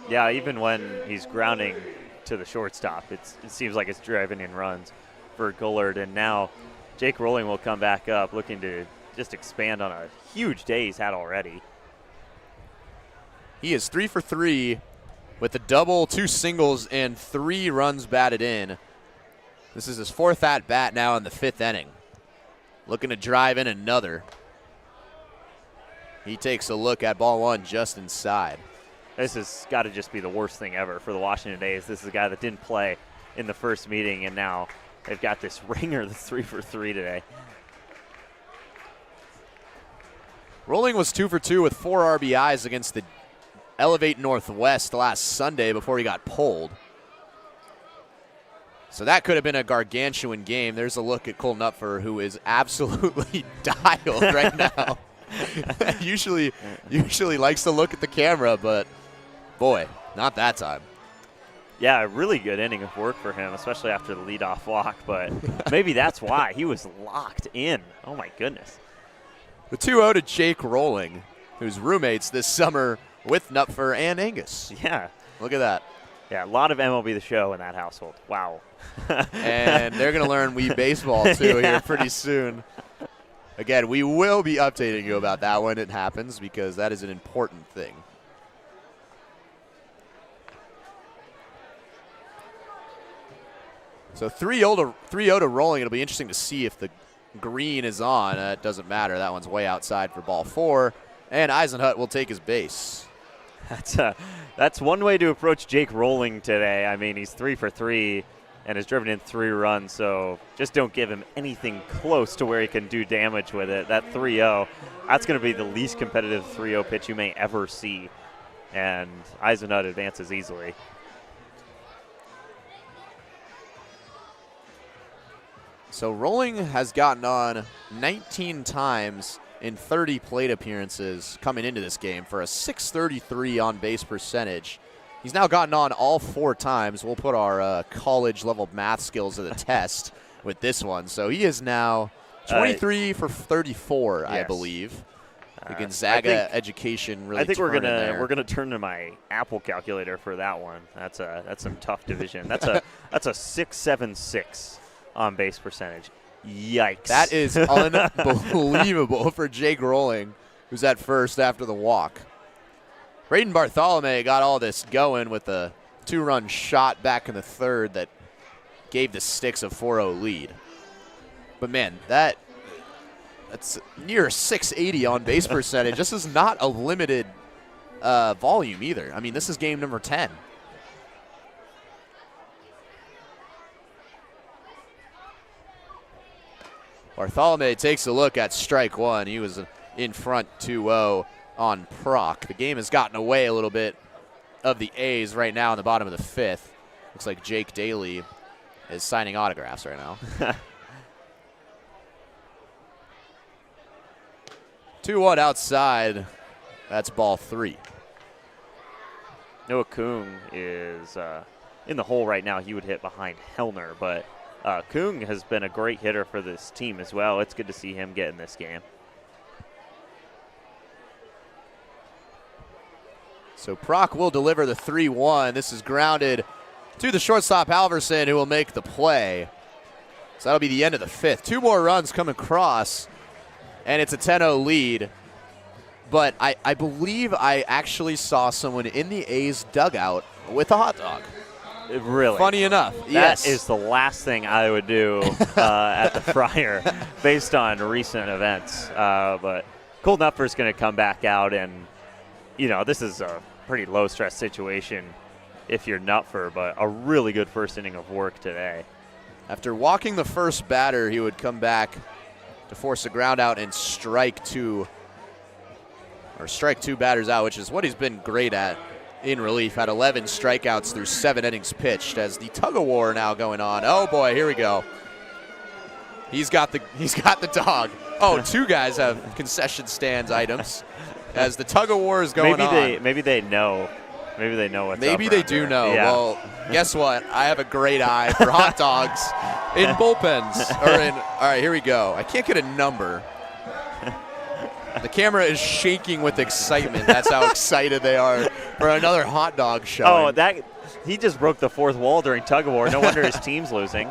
Yeah, even when he's grounding to the shortstop, it seems like it's driving in runs for Gollard. And now Jake Rolling will come back up, looking to just expand on a huge day he's had already. He is 3 for 3 with a double, 2 singles, and 3 runs batted in. This is his fourth at-bat now in the fifth inning. Looking to drive in another. He takes a look at ball one just inside. This has got to just be the worst thing ever for the Washington A's. This is a guy that didn't play in the first meeting, and now they've got this ringer that's 3 for 3 today. Rolling was 2 for 2 with 4 RBIs against the Elevate Northwest last Sunday before he got pulled. So that could have been a gargantuan game. There's a look at Cole Nupfer, who is absolutely dialed right now. usually likes to look at the camera, but boy, not that time. Yeah, a really good inning of work for him, especially after the leadoff walk, but maybe that's why. He was locked in. Oh, my goodness. The 2-0 to Jake Rolling, who's roommates this summer with Nupfer and Angus. Yeah. Look at that. Yeah, a lot of MLB The Show in that household. Wow. And they're going to learn Wii Baseball, too, here pretty soon. Again, we will be updating you about that when it happens because that is an important thing. So 3-0 to Rolling. It'll be interesting to see if the green is on. It doesn't matter. That one's way outside for ball 4. And Eisenhut will take his base. That's one way to approach Jake Rolling today. I mean, he's 3 for 3 and has driven in 3 runs, so just don't give him anything close to where he can do damage with it. That 3-0, that's going to be the least competitive 3-0 pitch you may ever see, and Eisenhut advances easily. So Rolling has gotten on 19 times in 30 plate appearances coming into this game for a .633 on-base percentage. He's now gotten on all 4 times. We'll put our college-level math skills to the test with this one. So he is now 23 for 34, yes. I believe. The Gonzaga education really. I think we're gonna turn to my Apple calculator for that one. That's some tough division. That's a 676 on base percentage. Yikes! That is unbelievable for Jake Rolling, who's at first after the walk. Braden Bartholomew got all this going with a 2-run shot back in the third that gave the Sticks a 4-0 lead. But, man, that's near 680 on base percentage. This is not a limited volume either. I mean, this is game number 10. Bartholomew takes a look at strike one. He was in front 2-0 on Proc. The game has gotten away a little bit of the A's right now in the bottom of the fifth. Looks like Jake Daly is signing autographs right now. 2-1 outside. That's ball 3. Noah Kung is in the hole right now. He would hit behind Hellner, but Kung has been a great hitter for this team as well. It's good to see him get in this game. So Proc will deliver the 3-1. This is grounded to the shortstop Halverson, who will make the play. So that'll be the end of the fifth. 2 more runs come across, and it's a 10-0 lead. But I believe I actually saw someone in the A's dugout with a hot dog. Really? Funny enough, yes. That is the last thing I would do at the Friar based on recent events. But Cole Knupfer's going to come back out, and, you know, this is a pretty low-stress situation if you're Knupfer, but a really good first inning of work today. After walking the first batter, he would come back to force a ground out and strike two batters out, which is what he's been great at in relief. Had 11 strikeouts through 7 innings pitched. As the tug-of-war now going on. Oh boy, here we go. He's got the dog. Oh, 2 guys have concession stands items. As the tug-of-war is going on. Maybe they know. Maybe they know what's Maybe up they around do here. know. Yeah. Well, guess what? I have a great eye for hot dogs in bullpens. All right, here we go. I can't get a number. The camera is shaking with excitement. That's how excited they are for another hot dog show. Oh, he just broke the fourth wall during tug-of-war. No wonder his team's losing.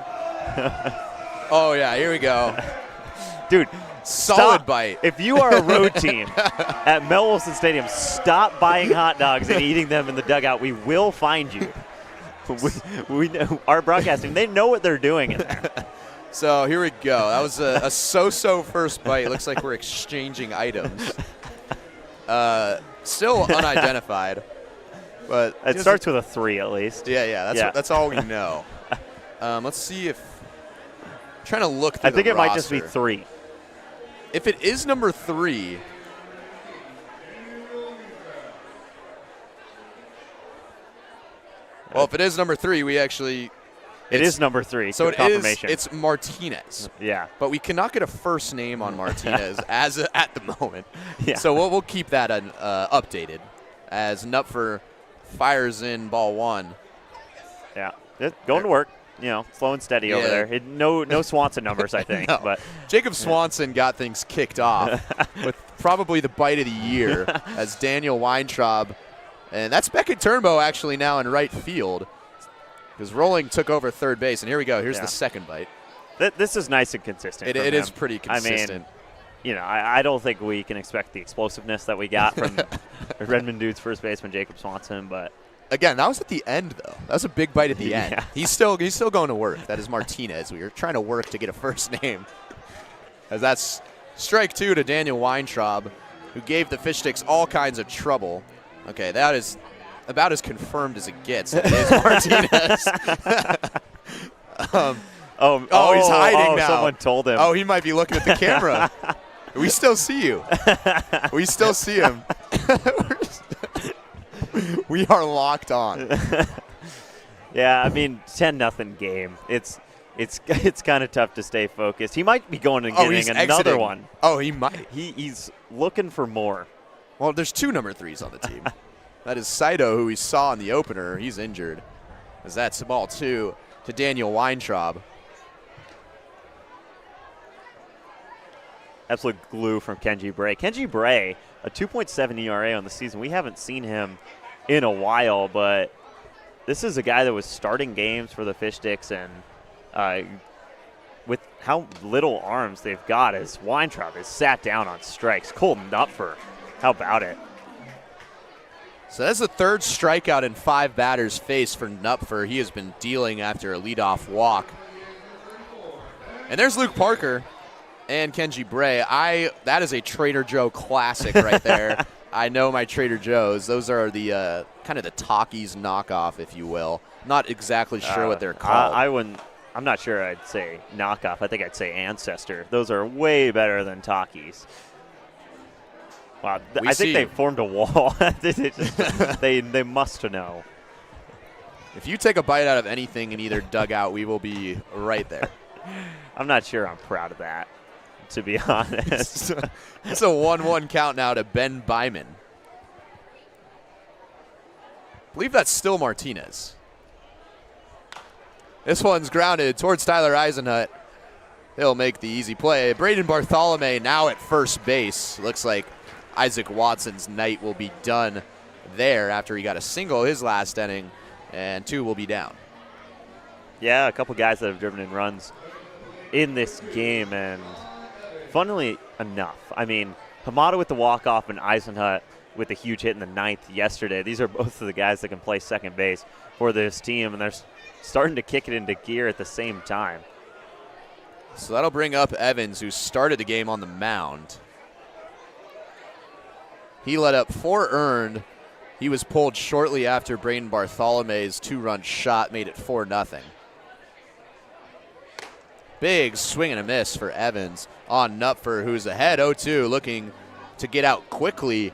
Oh, yeah, here we go. Dude, solid bite. If you are a road team at Mel Olson Stadium, stop buying hot dogs and eating them in the dugout. We will find you. We know, our broadcasting, they know what they're doing in there. So here we go. That was a so-so first bite. Looks like we're exchanging items. Still unidentified. But it starts with a 3 at least. Yeah. That's all we know. Let's see if I'm trying to look through I think the it roster. might just be 3. If it is number 3, well, if it is number 3, we actually. It is number 3. So confirmation. It's Martinez. Yeah. But we cannot get a first name on Martinez at the moment. Yeah. So we'll keep that updated as Knupfer fires in ball 1. Yeah. Going to work. You know, slow and steady over there. No Swanson numbers, I think. No. But Jacob Swanson got things kicked off with probably the bite of the year as Daniel Weintraub. And that's Beckett Turnbow actually now in right field because Rolling took over third base. And here we go. Here's the second bite. This is nice and consistent. It is pretty consistent. I mean, you know, I don't think we can expect the explosiveness that we got from Redmond Dudes first baseman Jacob Swanson, but again, that was at the end, though. That was a big bite at the end. Yeah. He's still going to work. That is Martinez. We were trying to work to get a first name. As that's strike 2 to Daniel Weintraub, who gave the Fish Sticks all kinds of trouble. Okay, that is about as confirmed as it gets. It is Martinez. He's hiding now. Someone told him. Oh, he might be looking at the camera. We still see you. We still see him. We are locked on. Yeah, I mean, 10-0 game. It's kind of tough to stay focused. He might be going and getting another exiting. one. Oh, he might. He's looking for more. Well, there's 2 number 3s on the team. That is Saito, who we saw in the opener. He's injured. As that's ball 2 to Daniel Weintraub. Absolute glue from Kenji Bray. Kenji Bray, a 2.7 ERA on the season. We haven't seen him in a while, but this is a guy that was starting games for the Fish Sticks, and with how little arms they've got, as Weintraub is sat down on strikes. Cole Knupfer, how about it? So that's the 3rd strikeout in 5 batters faced for Knupfer. He has been dealing after a leadoff walk. And there's Luke Parker and Kenji Bray. That is a Trader Joe classic right there. I know my Trader Joe's. Those are the kind of the Takis knockoff, if you will. Not exactly sure what they're called. I'm not sure I'd say knockoff. I think I'd say ancestor. Those are way better than Takis. Wow, I think they formed a wall. they must know. If you take a bite out of anything in either dugout, we will be right there. I'm not sure I'm proud of that, to be honest. It's a 1-1 count now to Ben Byman. I believe that's still Martinez. This one's grounded towards Tyler Eisenhut. He'll make the easy play. Braden Bartholomew now at first base. Looks like Isaac Watson's night will be done there after he got a single his last inning, and 2 will be down. Yeah, a couple guys that have driven in runs in this game, and funnily enough, I mean, Hamada with the walk-off and Eisenhut with a huge hit in the 9th yesterday. These are both of the guys that can play second base for this team, and they're starting to kick it into gear at the same time. So that'll bring up Evans, who started the game on the mound. He let up 4 earned. He was pulled shortly after Braden Bartholomew's 2-run shot made it 4-0. Big swing and a miss for Evans on Knupfer, who's ahead 0-2, looking to get out quickly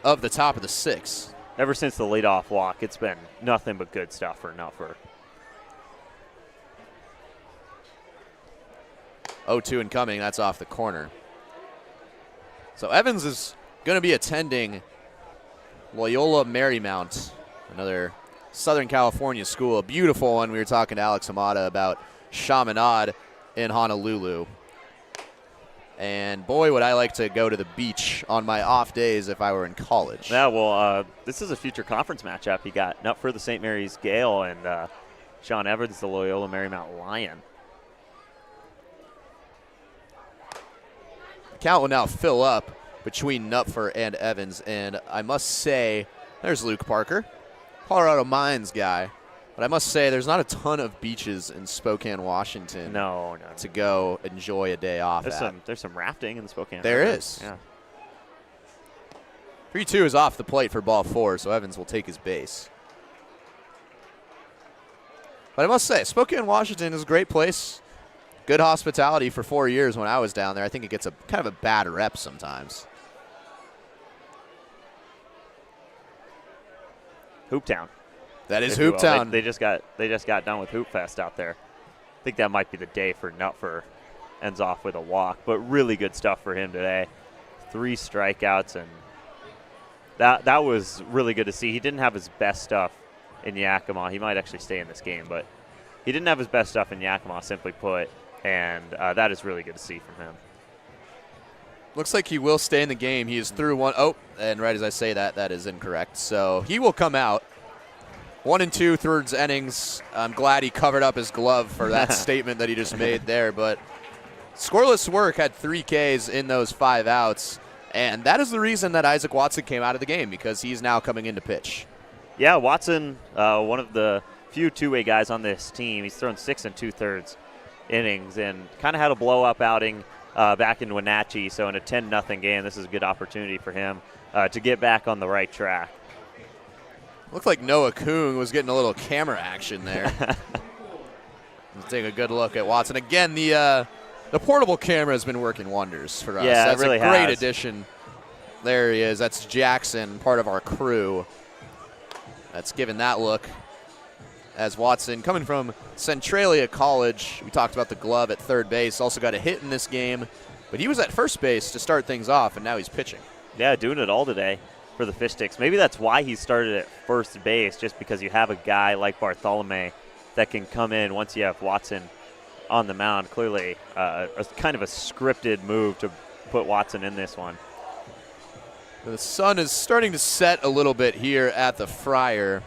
of the top of the 6th. Ever since the leadoff walk, it's been nothing but good stuff for Knupfer. 0-2 incoming, that's off the corner. So Evans is going to be attending Loyola Marymount, another Southern California school, a beautiful one. We were talking to Alex Hamada about Chaminade in Honolulu. And boy, would I like to go to the beach on my off days if I were in college. Yeah, well, this is a future conference matchup. You got Knupfer, the St. Mary's Gale, and Sean Evans, the Loyola Marymount Lion. The count will now fill up between Knupfer and Evans, and I must say, there's Luke Parker, Colorado Mines guy, but I must say there's not a ton of beaches in Spokane, Washington to go enjoy a day off There's some rafting in Spokane. There is. Yeah. 3-2 is off the plate for ball 4, so Evans will take his base. But I must say, Spokane, Washington is a great place. Good hospitality for 4 years when I was down there. I think it gets a kind of a bad rep sometimes. Hooptown. That is Hooptown. They just got done with Hoop Fest out there. I think that might be the day for Knupfer. Ends off with a walk, but really good stuff for him today. 3 strikeouts, and that was really good to see. He didn't have his best stuff in Yakima. He might actually stay in this game, but he didn't have his best stuff in Yakima, simply put, and that is really good to see from him. Looks like he will stay in the game. He is through 1. Oh, and right as I say that, that is incorrect. So he will come out. 1 and 2 thirds innings. I'm glad he covered up his glove for that statement that he just made there. But scoreless work, had 3 Ks in those 5 outs. And that is the reason that Isaac Watson came out of the game, because he's now coming in to pitch. Yeah, Watson, one of the few two-way guys on this team. He's thrown 6 2/3 innings and kind of had a blow-up outing back in Wenatchee. So in a 10-0 game, this is a good opportunity for him to get back on the right track. Looked like Noah Kuhn was getting a little camera action there. Let's take a good look at Watson. Again, the portable camera has been working wonders for us. Yeah, that's it really a great has. addition. There he is. That's Jackson, part of our crew. That's given that look. As Watson, coming from Centralia College, we talked about the glove at third base, also got a hit in this game, but he was at first base to start things off, and now he's pitching. Yeah, doing it all today for the Fish Sticks. Maybe that's why he started at first base, just because you have a guy like Bartholomew that can come in once you have Watson on the mound. Clearly a kind of a scripted move to put Watson in this one. The sun is starting to set a little bit here at the Friar.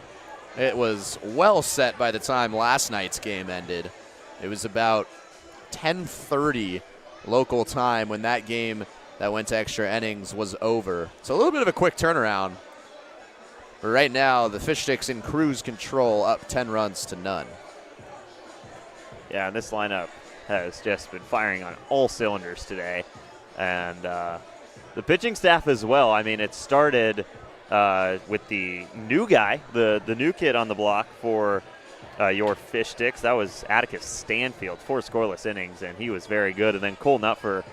It was well set by the time last night's game ended. It was about 10:30 local time when that game that went to extra innings was over. So a little bit of a quick turnaround. But right now, the Fish Sticks in cruise control, up 10 runs to none. Yeah, and this lineup has just been firing on all cylinders today. And the pitching staff as well. I mean, it started with the new guy, the new kid on the block for your Fish Sticks. That was Atticus Stanfield, 4 scoreless innings, and he was very good. And then Cole Nutfer,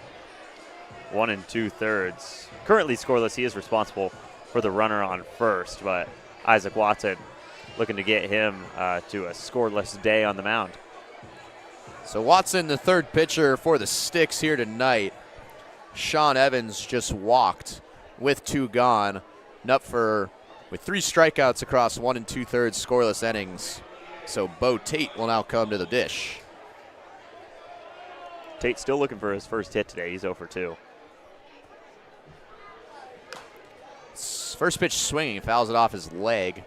1 2/3. Currently scoreless. He is responsible for the runner on first, but Isaac Watson looking to get him to a scoreless day on the mound. So Watson, the third pitcher for the Sticks here tonight. Sean Evans just walked with 2 gone. Nupfer with 3 strikeouts across 1 2/3 scoreless innings. So Bo Tate will now come to the dish. Tate still looking for his first hit today. He's 0 for 2. First pitch swinging, fouls it off his leg.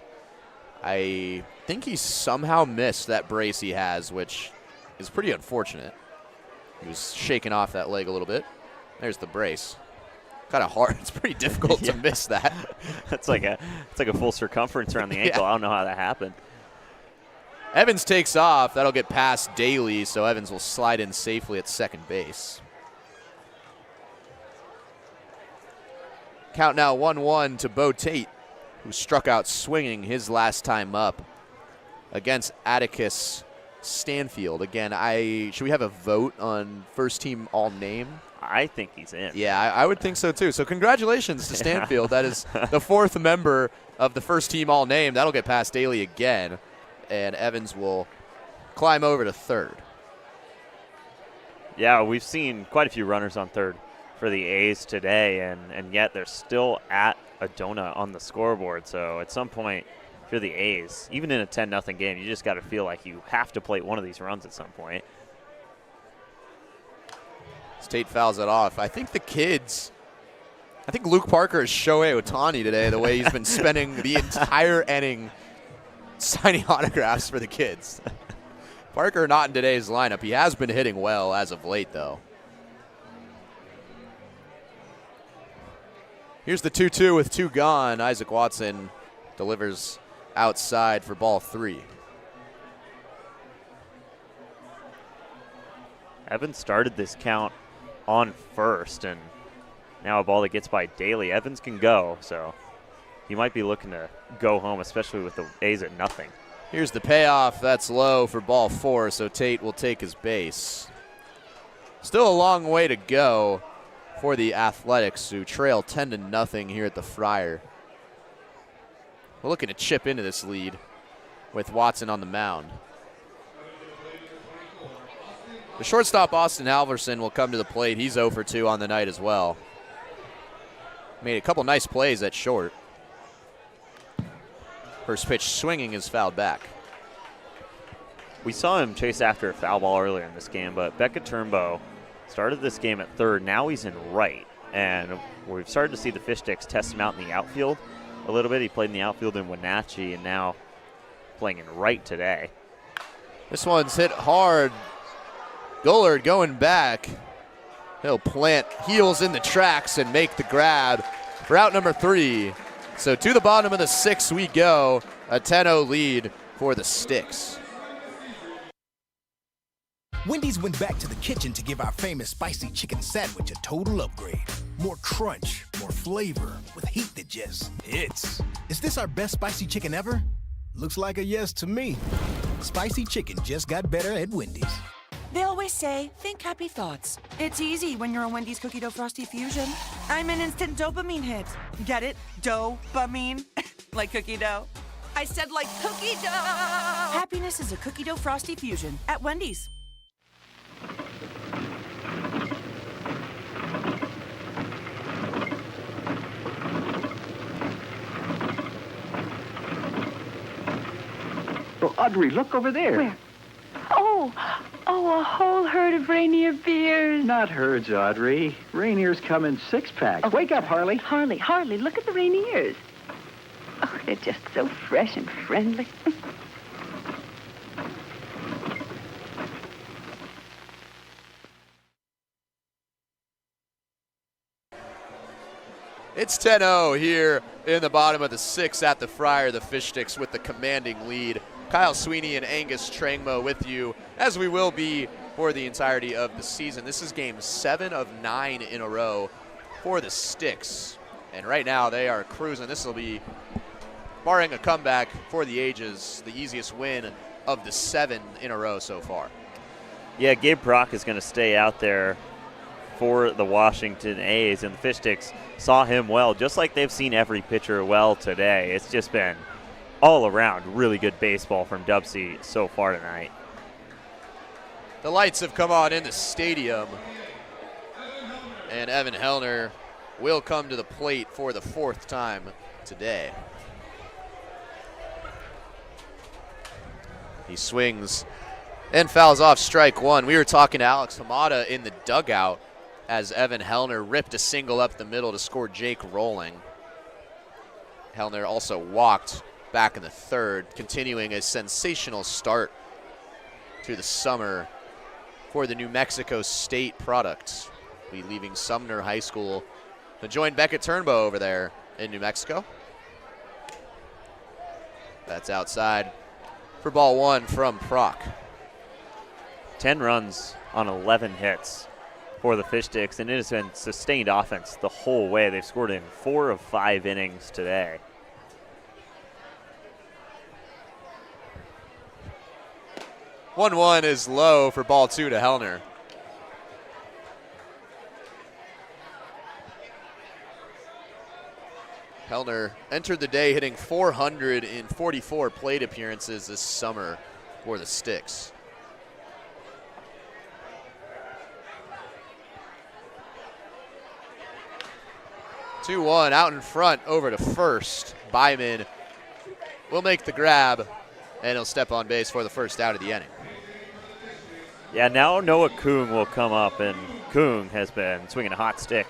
I think he somehow missed that brace he has, which is pretty unfortunate. He was shaking off that leg a little bit. There's the brace. Kind of hard. It's pretty difficult to miss that. It's like a full circumference around the ankle. I don't know how that happened. Evans takes off. That'll get past Daly, so Evans will slide in safely at second base. Count now 1-1 to Bo Tate, who struck out swinging his last time up against Atticus Stanfield. Again, should we have a vote on first team all name? I think he's in. Yeah, I would think so too. So congratulations to Stanfield. That is the 4th member of the first team all name. That'll get past Daly again, and Evans will climb over to third. Yeah, we've seen quite a few runners on third for the A's today, and yet they're still at a donut on the scoreboard. So at some point, if you're the A's, even in a 10-0 game, you just got to feel like you have to plate one of these runs at some point. Tate fouls it off. I think Luke Parker is Shohei Ohtani today, the way he's been spending the entire inning signing autographs for the kids. Parker not in today's lineup. He has been hitting well as of late, though. Here's the 2-2 with 2 gone. Isaac Watson delivers outside for ball 3. Evans started this count on first, and now a ball that gets by Daly. Evans can go, so he might be looking to go home, especially with the A's at 0. Here's the payoff. That's low for ball 4, so Tate will take his base. Still a long way to go for the Athletics, who trail 10-0 here at the Friar. We're looking to chip into this lead with Watson on the mound. The shortstop, Austin Halverson, will come to the plate. He's 0 for 2 on the night as well. Made a couple nice plays at short. First pitch swinging is fouled back. We saw him chase after a foul ball earlier in this game, but Becca Turnbow started this game at third. Now he's in right, and we've started to see the Fish Sticks test him out in the outfield a little bit. He played in the outfield in Wenatchee, and now playing in right today. This one's hit hard. Gullard going back. He'll plant heels in the tracks and make the grab for out number 3. So to the bottom of the 6th we go. A 10-0 lead for the Sticks. Wendy's went back to the kitchen to give our famous spicy chicken sandwich a total upgrade. More crunch, more flavor, with heat that just hits. Is this our best spicy chicken ever? Looks like a yes to me. Spicy chicken just got better at Wendy's. They always say, think happy thoughts. It's easy when you're a Wendy's cookie dough frosty fusion. I'm an instant dopamine hit. Get it? Dopamine? Like cookie dough. I said like cookie dough. Happiness is a cookie dough frosty fusion at Wendy's. Oh, Audrey, look over there. Where? Oh, a whole herd of reindeer beers. Not herds, Audrey. Rainier's come in 6-packs. Oh. Wake up, Harley. Harley, look at the reindeers. Oh, they're just so fresh and friendly. It's 10-0 here in the bottom of the 6th at the Friar. The Fish Sticks with the commanding lead. Kyle Sweeney and Angus Trangmo with you, as we will be for the entirety of the season. This is game 7 of 9 in a row for the Sticks. And right now they are cruising. This will be, barring a comeback for the ages, the easiest win of the 7 in a row so far. Yeah, Gabe Brock is going to stay out there for the Washington A's, and the Fish Sticks saw him well, just like they've seen every pitcher well today. It's just been all around really good baseball from DubSea so far tonight. The lights have come on in the stadium, and Evan Hellner will come to the plate for the 4th time today. He swings and fouls off strike 1. We were talking to Alex Hamada in the dugout as Evan Hellner ripped a single up the middle to score Jake Rolling. Hellner also walked back in the 3rd, continuing a sensational start to the summer for the New Mexico State product. Be leaving Sumner High School to join Beckett Turnbow over there in New Mexico. That's outside for ball 1 from Proc. 10 runs on 11 hits for the Fish Sticks, and it has been sustained offense the whole way. They've scored in 4 of 5 innings today. One is low for ball 2 to Hellner. Hellner entered the day hitting 444 plate appearances this summer for the Sticks. Two-one out in front over to first. Byman will make the grab, and he'll step on base for the first out of the inning. Yeah, now Noah Kung will come up, and Kung has been swinging a hot stick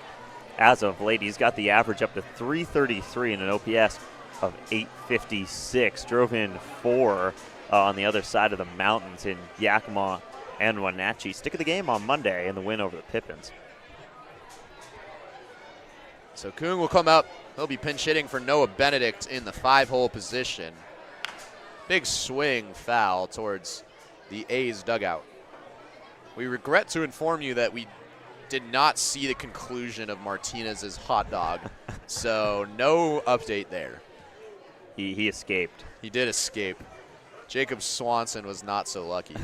as of late. He's got the average up to 333 and an OPS of 856. Drove in 4 on the other side of the mountains in Yakima and Wenatchee. Stick of the game on Monday in the win over the Pippins. So Kung will come up. He'll be pinch hitting for Noah Benedict in the 5-hole position. Big swing foul towards the A's dugout. We regret to inform you that we did not see the conclusion of Martinez's hot dog, so no update there. He escaped. He did escape. Jacob Swanson was not so lucky.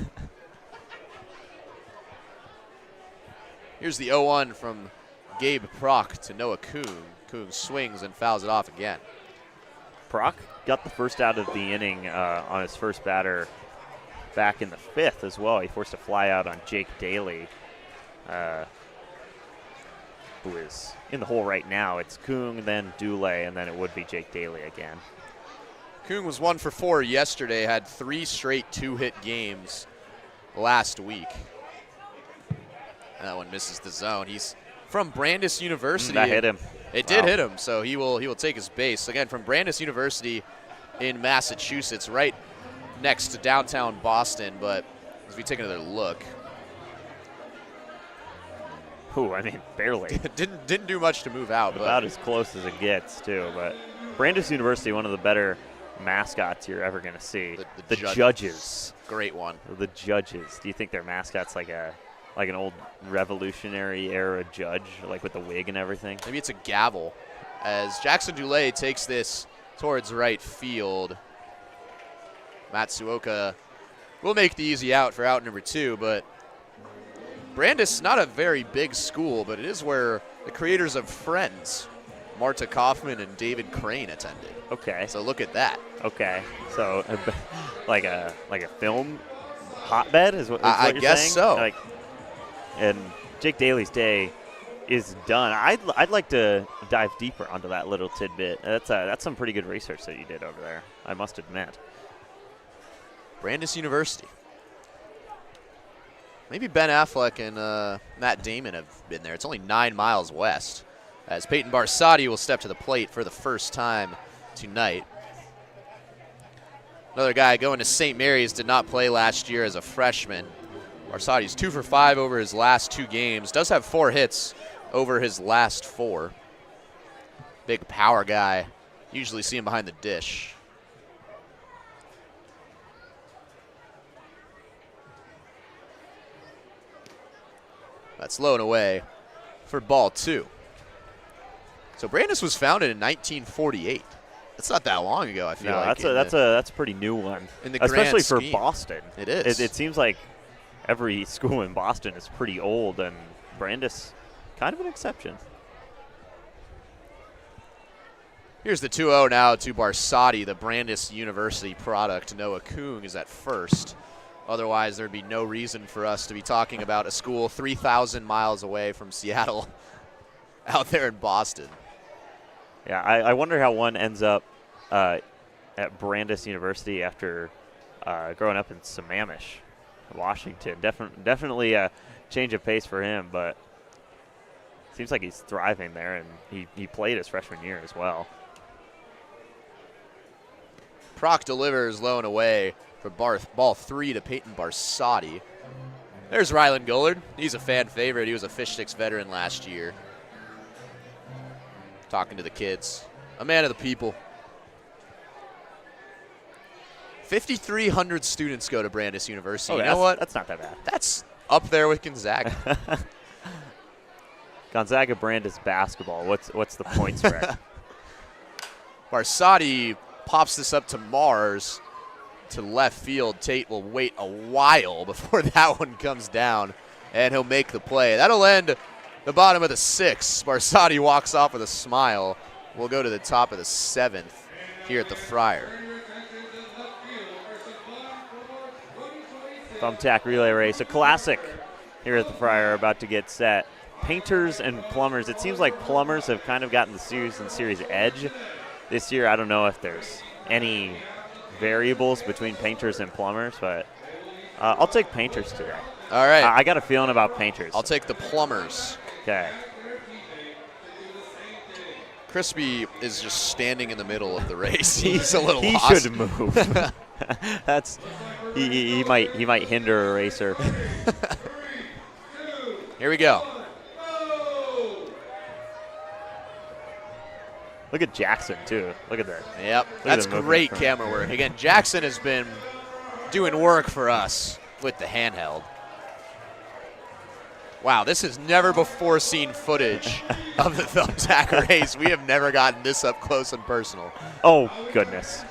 Here's the 0-1 from Gabe Proc to Noah Kung. Kung swings and fouls it off again. Proc got the first out of the inning on his first batter back in the 5th as well. He forced a fly out on Jake Daly, who is in the hole right now. It's Kung, then Dule, and then it would be Jake Daly again. Kung was 1 for 4 yesterday, had 3 straight 2-hit games last week. That one misses the zone. He's from Brandeis University. That hit him. It did hit him, so he will take his base. Again, from Brandeis University in Massachusetts, right next to downtown Boston, but as we take another look. Ooh, I mean, barely. didn't do much to move out. About as close as it gets, too. But Brandeis University, one of the better mascots you're ever going to see. The judges. Great one. The judges. Do you think their mascot's like an old Revolutionary era judge, like with the wig and everything? Maybe it's a gavel. As Jackson Dulé takes this towards right field, Matsuoka will make the easy out for out number 2, but Brandeis, not a very big school, but it is where the creators of Friends, Marta Kaufman and David Crane, attended. Okay. So look at that. Okay. So like a film hotbed is what I you're guess saying? so. And Jake Daly's day is done. I'd like to dive deeper onto that little tidbit. That's some pretty good research that you did over there, I must admit. Brandeis University. Maybe Ben Affleck and Matt Damon have been there. It's only 9 miles west, as Peyton Barsati will step to the plate for the first time tonight. Another guy going to St. Mary's, did not play last year as a freshman. Barsati's 2 for 5 over his last 2 games. Does have 4 hits over his last 4. Big power guy. Usually see him behind the dish. That's low and away for ball 2. So Brandis was founded in 1948. That's not that long ago, I feel like. That's a pretty new one. In the especially grand for scheme. Boston. It is. It seems like every school in Boston is pretty old, and Brandis kind of an exception. Here's the 2-0 now to Barsotti, the Brandis University product. Noah Kung is at first. Otherwise, there'd be no reason for us to be talking about a school 3,000 miles away from Seattle out there in Boston. Yeah, I wonder how one ends up at Brandis University after growing up in Sammamish, Washington. Definitely a change of pace for him, but seems like he's thriving there, and he played his freshman year as well. Proc delivers low and away for ball 3 to Peyton Barsotti. There's Rylan Gullard. He's a fan favorite. He was a Fish Sticks veteran last year. Talking to the kids. A man of the people. 5,300 students go to Brandis University. You know what? That's not that bad. That's up there with Gonzaga. Gonzaga Brandis basketball. What's the point spread? Barsotti pops this up to Mars to left field. Tate will wait a while before that one comes down, and he'll make the play. That'll end the bottom of the 6th. Barsotti walks off with a smile. We'll go to the top of the 7th here at the Friar. Thumbtack relay race, a classic here at the Friar, about to get set. Painters and plumbers. It seems like plumbers have kind of gotten the series edge this year. I don't know if there's any variables between painters and plumbers, but I'll take painters today. All right. I got a feeling about painters. I'll take the plumbers. Okay. Crispy is just standing in the middle of the race. He's a little he lost. Should move. He might hinder a racer. Here we go. Look at Jackson too. Look at that. Yep, that's great camera work. Again, Jackson has been doing work for us with the handheld. Wow, this is never before seen footage of the thumbtack race. We have never gotten this up close and personal. Oh, goodness.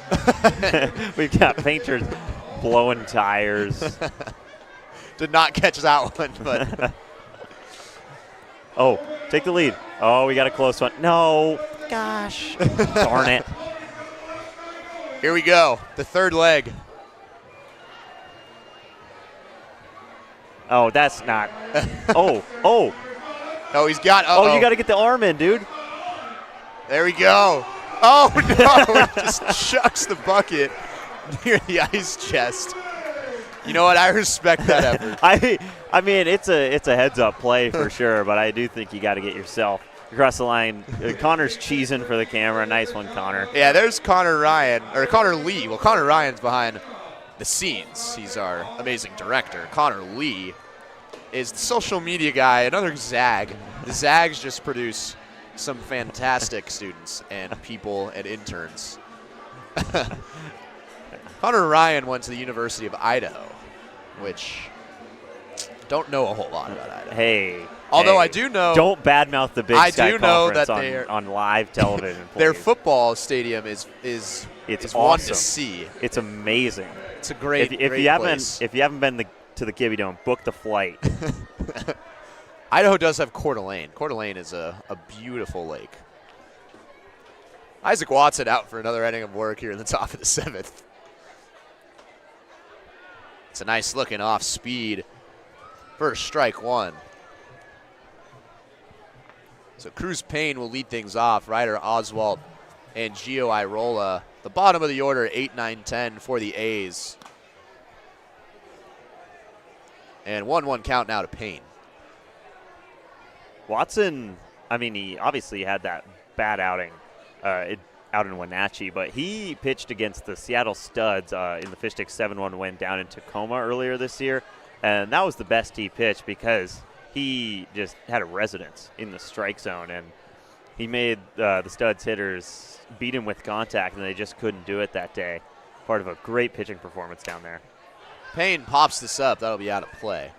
We've got painters blowing tires. Did not catch that one, but. Oh, take the lead. Oh, we got a close one. No, gosh. Darn it. Here we go, the 3rd leg. Oh, that's not. Oh. Oh, he's got. Oh, you got to get the arm in, dude. There we go. Oh no! It just chucks the bucket near the ice chest. You know what? I respect that effort. I mean, it's a heads-up play for sure, but I do think you got to get yourself across the line. Connor's cheesing for the camera. Nice one, Connor. Yeah, there's Connor Lee. Well, Connor Ryan's behind the scenes. He's our amazing director. Connor Lee is the social media guy, another Zag. The Zags just produce some fantastic students and people and interns. Connor Ryan went to the University of Idaho, which don't know a whole lot about Idaho. Hey. Although I do know. Don't badmouth the Big Sky I do know that Conference on live television. Their football stadium is awesome. One to see. It's amazing. It's a great if great you place. If you haven't been to the Kibby Dome, book the flight. Idaho does have Coeur d'Alene. Coeur d'Alene is a beautiful lake. Isaac Watson out for another inning of work here in the top of the 7th. It's a nice looking off speed. First strike 1. So Cruz Payne will lead things off. Ryder Oswalt and Gio Irola. The bottom of the order, 8, 9, 10 for the A's. And 1-1 count now to Payne. Watson, I mean, he obviously had that bad outing out in Wenatchee, but he pitched against the Seattle Studs in the Fish Sticks 7-1 win down in Tacoma earlier this year, and that was the best he pitched because he just had a residence in the strike zone, and he made the Studs hitters beat him with contact, and they just couldn't do it that day. Part of a great pitching performance down there. Payne pops this up. That'll be out of play.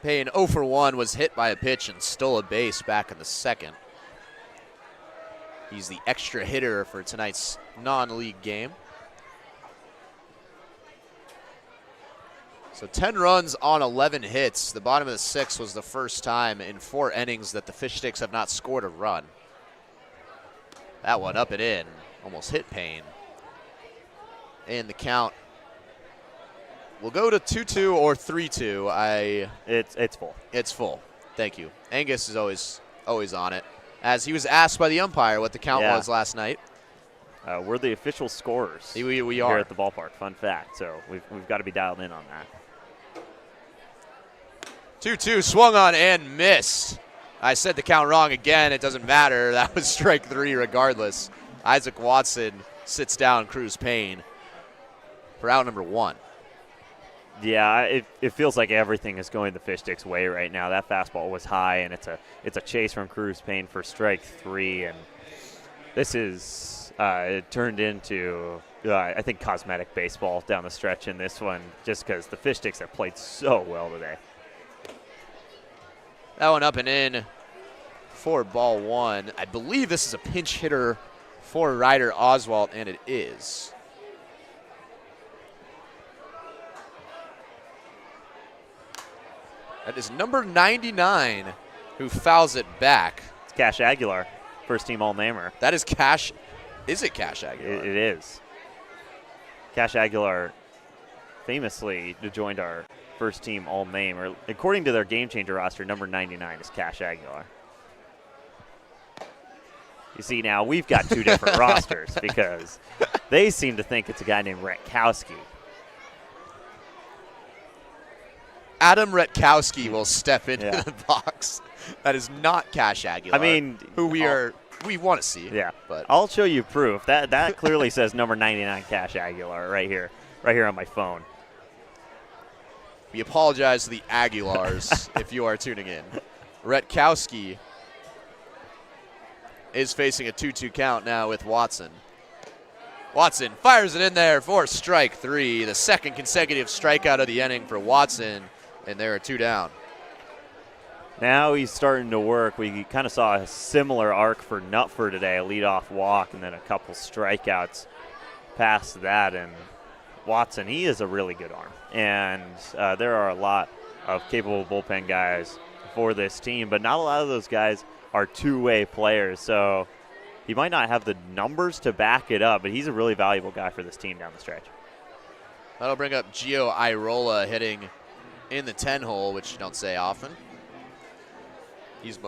Payne 0 for 1 was hit by a pitch and stole a base back in the second. He's the extra hitter for tonight's non-league game. So 10 runs on 11 hits. The bottom of the sixth was the first time in 4 innings that the Fish Sticks have not scored a run. That one up and in, almost hit Payne. And the count will go to 2-2 or 3-2. It's full. It's full. Thank you. Angus is always on it. As he was asked by the umpire what the count was last night. We're the official scorers. We are here at the ballpark. Fun fact. So we've got to be dialed in on that. 2-2 swung on and missed. I said the count wrong again. It doesn't matter. That was strike 3 regardless. Isaac Watson sits down Cruz Payne for out number 1. Yeah, it feels like everything is going the Fish Sticks' way right now. That fastball was high, and it's a chase from Cruz Payne for strike 3, and this is it turned into I think cosmetic baseball down the stretch in this one, just because the Fish Sticks have played so well today. That one up and in for ball 1. I believe this is a pinch hitter for Ryder Oswalt, and it is. That is number 99 who fouls it back. It's Cash Aguilar, first-team All-Namer. That is Cash. Is it Cash Aguilar? It is. Cash Aguilar famously joined our first-team All-Name, or according to their Game Changer roster, number 99 is Cash Aguilar. You see, now we've got 2 different rosters because they seem to think it's a guy named Retkowski. Adam Retkowski will step into the box. That is not Cash Aguilar. I mean, who we want to see. Yeah, but I'll show you proof. That clearly says number 99 Cash Aguilar right here on my phone. We apologize to the Aguilars if you are tuning in. Retkowski is facing a 2-2 count now with Watson. Watson fires it in there for strike 3, the second consecutive strikeout of the inning for Watson, and there are 2 down. Now he's starting to work. We kind of saw a similar arc for Nutford today, a leadoff walk and then a couple strikeouts past that. And Watson, he is a really good arm. And there are a lot of capable bullpen guys for this team, but not a lot of those guys are two-way players. So he might not have the numbers to back it up, but he's a really valuable guy for this team down the stretch. That'll bring up Gio Irola hitting in the 10 hole, which you don't say often. He's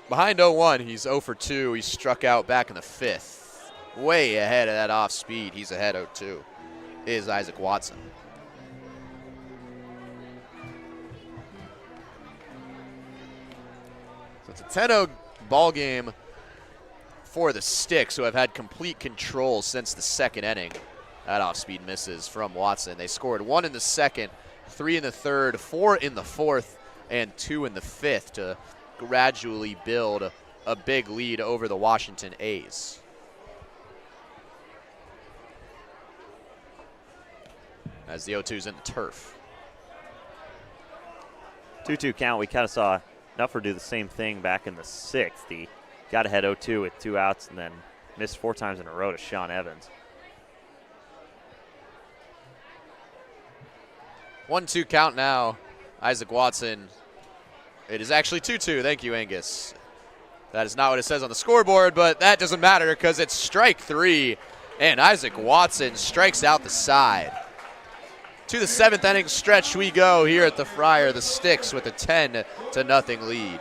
behind 0-1. He's 0 for 2. He struck out back in the 5th. Way ahead of that off speed. He's ahead 0-2. Is Isaac Watson. So it's a 10-0 ball game for the Sticks, who have had complete control since the second inning. That off speed misses from Watson. They scored 1 in the second, 3 in the third, 4 in the fourth, and 2 in the 5th to gradually build a big lead over the Washington A's. As the 0-2's in the turf. 2-2 count. We kind of saw Nuffer do the same thing back in the 6th. He got ahead 0-2 with 2 outs and then missed 4 times in a row to Sean Evans. 1-2 count now. Isaac Watson. It is actually 2-2. Thank you, Angus. That is not what it says on the scoreboard, but that doesn't matter because it's strike 3, and Isaac Watson strikes out the side. To the 7th inning stretch we go here at the Friar. The Sticks with a 10-0 lead.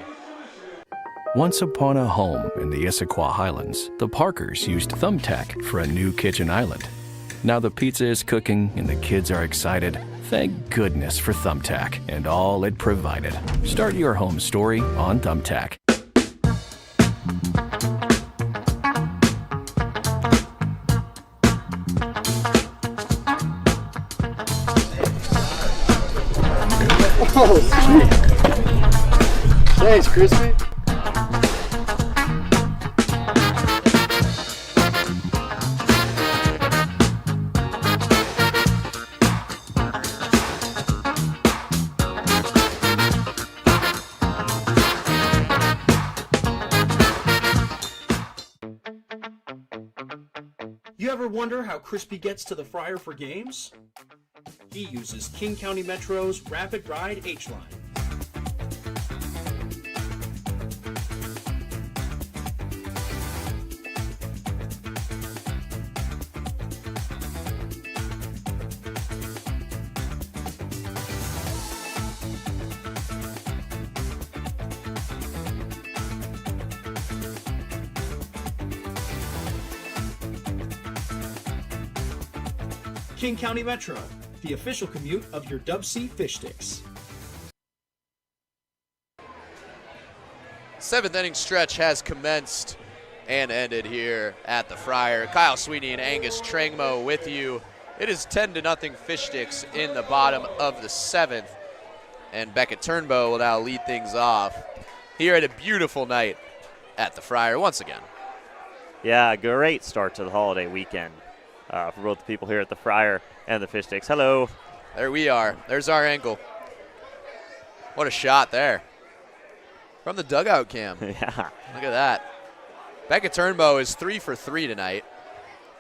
Once upon a home in the Issaquah Highlands, the Parkers used Thumbtack for a new kitchen island. Now the pizza is cooking and the kids are excited. Thank goodness for Thumbtack and all it provided. Start your home story on Thumbtack. Oh, sweet. Thanks, Crispy. You ever wonder how Crispy gets to the fryer for games? He uses King County Metro's Rapid Ride H-Line. King County Metro, the official commute of your DubSea Fish Sticks. Seventh inning stretch has commenced and ended here at the Friar. Kyle Sweeney and Angus Trangmo with you. It is 10-0 Fish Sticks in the bottom of the seventh. And Beckett Turnbow will now lead things off here at a beautiful night at the Friar once again. Yeah, great start to the holiday weekend for both the people here at the Friar and the Fish Sticks. Hello. There we are. There's our angle. What a shot there. From the dugout cam. Yeah. Look at that. Beckett Turnbow is 3 for 3 tonight.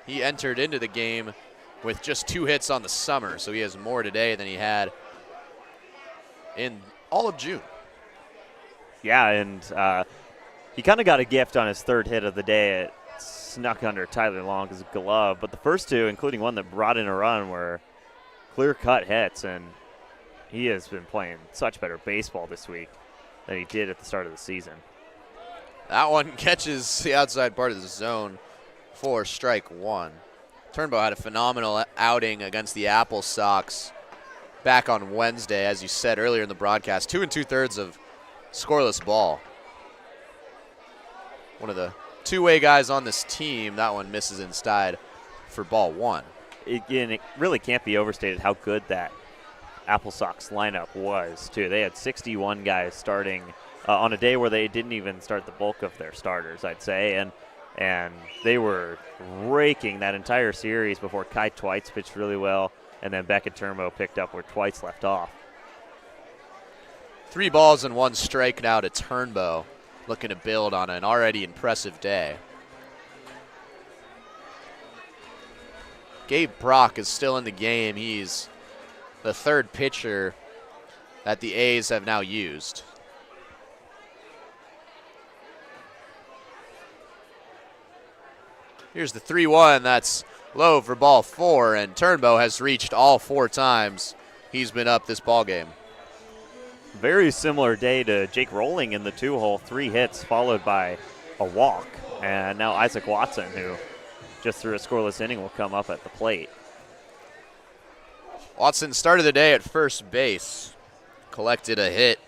He entered into the game with just 2 hits on the summer, so he has more today than he had in all of June. Yeah, and he kind of got a gift on his third hit of the day. It snuck under Tyler Long's glove, but the first 2, including one that brought in a run, were clear-cut hits, and he has been playing such better baseball this week than he did at the start of the season. That one catches the outside part of the zone for strike 1. Turnbow had a phenomenal outing against the Apple Sox back on Wednesday, as you said earlier in the broadcast. 2 2/3 of scoreless ball. One of the two-way guys on this team. That one misses inside for ball 1. Again, it really can't be overstated how good that Apple Sox lineup was, too. They had 61 guys starting on a day where they didn't even start the bulk of their starters, I'd say, and they were raking that entire series before Kai Twites pitched really well, and then Beckett Turnbow picked up where Twites left off. 3 balls and 1 strike now to Turnbow, looking to build on an already impressive day. Gabe Brock is still in the game. He's the 3rd pitcher that the A's have now used. Here's the 3-1. That's low for ball 4, and Turnbow has reached all 4 times he's been up this ball game. Very similar day to Jake Rolling in the 2-hole, 3 hits followed by a walk. And now Isaac Watson, who just threw a scoreless inning, will come up at the plate. Watson started the day at first base, collected a hit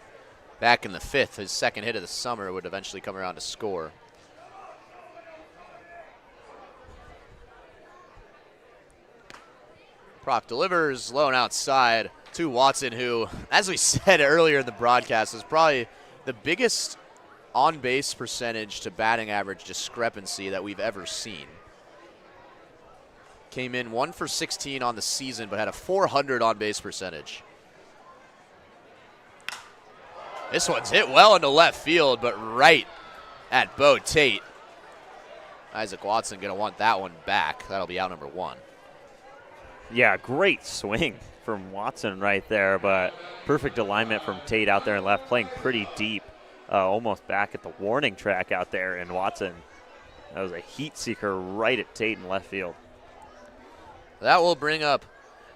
back in the 5th. His 2nd hit of the summer would eventually come around to score. Proc delivers low and outside to Watson, who, as we said earlier in the broadcast, is probably the biggest on-base percentage to batting average discrepancy that we've ever seen. Came in 1 for 16 on the season, but had a 400 on-base percentage. This one's hit well into left field, but right at Bo Tate. Isaac Watson going to want that one back. That'll be out number 1. Yeah, great swing from Watson right there, but perfect alignment from Tate out there in left, playing pretty deep, almost back at the warning track out there. And Watson, that was a heat seeker right at Tate in left field. That will bring up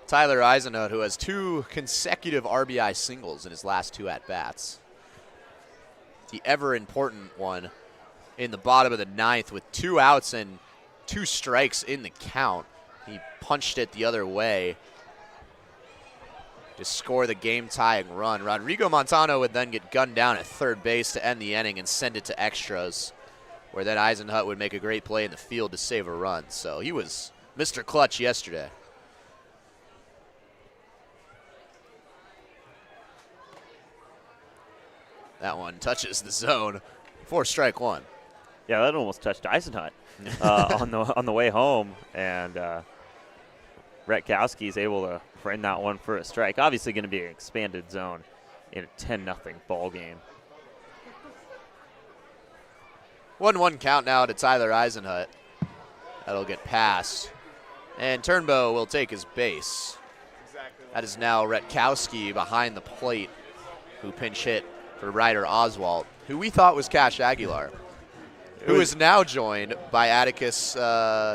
Tyler Eisenhut, who has 2 consecutive RBI singles in his last 2 at-bats. The ever-important one in the bottom of the 9th with 2 outs and 2 strikes in the count. He punched it the other way to score the game-tying run. Rodrigo Montano would then get gunned down at 3rd base to end the inning and send it to extras, where then Eisenhut would make a great play in the field to save a run. So he was Mr. Clutch yesterday. That one touches the zone for strike 1. Yeah, that almost touched Eisenhut on the way home, and Retkowski is able to frame that one for a strike. Obviously going to be an expanded zone in a 10-0 ball game. 1-1 count now to Tyler Eisenhut. That'll get past And Turnbow will take his base. That is now Retkowski behind the plate, who pinch hit for Ryder Oswalt, who we thought was Cash Aguilar, who is now joined by Atticus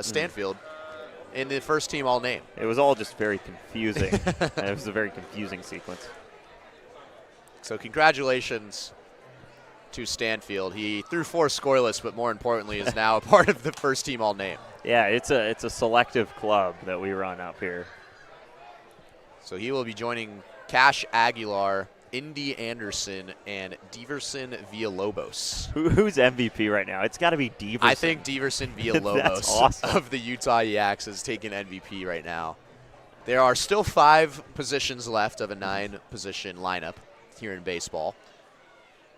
Stanfield in the first team all-name. It was all just very confusing. It was a very confusing sequence. So congratulations to Stanfield. He threw 4 scoreless, but more importantly is now a part of the first team all-name. Yeah, it's a selective club that we run up here. So he will be joining Cash Aguilar, Indy Anderson, and Diverson Villalobos. Who's MVP right now? It's got to be Diverson. I think Diverson Villalobos That's awesome. of the Utah Yaks is taking MVP right now. There are still 5 positions left of a 9-position lineup here in baseball.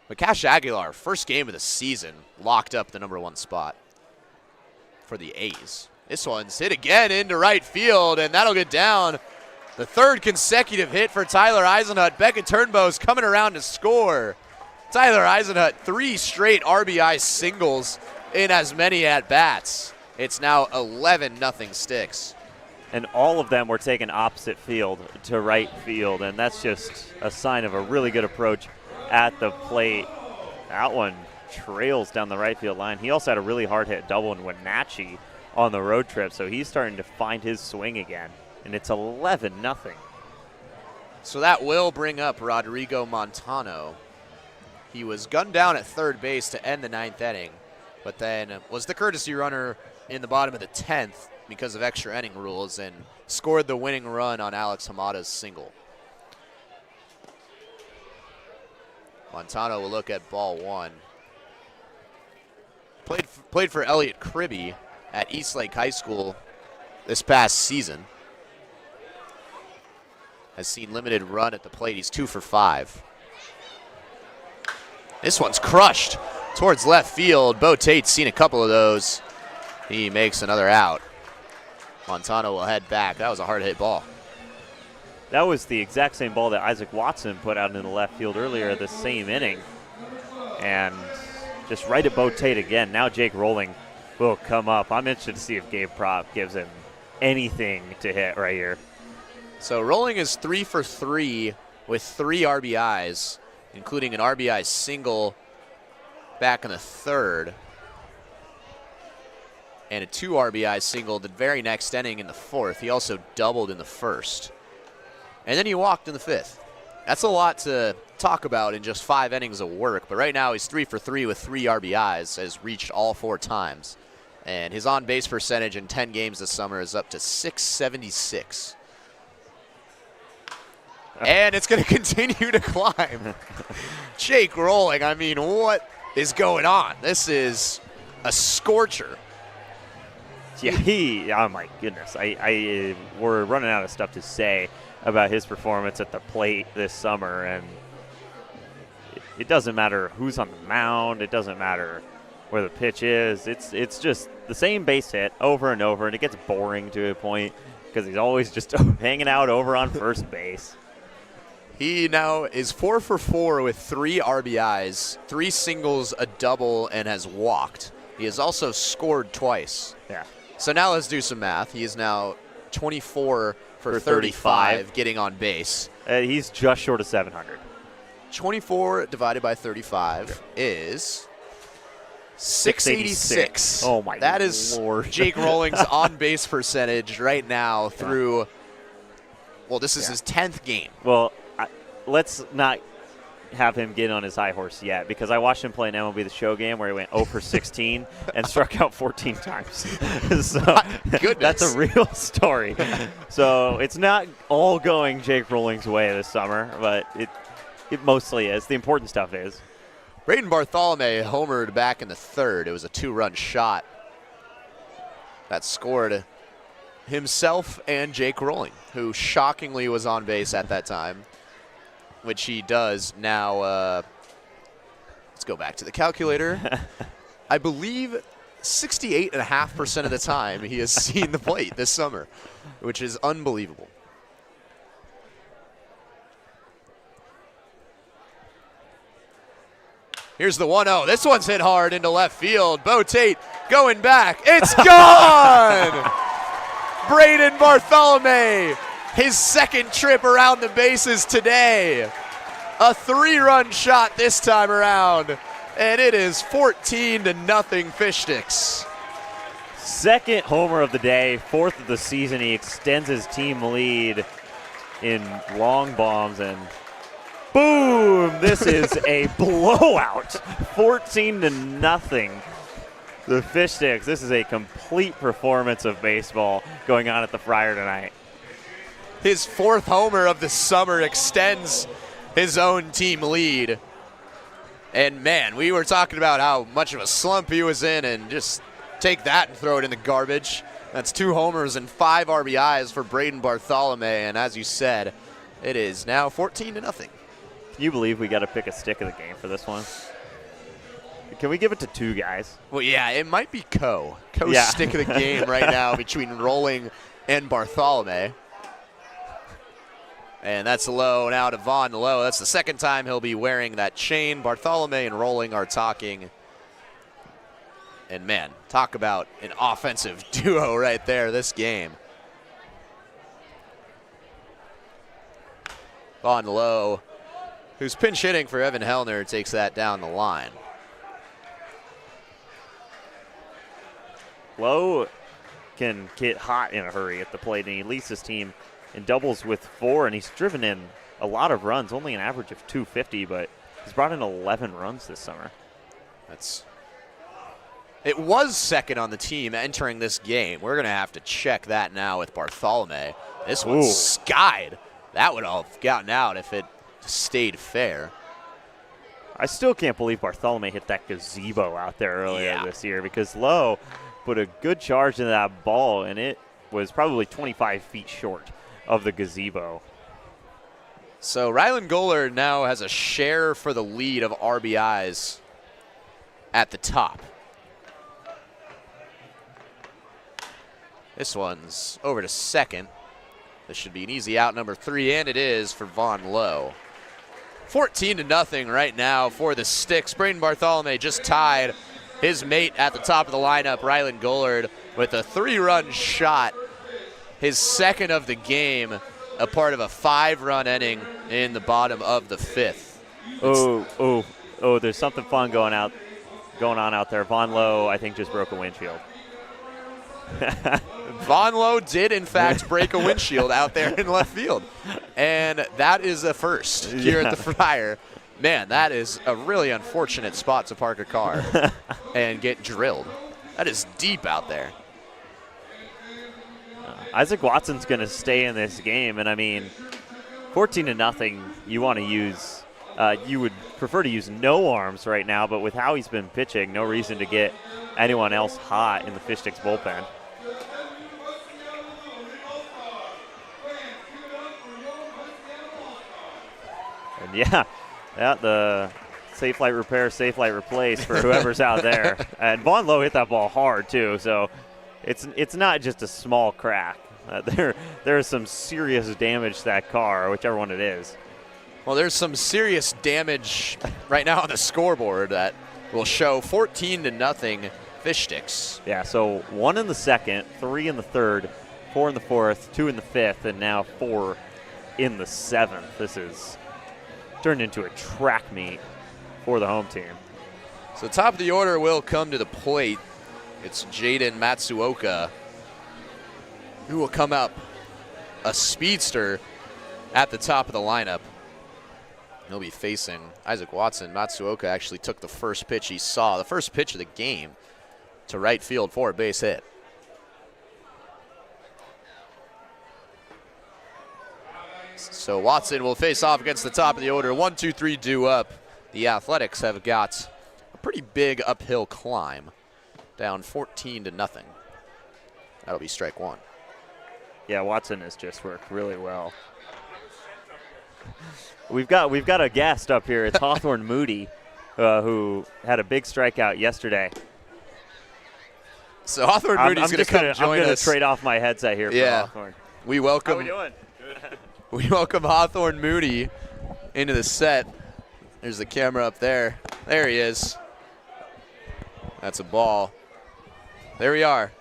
But Cash Aguilar, first game of the season, locked up the #1 spot for the A's. This one's hit again into right field, and that'll get down. The 3rd consecutive hit for Tyler Eisenhut. Becca Turnbow's coming around to score. Tyler Eisenhut, 3 straight RBI singles in as many at-bats. It's now 11-0 Sticks. And all of them were taken opposite field to right field, and that's just a sign of a really good approach at the plate. That one trails down the right field line. He also had a really hard hit double in Wenatchee on the road trip, so he's starting to find his swing again. And it's 11-0. So that will bring up Rodrigo Montano. He was gunned down at third base to end the 9th inning, but then was the courtesy runner in the bottom of the 10th because of extra inning rules and scored the winning run on Alex Hamada's single. Montano will look at ball 1. Played for Elliot Kribbe at Eastlake High School this past season. Has seen limited run at the plate. He's 2 for 5. This one's crushed towards left field. Bo Tate's seen a couple of those. He makes another out. Montano will head back. That was a hard hit ball. That was the exact same ball that Isaac Watson put out in the left field earlier the same inning. And just right at Bo Tate again. Now Jake Rolling will come up. I'm interested to see if Gabe Prop gives him anything to hit right here. So Rolling is 3 for 3 with 3 RBIs, including an RBI single back in the 3rd and a 2 RBI single the very next inning in the 4th. He also doubled in the 1st. And then he walked in the 5th. That's a lot to talk about in just 5 innings of work, but right now he's 3 for 3 with 3 RBIs, has reached all 4 times. And his on-base percentage in 10 games this summer is up to .676. And it's going to continue to climb. Jake Rolling, I mean, what is going on? This is a scorcher. Yeah, oh my goodness. We're running out of stuff to say about his performance at the plate this summer, and it doesn't matter who's on the mound. It doesn't matter where the pitch is. It's just the same base hit over and over, and it gets boring to a point because he's always just hanging out over on first base. He now is 4 for 4 with 3 RBIs, 3 singles, a double, and has walked. He has also scored twice. Yeah. So now let's do some math. He is now 24 for 35 getting on base. He's just short of 700. 24 divided by 35 is 686. Oh, my That is Lord. Jake Rolling's on-base percentage right now through, well, this is his 10th game. Well, let's not have him get on his high horse yet, because I watched him play an MLB The Show game where he went 0 for 16 and struck out 14 times. So that's a real story. So it's not all going Jake Rolling's way this summer, but it mostly is. The important stuff is. Braden Bartholomew homered back in the 3rd. It was a 2-run shot that scored himself and Jake Rolling, who shockingly was on base at that time, which he does now. Let's go back to the calculator. I believe 68.5% of the time he has seen the plate this summer, which is unbelievable. Here's the 1-0. This one's hit hard into left field. Bo Tate going back. It's gone! Braden Bartholomew, his second trip around the bases today. A 3-run shot this time around, and it is 14-0 Fish Sticks. Second homer of the day, 4th of the season. He extends his team lead in long bombs, and boom! This is a blowout, 14-0. The Fish Sticks. This is a complete performance of baseball going on at the Friar tonight. His 4th homer of the summer extends his own team lead. And man, we were talking about how much of a slump he was in, and just take that and throw it in the garbage. That's 2 homers and 5 RBIs for Braden Bartholomew, and as you said, it is now 14-0. Can you believe we got to pick a stick of the game for this one? Can we give it to 2 guys? Well, yeah, it might be Co's stick of the game right now between Rolling and Bartholomew. And that's low now to Vaughn Lowe. That's the second time he'll be wearing that chain. Bartholomew and Rolling are talking. And man, talk about an offensive duo right there this game. Vaughn Lowe, who's pinch hitting for Evan Hellner, takes that down the line. Lowe can get hot in a hurry at the plate, and he leads his team in doubles with 4, and he's driven in a lot of runs, only an average of 250, but he's brought in 11 runs this summer. It was second on the team entering this game. We're going to have to check that now with Bartholomew. This one's skied. That would have gotten out if it stayed fair. I still can't believe Bartholomew hit that gazebo out there earlier this year, because Lowe put a good charge into that ball, and it was probably 25 feet short of the gazebo. So Rylan Gollard now has a share for the lead of RBIs at the top. This one's over to second. This should be an easy out, number 3, and it is for Vaughn Lowe. 14-0 right now for the Sticks. Braden Bartholomew just tied his mate at the top of the lineup, Rylan Gollard, with a 3-run shot. His second of the game, a part of a 5-run inning in the bottom of the 5th. Oh, there's something fun going on out there. Vaughn Lowe, I think, just broke a windshield. Vaughn Lowe did, in fact, break a windshield out there in left field. And that is a first here at the Friar. Man, that is a really unfortunate spot to park a car and get drilled. That is deep out there. Isaac Watson's going to stay in this game, and I mean, 14-0, you want to use, you would prefer to use no arms right now, but with how he's been pitching, no reason to get anyone else hot in the Fish Sticks bullpen. And yeah, the safe light repair, safe light replace for whoever's out there. And Vaughn Lowe hit that ball hard too, so it's not just a small crack. There is some serious damage to that car, whichever one it is. Well, there's some serious damage right now on the scoreboard that will show 14-0 Fish Sticks. Yeah, so 1 in the second, 3 in the third, 4 in the fourth, 2 in the fifth, and now 4 in the seventh. This is turned into a track meet for the home team. So top of the order will come to the plate. It's Jaden Matsuoka, who will come up a speedster at the top of the lineup. He'll be facing Isaac Watson. Matsuoka actually took the first pitch he saw, the first pitch of the game, to right field for a base hit. So Watson will face off against the top of the order. 1, 2, 3 due up. The Athletics have got a pretty big uphill climb, down 14-0. That'll be strike 1. Yeah, Watson has just worked really well. We've got a guest up here. It's Hawthorne Moody, who had a big strikeout yesterday. So Hawthorne Moody's going to come join us. I'm going to trade off my headset here for Hawthorne. We welcome. How we doing? We welcome Hawthorne Moody into the set. There's the camera up there. There he is. That's a ball. There we are.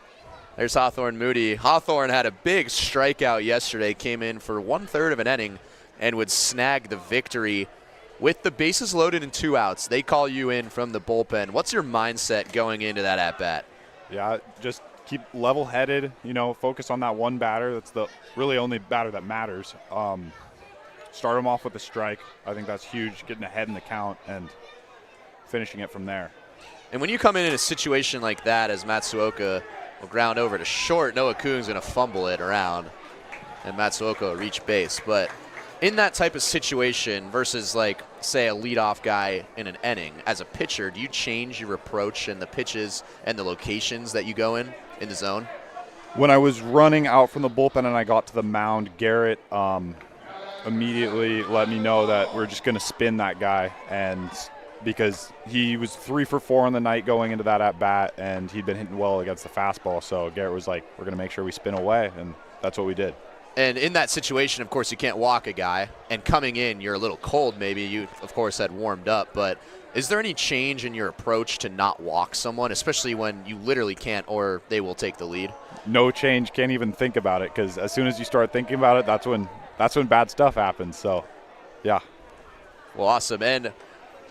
There's Hawthorne Moody. Hawthorne had a big strikeout yesterday, came in for 1/3 of an inning and would snag the victory. With the bases loaded and 2 outs, they call you in from the bullpen. What's your mindset going into that at-bat? Yeah, just keep level-headed, focus on that one batter. That's the really only batter that matters. Start them off with a strike. I think that's huge, getting ahead in the count and finishing it from there. And when you come in a situation like that, as Matsuoka will ground over to short, Noah Kuhn's going to fumble it around, and Matsuoka will reach base. But in that type of situation versus, like, say, a leadoff guy in an inning, as a pitcher, do you change your approach and the pitches and the locations that you go in the zone? When I was running out from the bullpen and I got to the mound, Garrett immediately let me know that we're just going to spin that guy, and because he was 3 for 4 on the night going into that at-bat, and he'd been hitting well against the fastball. So Garrett was like, we're going to make sure we spin away, and that's what we did. And in that situation, of course, you can't walk a guy. And coming in, you're a little cold maybe. You, of course, had warmed up. But is there any change in your approach to not walk someone, especially when you literally can't or they will take the lead? No change. Can't even think about it, because as soon as you start thinking about it, that's when bad stuff happens. So, yeah. Well, awesome. And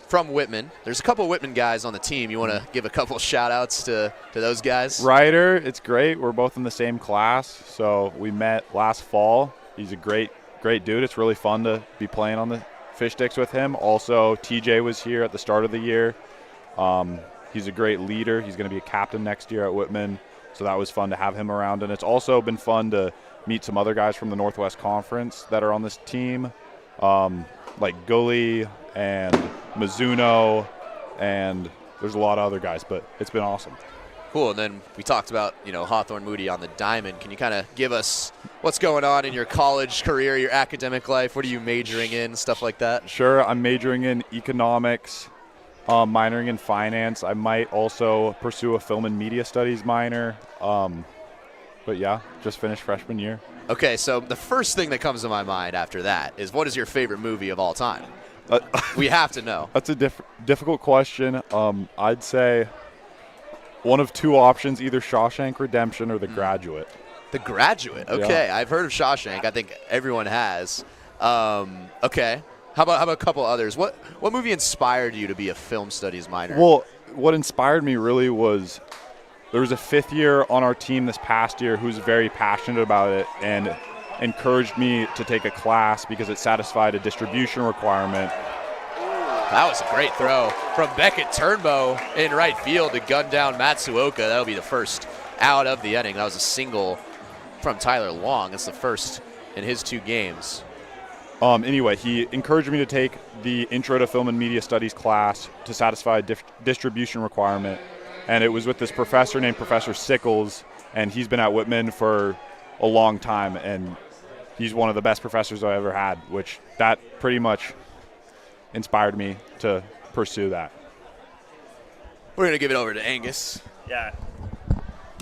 from Whitman, there's a couple of Whitman guys on the team. You want to give a couple of shout-outs to those guys? Ryder, it's great. We're both in the same class, so we met last fall. He's a great dude. It's really fun to be playing on the Fish Sticks with him. Also, TJ was here at the start of the year. He's a great leader. He's going to be a captain next year at Whitman, so that was fun to have him around. And it's also been fun to meet some other guys from the Northwest Conference that are on this team, like Gully and Mizuno, and there's a lot of other guys, but it's been awesome. Cool. And then we talked about, Hawthorne Moody on the diamond. Can you kind of give us what's going on in your college career, your academic life? What are you majoring in, stuff like that? Sure. I'm majoring in economics, minoring in finance. I might also pursue a film and media studies minor. But yeah, just finished freshman year. Okay, so the first thing that comes to my mind after that is, what is your favorite movie of all time? We have to know. That's a difficult question. I'd say one of 2 options, either Shawshank Redemption or The Graduate. The Graduate. Okay, Yeah. I've heard of Shawshank. I think everyone has. Okay. How about a couple others? What movie inspired you to be a film studies minor? Well, what inspired me really was there was a 5th year on our team this past year who's very passionate about it and encouraged me to take a class because it satisfied a distribution requirement. That was a great throw from Beckett Turnbow in right field to gun down Matsuoka. That'll be the first out of the inning. That was a single from Tyler Long. It's the first in his 2 games. Anyway, he encouraged me to take the Intro to Film and Media Studies class to satisfy a distribution requirement. And it was with this professor named Professor Sickles, and he's been at Whitman for a long time, and he's one of the best professors I ever had, which that pretty much inspired me to pursue that. We're going to give it over to Angus. Yeah.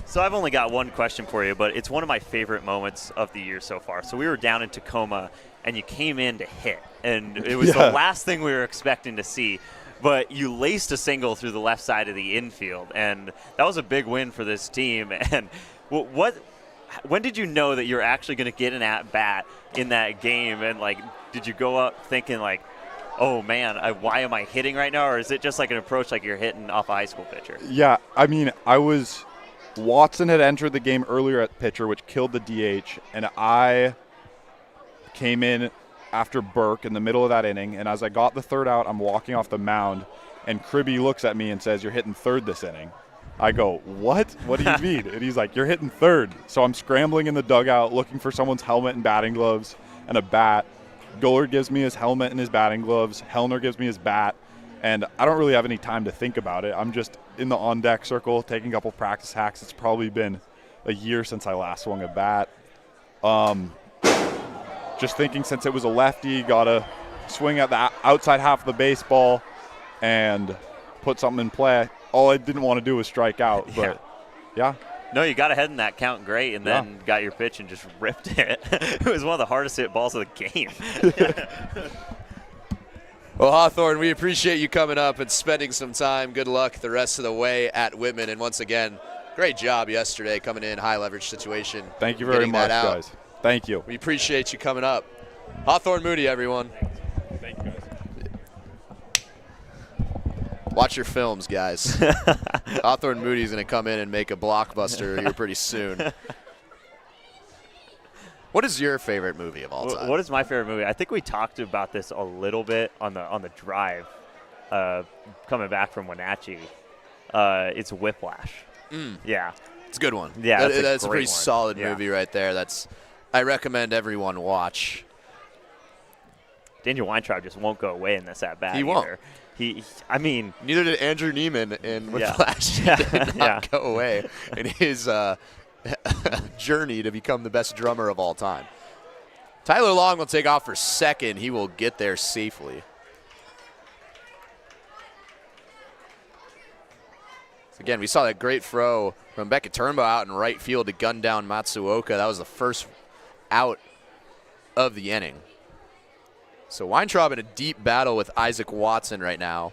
So I've only got one question for you, but it's one of my favorite moments of the year so far. So we were down in Tacoma, and you came in to hit, and it was the last thing we were expecting to see. But you laced a single through the left side of the infield, and that was a big win for this team. And when did you know that you're actually going to get an at-bat in that game? And, did you go up thinking, oh, man, why am I hitting right now? Or is it just like an approach like you're hitting off a high school pitcher? Yeah, I mean, Watson had entered the game earlier at pitcher, which killed the DH, and I came in after Burke in the middle of that inning, and as I got the 3rd out, I'm walking off the mound, and Kribbe looks at me and says, "You're hitting 3rd this inning." I go, "What? What do you mean?" And he's like, "You're hitting 3rd." So I'm scrambling in the dugout looking for someone's helmet and batting gloves and a bat. Gullard gives me his helmet and his batting gloves. Hellner gives me his bat, and I don't really have any time to think about it. I'm just in the on-deck circle taking a couple practice hacks. It's probably been a year since I last swung a bat. Just thinking, since it was a lefty, got to swing at the outside half of the baseball and put something in play. All I didn't want to do was strike out, but yeah. No, you got ahead in that count great, and then got your pitch and just ripped it. It was one of the hardest hit balls of the game. Well, Hawthorne, we appreciate you coming up and spending some time. Good luck the rest of the way at Whitman. And once again, Great job yesterday coming in, high leverage situation. Thank you very much, guys. Thank you. We appreciate you coming up. Hawthorne Moody, everyone. Thank you, guys. Watch your films, guys. Hawthorne Moody's going to come in and make a blockbuster here pretty soon. What is your favorite movie of all time? What is my favorite movie? I think we talked about this a little bit on the drive coming back from Wenatchee. It's Whiplash. Yeah. It's a good one. Yeah, that's a pretty one. solid movie right there. I recommend everyone watch. Daniel Weintraub just won't go away in this at bat. He won't. I mean, neither did Andrew Neiman in Whiplash. Yeah. He did not go away in his journey to become the best drummer of all time. Tyler Long will take off for second. He will get there safely. Again, we saw that great throw from Beckett Turnbow out in right field to gun down Matsuoka. That was the first out of the inning. So Weintraub in a deep battle with Isaac Watson right now,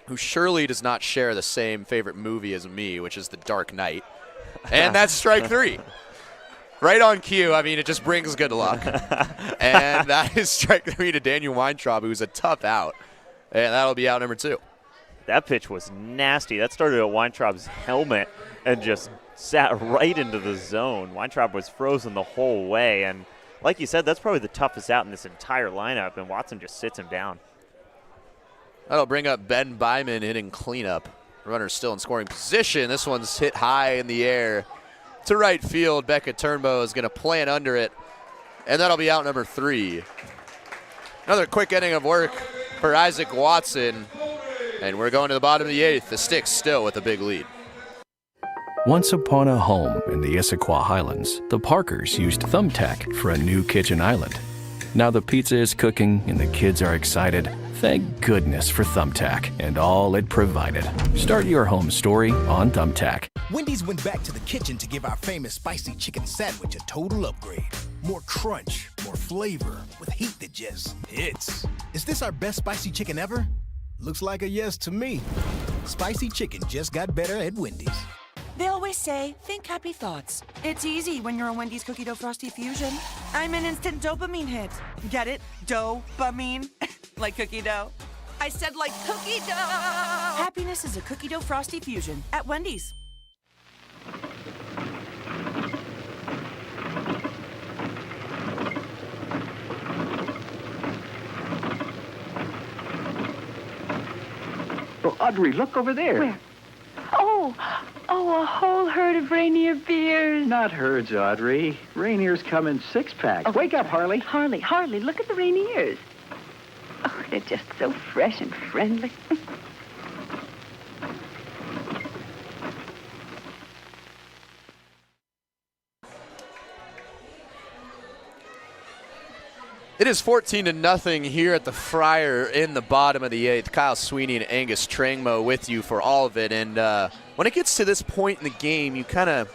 who surely does not share the same favorite movie as me, which is The Dark Knight. And that's strike three. Right on cue. I mean, it just brings good luck. And that is strike three to Daniel Weintraub, who's a tough out. And that'll be out number 2. That pitch was nasty. That started at Weintraub's helmet and just sat right into the zone. Weintraub was frozen the whole way. And like you said, that's probably the toughest out in this entire lineup, and Watson just sits him down. That'll bring up Ben Byman hitting cleanup. Runner still in scoring position. This one's hit high in the air to right field. Beckett Turnbow is going to plant under it, and that'll be out number 3. Another quick inning of work for Isaac Watson, and we're going to the bottom of the 8th. The Sticks still with a big lead. Once upon a home in the Issaquah Highlands, the Parkers used Thumbtack for a new kitchen island. Now the pizza is cooking and the kids are excited. Thank goodness for Thumbtack and all it provided. Start your home story on Thumbtack. Wendy's went back to the kitchen to give our famous spicy chicken sandwich a total upgrade. More crunch, more flavor, with heat that just hits. Is this our best spicy chicken ever? Looks like a yes to me. Spicy chicken just got better at Wendy's. They always say, think happy thoughts. It's easy when you're a Wendy's cookie dough frosty fusion. I'm an instant dopamine hit. Get it? Dope-amine? Like cookie dough. I said like cookie dough! Happiness is a cookie dough frosty fusion at Wendy's. Oh, Audrey, look over there. Where? Oh, a whole herd of Rainier beers. Not herds, Audrey. Rainier's come in 6-pack. Oh. Wake up, Harley. Harley, look at the Rainiers. Oh, they're just so fresh and friendly. It is 14-0 here at the Friar in the bottom of the 8th. Kyle Sweeney and Angus Trangmo with you for all of it. And when it gets to this point in the game, you kind of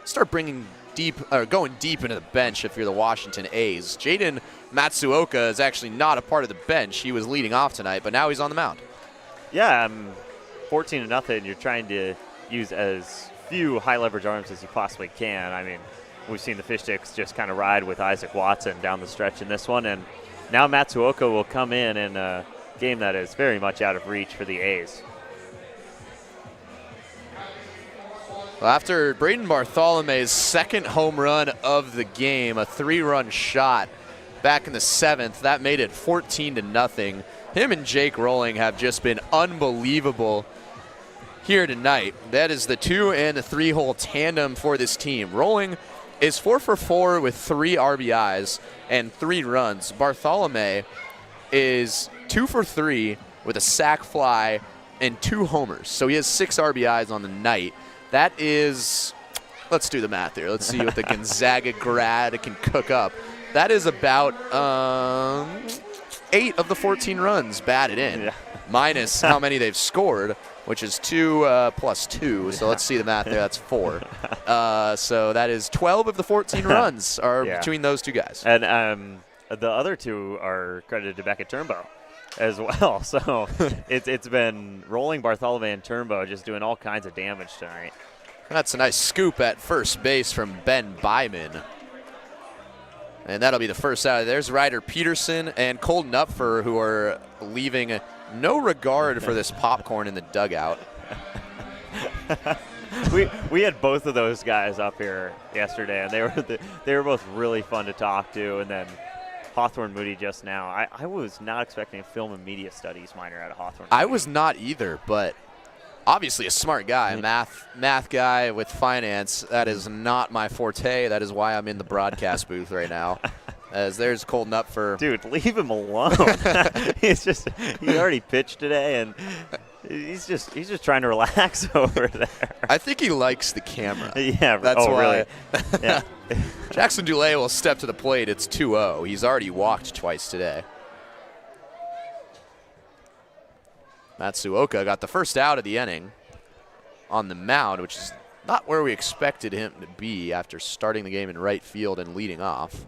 start going deep into the bench if you're the Washington A's. Jaden Matsuoka is actually not a part of the bench. He was leading off tonight, but now he's on the mound. Yeah, 14-0. You're trying to use as few high leverage arms as you possibly can. I mean, we've seen the Fish Sticks just kind of ride with Isaac Watson down the stretch in this one, and now Matsuoka will come in a game that is very much out of reach for the A's. Well, after Braden Bartholomew's second home run of the game, a 3-run shot back in the 7th, that made it 14-0. Him and Jake Rolling have just been unbelievable here tonight. That is the 2 and the 3-hole tandem for this team. Rolling is 4 for 4 with 3 RBIs and 3 runs. Bartholomew is 2 for 3 with a sac fly and 2 homers. So he has 6 RBIs on the night. That is, let's do the math here. Let's see what the Gonzaga grad can cook up. That is about 8 of the 14 runs batted in, minus how many they've scored, which is 2 plus 2. So let's see the math there. That's 4. So that is 12 of the 14 runs are between those two guys. And the other 2 are credited to Beckett Turnbow. as well. So it's been rolling Bartholomew and Turnbow, just doing all kinds of damage tonight. That's a nice scoop at first base from Ben Byman. And that'll be the first out. There's Ryder Peterson and Colton Upfer, who are leaving no regard for this popcorn in the dugout. We had both of those guys up here yesterday, and they were both really fun to talk to. And then Hawthorne Moody just now. I was not expecting a film and media studies minor out of Hawthorne Moody. I was not either, but obviously a smart guy, math guy with finance. That is not my forte. That is why I'm in the broadcast booth right now. As there's Colton Upfer. Dude, leave him alone. He already pitched today, and he's just trying to relax over there. I think he likes the camera. Yeah, that's why. Really? Yeah. Jackson Dulay will step to the plate. It's 2-0. He's already walked twice today. Matsuoka got the first out of the inning on the mound, which is not where we expected him to be after starting the game in right field and leading off.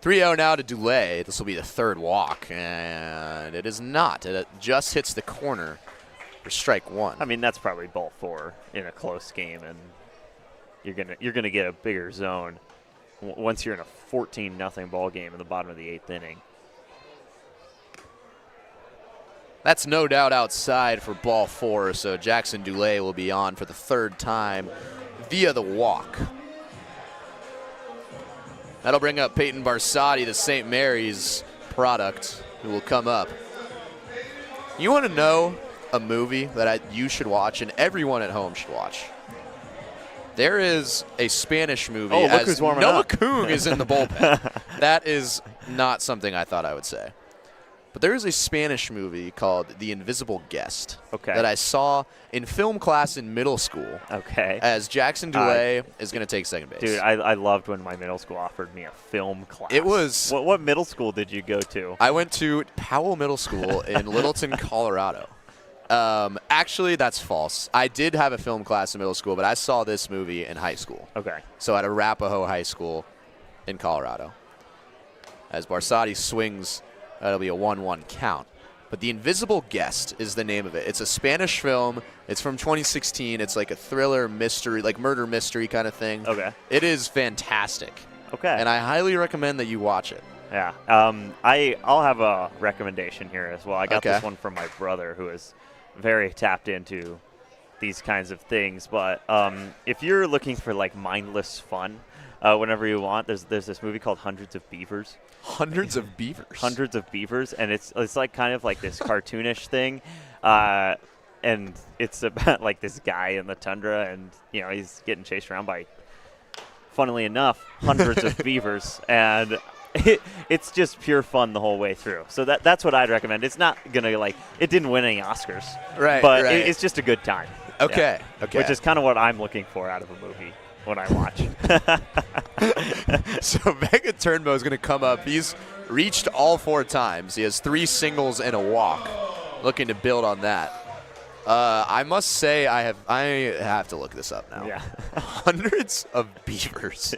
3-0 now to Dulay. This will be the third walk, and it is not. It just hits the corner for strike one. I mean, that's probably ball 4 in a close game, and you're gonna get a bigger zone once you're in a 14-0 ball game in the bottom of the 8th inning. That's no doubt outside for ball 4, so Jackson Dulay will be on for the third time via the walk. That'll bring up Peyton Barsotti, the St. Mary's product, who will come up. You want to know a movie that you should watch and everyone at home should watch? There is a Spanish movie. Oh, look who's warming Noah up. Kung is in the bullpen. That is not something I thought I would say. But there is a Spanish movie called The Invisible Guest that I saw in film class in middle school. Okay. As Jackson Dulay is going to take second base. Dude, I loved when my middle school offered me a film class. It was. What middle school did you go to? I went to Powell Middle School in Littleton, Colorado. Actually, that's false. I did have a film class in middle school, but I saw this movie in high school. Okay. So at Arapahoe High School in Colorado. As Barsotti swings, that'll be a 1-1 count. But The Invisible Guest is the name of it. It's a Spanish film. It's from 2016. It's like a thriller mystery, like murder mystery kind of thing. Okay. It is fantastic. Okay. And I highly recommend that you watch it. Yeah. I'll have a recommendation here as well. I got this one from my brother, who is very tapped into these kinds of things. But if you're looking for like mindless fun, whenever you want, there's this movie called Hundreds of Beavers. Hundreds of Beavers. Hundreds of Beavers, and it's like kind of like this cartoonish thing, and it's about like this guy in the tundra, and he's getting chased around by, funnily enough, hundreds of beavers, and it's just pure fun the whole way through. So that's what I'd recommend. It's not gonna it didn't win any Oscars, right? But right. It's just a good time. Okay. Yeah. Okay. Which is kind of what I'm looking for out of a movie when I watch. So Mega Turnbow is going to come up. He's reached all 4 times. He has 3 singles and a walk. Looking to build on that. I must say I have to look this up now. Yeah. Hundreds of Beavers.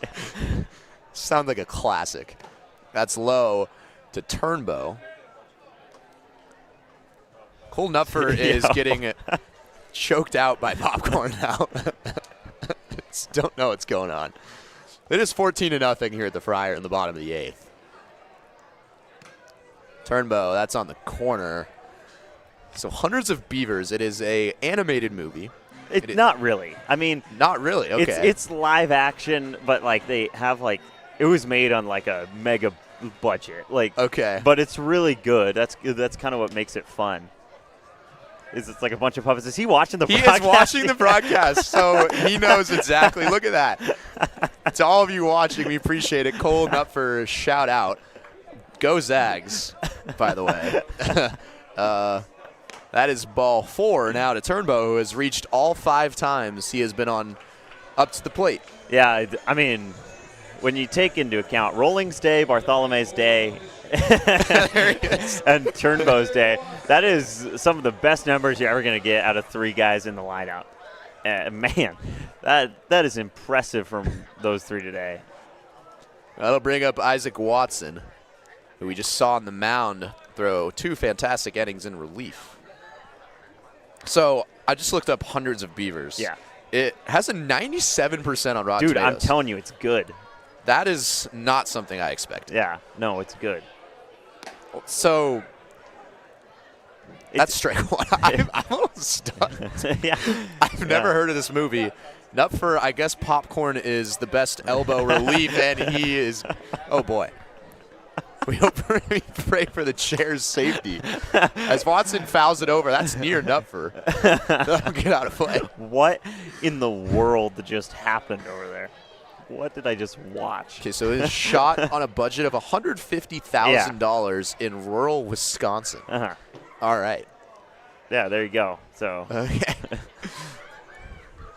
Sounds like a classic. That's low to Turnbow. Colton Upfer is getting choked out by popcorn now. Don't know what's going on. It is 14-0 here at the Friar in the bottom of the 8th. Turnbow, that's on the corner. So Hundreds of Beavers. It is a animated movie. Not really. I mean, not really. Okay. It's live action, but they have it was made on a mega budget. Okay. But it's really good. That's kind of what makes it fun. It's like a bunch of puppets. Is he watching the broadcast? He is watching the broadcast, so he knows exactly. Look at that. To all of you watching, we appreciate it. Colton up for a shout out. Go Zags, by the way. That is ball 4 now to Turnbow, who has reached all 5 times he has been on up to the plate. Yeah, I mean, when you take into account Rolling's day, Bartholomew's day, and Turnbow's day, that is some of the best numbers you're ever going to get out of 3 guys in the lineup. Man, that is impressive from those 3 today. That'll bring up Isaac Watson, who we just saw on the mound throw 2 fantastic innings in relief. So I just looked up hundreds of Beavers. Yeah. It has a 97% on Rotten Dude, Tomatoes. I'm telling you, it's good. That is not something I expected. Yeah, no, it's good. So that's strike one. I'm a little stunned. Yeah. I've never heard of this movie. Nupfer, I guess popcorn is the best elbow relief, and he is, oh boy. We pray for the chair's safety. As Watson fouls it over, that's near Nupfer. That'll get out of play. What in the world just happened over there? What did I just watch? Okay, so it is shot on a budget of $150,000 in rural Wisconsin. Uh-huh. All right. Yeah, there you go. So okay.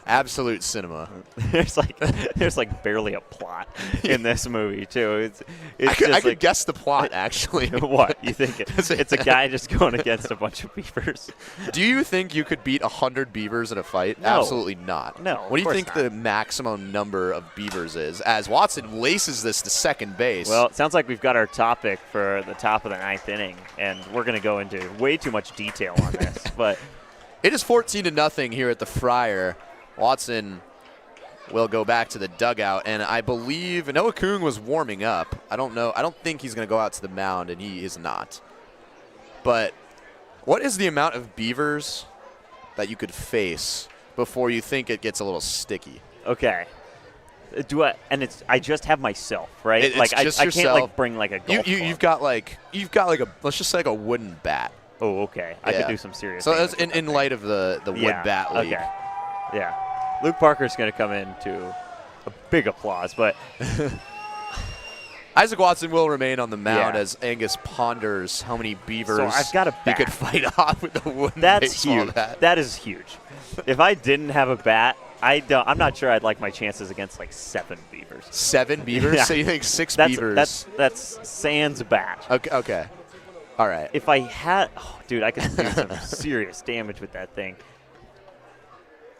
Absolute cinema. there's like barely a plot in this movie too. I could guess the plot actually. What you think? It's a guy just going against a bunch of beavers. Do you think you could beat 100 beavers in a fight? No. Absolutely not. No. What do you think not. the maximum number of beavers is? As Watson laces this to second base. Well, it sounds like we've got our topic for the top of the 9th inning, and we're going to go into way too much detail on this. But it is 14-0 here at the Friar. Watson will go back to the dugout, and I believe Noah Kung was warming up. I don't know. I don't think he's going to go out to the mound, and he is not. But what is the amount of beavers that you could face before you think it gets a little sticky? Okay. I just have myself, right? It's just I yourself. can't bring like a golf You've got like a, let's just say like a wooden bat. Oh, okay. I could do some serious. So that's in light of the wood bat league. Okay. Yeah. Luke Parker's going to come into a big applause, but Isaac Watson will remain on the mound as Angus ponders how many beavers I've got a bat. he could fight off with a wooden That's baseball huge. bat. That is huge. If I didn't have a bat, I'm not sure I'd like my chances against like 7 beavers. 7 beavers? Yeah. So you think 6 beavers? That's sans bat. Okay. All right. If I had, dude, I could do some serious damage with that thing.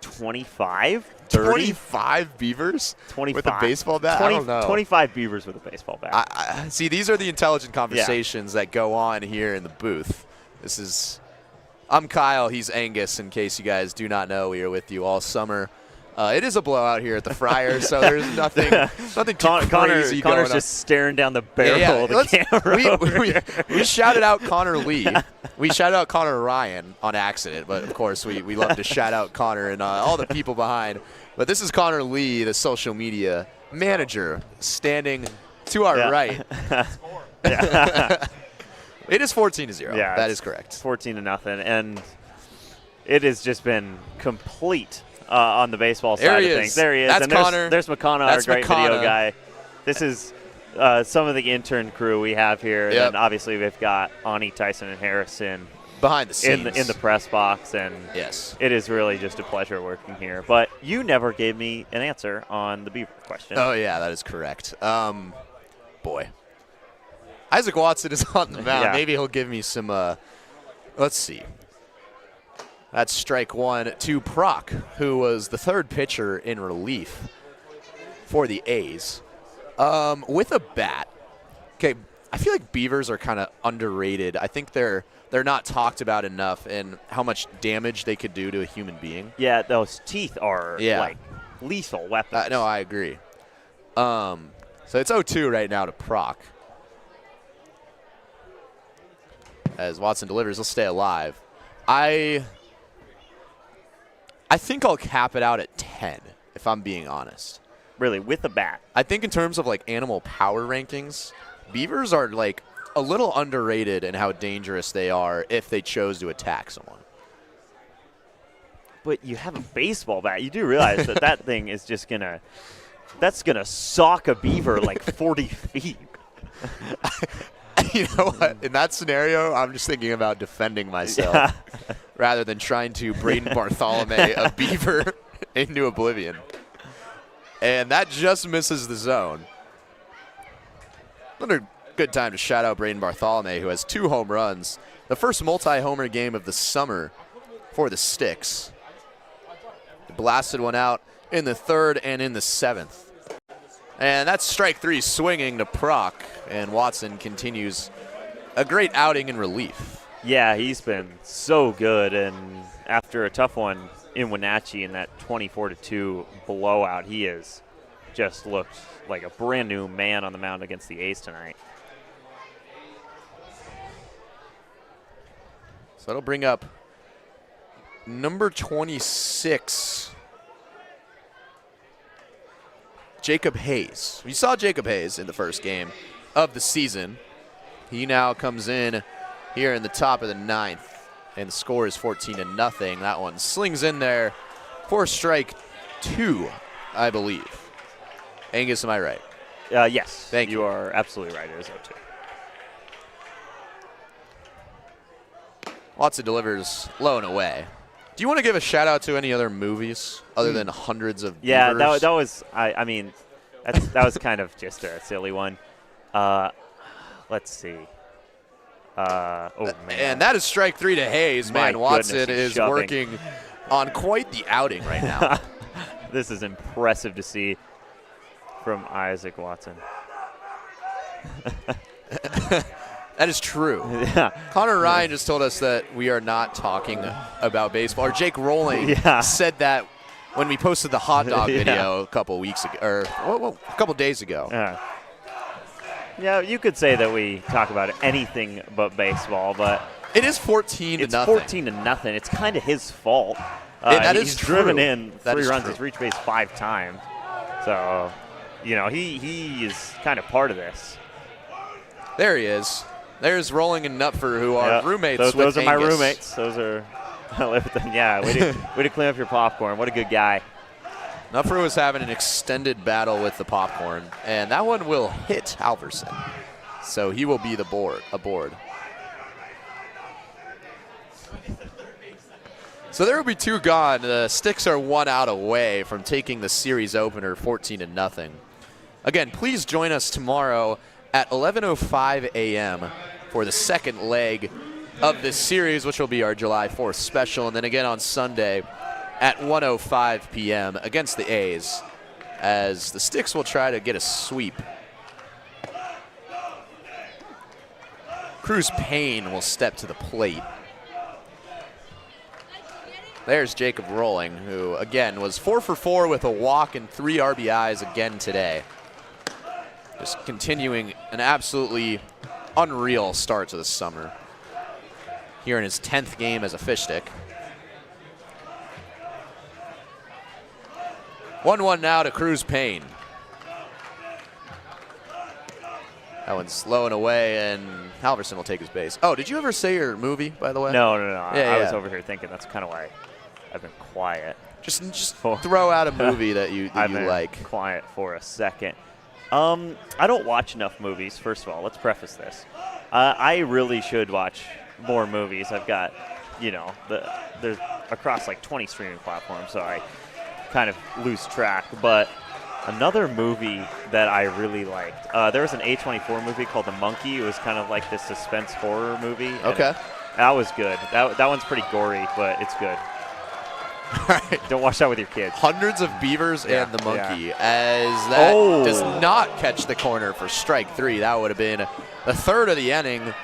25? 30? 25 beavers 25. with a baseball bat? 20, I don't know. 25 beavers with a baseball bat. See, these are the intelligent conversations that go on here in the booth. I'm Kyle. He's Angus, in case you guys do not know. We are with you all summer. It is a blowout here at the Friar, so there's nothing too crazy going Connor's on. just staring down the barrel of the camera. We shouted out Connor Lee. We shouted out Connor Ryan on accident, but of course we love to shout out Connor and all the people behind. But this is Connor Lee, the social media manager, standing to our right. It is 14-0. Yeah, that is correct. 14-0, and it has just been complete on the baseball side of things. There he is. That's and Connor. There's McConnell, our great video guy. This is some of the intern crew we have here. Yep. And then obviously we've got Ani, Tyson, and Harrison behind the scenes in the press box. And yes, it is really just a pleasure working here. But you never gave me an answer on the Beaver question. Oh, yeah, that is correct. Boy. Isaac Watson is on the mound. Yeah. Maybe he'll give me some, let's see. That's strike one to Proc, who was the third pitcher in relief for the A's. With a bat. Okay, I feel like beavers are kind of underrated. I think they're not talked about enough and how much damage they could do to a human being. Yeah, those teeth are like lethal weapons. No, I agree. So it's 0-2 right now to Proc. As Watson delivers, he'll stay alive. I think I'll cap it out at 10, if I'm being honest. Really, with a bat? I think in terms of like animal power rankings, beavers are like a little underrated in how dangerous they are if they chose to attack someone. But you have a baseball bat. You do realize that thing is just that's gonna sock a beaver like 40 feet. You know what? In that scenario, I'm just thinking about defending myself rather than trying to Braden Bartholomew a beaver into oblivion. And that just misses the zone. Another good time to shout out Braden Bartholomew, who has 2 home runs. The first multi-homer game of the summer for the Sticks. Blasted one out in the 3rd and in the 7th. And that's strike 3 swinging to Proc, and Watson continues a great outing in relief. Yeah, he's been so good, and after a tough one in Wenatchee in that 24-2 blowout, he has just looked like a brand new man on the mound against the A's tonight. So that'll bring up number 26, Jacob Hayes. We saw Jacob Hayes in the first game of the season. He now comes in here in the top of the 9th, and the score is 14-0. That one slings in there for strike 2, I believe. Angus, am I right? Yes. Thank you. You are absolutely right. It is 0-2. Watson delivers low and away. Do you want to give a shout out to any other movies other than hundreds of Yeah, beavers? that was, I mean, that was kind of just a silly one. Let's see. Oh, man. And that is strike 3 to Hayes. My Man, Watson goodness, he's is shoving. working on quite the outing right now. This is impressive to see from Isaac Watson. That is true. Yeah. Connor Ryan just told us that we are not talking about baseball. Or Jake Rowling said that when we posted the hot dog video a couple weeks ago, or a couple days ago. Yeah, you could say that we talk about anything but baseball, but it is 14-0. It's 14-0. It's kind of his fault. That is he's true. driven in That 3 is runs. true. He's reached base 5 times. So, you know, he is kind of part of this. There he is. There's Rowling and Nupfer, who are roommates with Those are my Angus. roommates. Those are, I live with them. Yeah, way to clean up your popcorn. What a good guy. Nupfer was having an extended battle with the popcorn, and that one will hit Halverson. So he will be aboard. So there will be 2 gone. The Sticks are 1 out away from taking the series opener 14-0. Again, please join us tomorrow at 11:05 a.m. for the second leg of this series, which will be our July 4th special, and then again on Sunday at 1:05 p.m. against the A's, as the Sticks will try to get a sweep. Cruz Payne will step to the plate. There's Jacob Rowling, who, again, was 4 for 4 with a walk and 3 RBIs again today. Just continuing an absolutely unreal start to the summer. Here in his 10th game as a fish stick. 1-1 now to Cruz Payne. That one's low and away, and Halverson will take his base. Oh, did you ever say your movie, by the way? No. Yeah, I was over here thinking that's kind of why I've been quiet. Just throw out a movie that you like. Quiet for a second. I don't watch enough movies, first of all. Let's preface this. I really should watch more movies. I've got, there's across like 20 streaming platforms, so I kind of lose track. But another movie that I really liked, there was an A24 movie called The Monkey. It was kind of like this suspense horror movie. Okay. That was good. That one's pretty gory, but it's good. All right. Don't watch that with your kids. Hundreds of Beavers and the Monkey, as that does not catch the corner for strike 3. That would have been the 3rd of the inning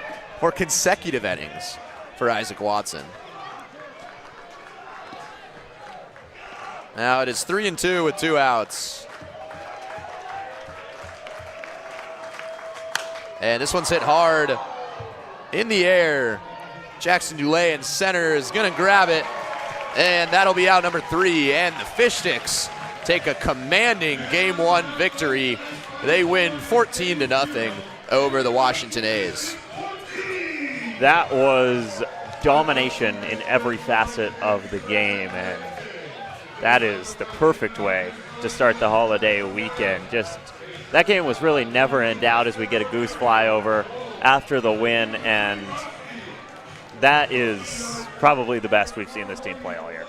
for consecutive innings for Isaac Watson. Now it is 3-2 with 2 outs. And this one's hit hard in the air. Jackson Dulay in center is going to grab it. And that'll be out number 3. And the Fish Sticks take a commanding Game 1 victory. They win 14-0 over the Washington A's. That was domination in every facet of the game. And that is the perfect way to start the holiday weekend. That game was really never in doubt as we get a goose flyover after the win. And that is probably the best we've seen this team play all year.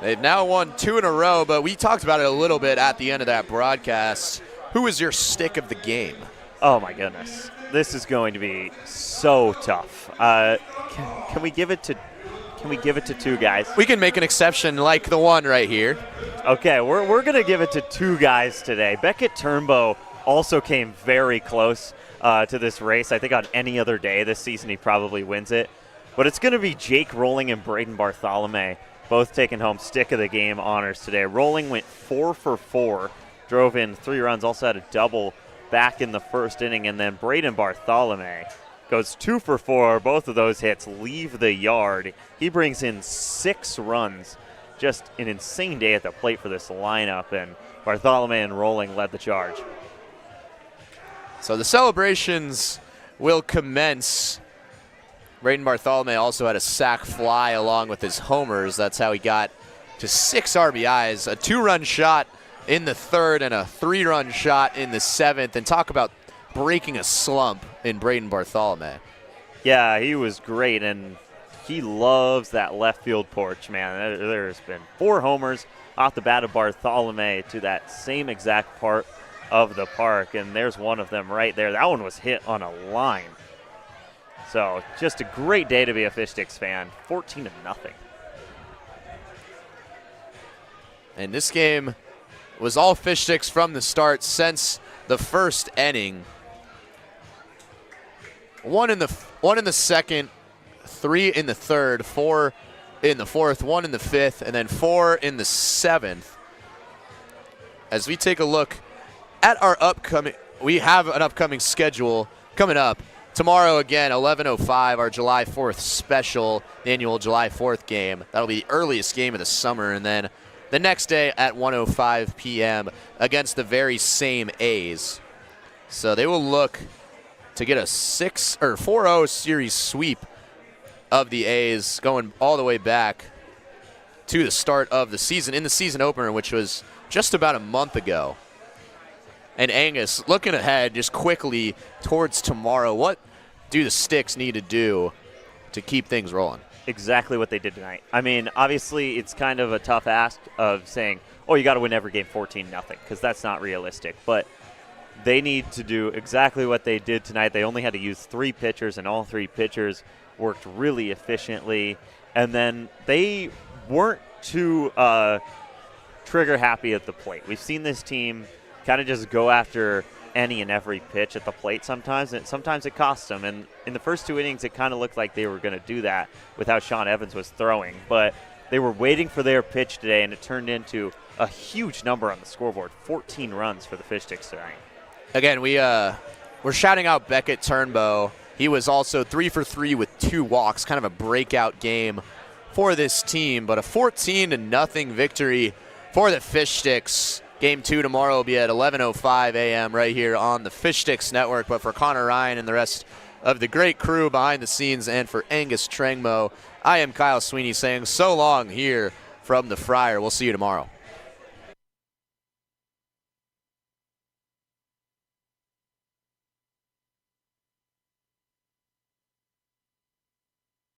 They've now won 2 in a row, but we talked about it a little bit at the end of that broadcast. Who is your stick of the game? Oh, my goodness. This is going to be so tough. Can we give it to Can we give it to two guys? We can make an exception like the one right here. Okay, we're going to give it to two guys today. Beckett Turnbow also came very close to this race. I think on any other day this season he probably wins it. But it's going to be Jake Rolling and Braden Bartholomew, both taking home stick of the game honors today. Rolling went 4 for 4, drove in 3 runs, also had a double back in the first inning. And then Braden Bartholomew goes 2 for 4. Both of those hits leave the yard. He brings in 6 runs. Just an insane day at the plate for this lineup, and Bartholomew and Rolling led the charge. So the celebrations will commence. Braden Bartholomew also had a sac fly along with his homers. That's how he got to 6 RBIs, a 2-run shot in the 3rd and a 3-run shot in the 7th. And talk about breaking a slump in Braden Bartholomew. Yeah, he was great, and he loves that left field porch, man. There's been 4 homers off the bat of Bartholomew to that same exact part of the park, and there's one of them right there. That one was hit on a line. So just a great day to be a Fish Sticks fan. 14-0. And this game was all Fish Sticks from the start since the first inning. 1 in the second, 3 in the third, 4 in the fourth, 1 in the fifth, and then 4 in the 7th. As we take a look at our we have an upcoming schedule coming up. Tomorrow again, 11:05, our July 4th special, annual July 4th game. That'll be the earliest game of the summer. And then the next day at 1:05 p.m. against the very same A's. So they will look to get a 4-0 series sweep of the A's, going all the way back to the start of the season, in the season opener, which was just about a month ago. And Angus, looking ahead just quickly towards tomorrow, what do the Sticks need to do to keep things rolling? Exactly what they did tonight. I mean, obviously it's kind of a tough ask of saying, oh, you got to win every game 14-0, because that's not realistic. But they need to do exactly what they did tonight. They only had to use 3 pitchers, and all 3 pitchers worked really efficiently. And then they weren't too trigger happy at the plate. We've seen this team kind of just go after any and every pitch at the plate sometimes, and sometimes it costs them. And in the first 2 innings, it kind of looked like they were going to do that with how Sean Evans was throwing. But they were waiting for their pitch today, and it turned into a huge number on the scoreboard, 14 runs for the Fish Sticks tonight. Again, we're shouting out Beckett Turnbow. He was also 3 for 3 with 2 walks, kind of a breakout game for this team. But a 14-0 victory for the Fish Sticks. Game 2 tomorrow will be at 11:05 a.m. right here on the Fish Sticks Network. But for Connor Ryan and the rest of the great crew behind the scenes, and for Angus Trengmo, I am Kyle Sweeney saying so long here from the Friar. We'll see you tomorrow.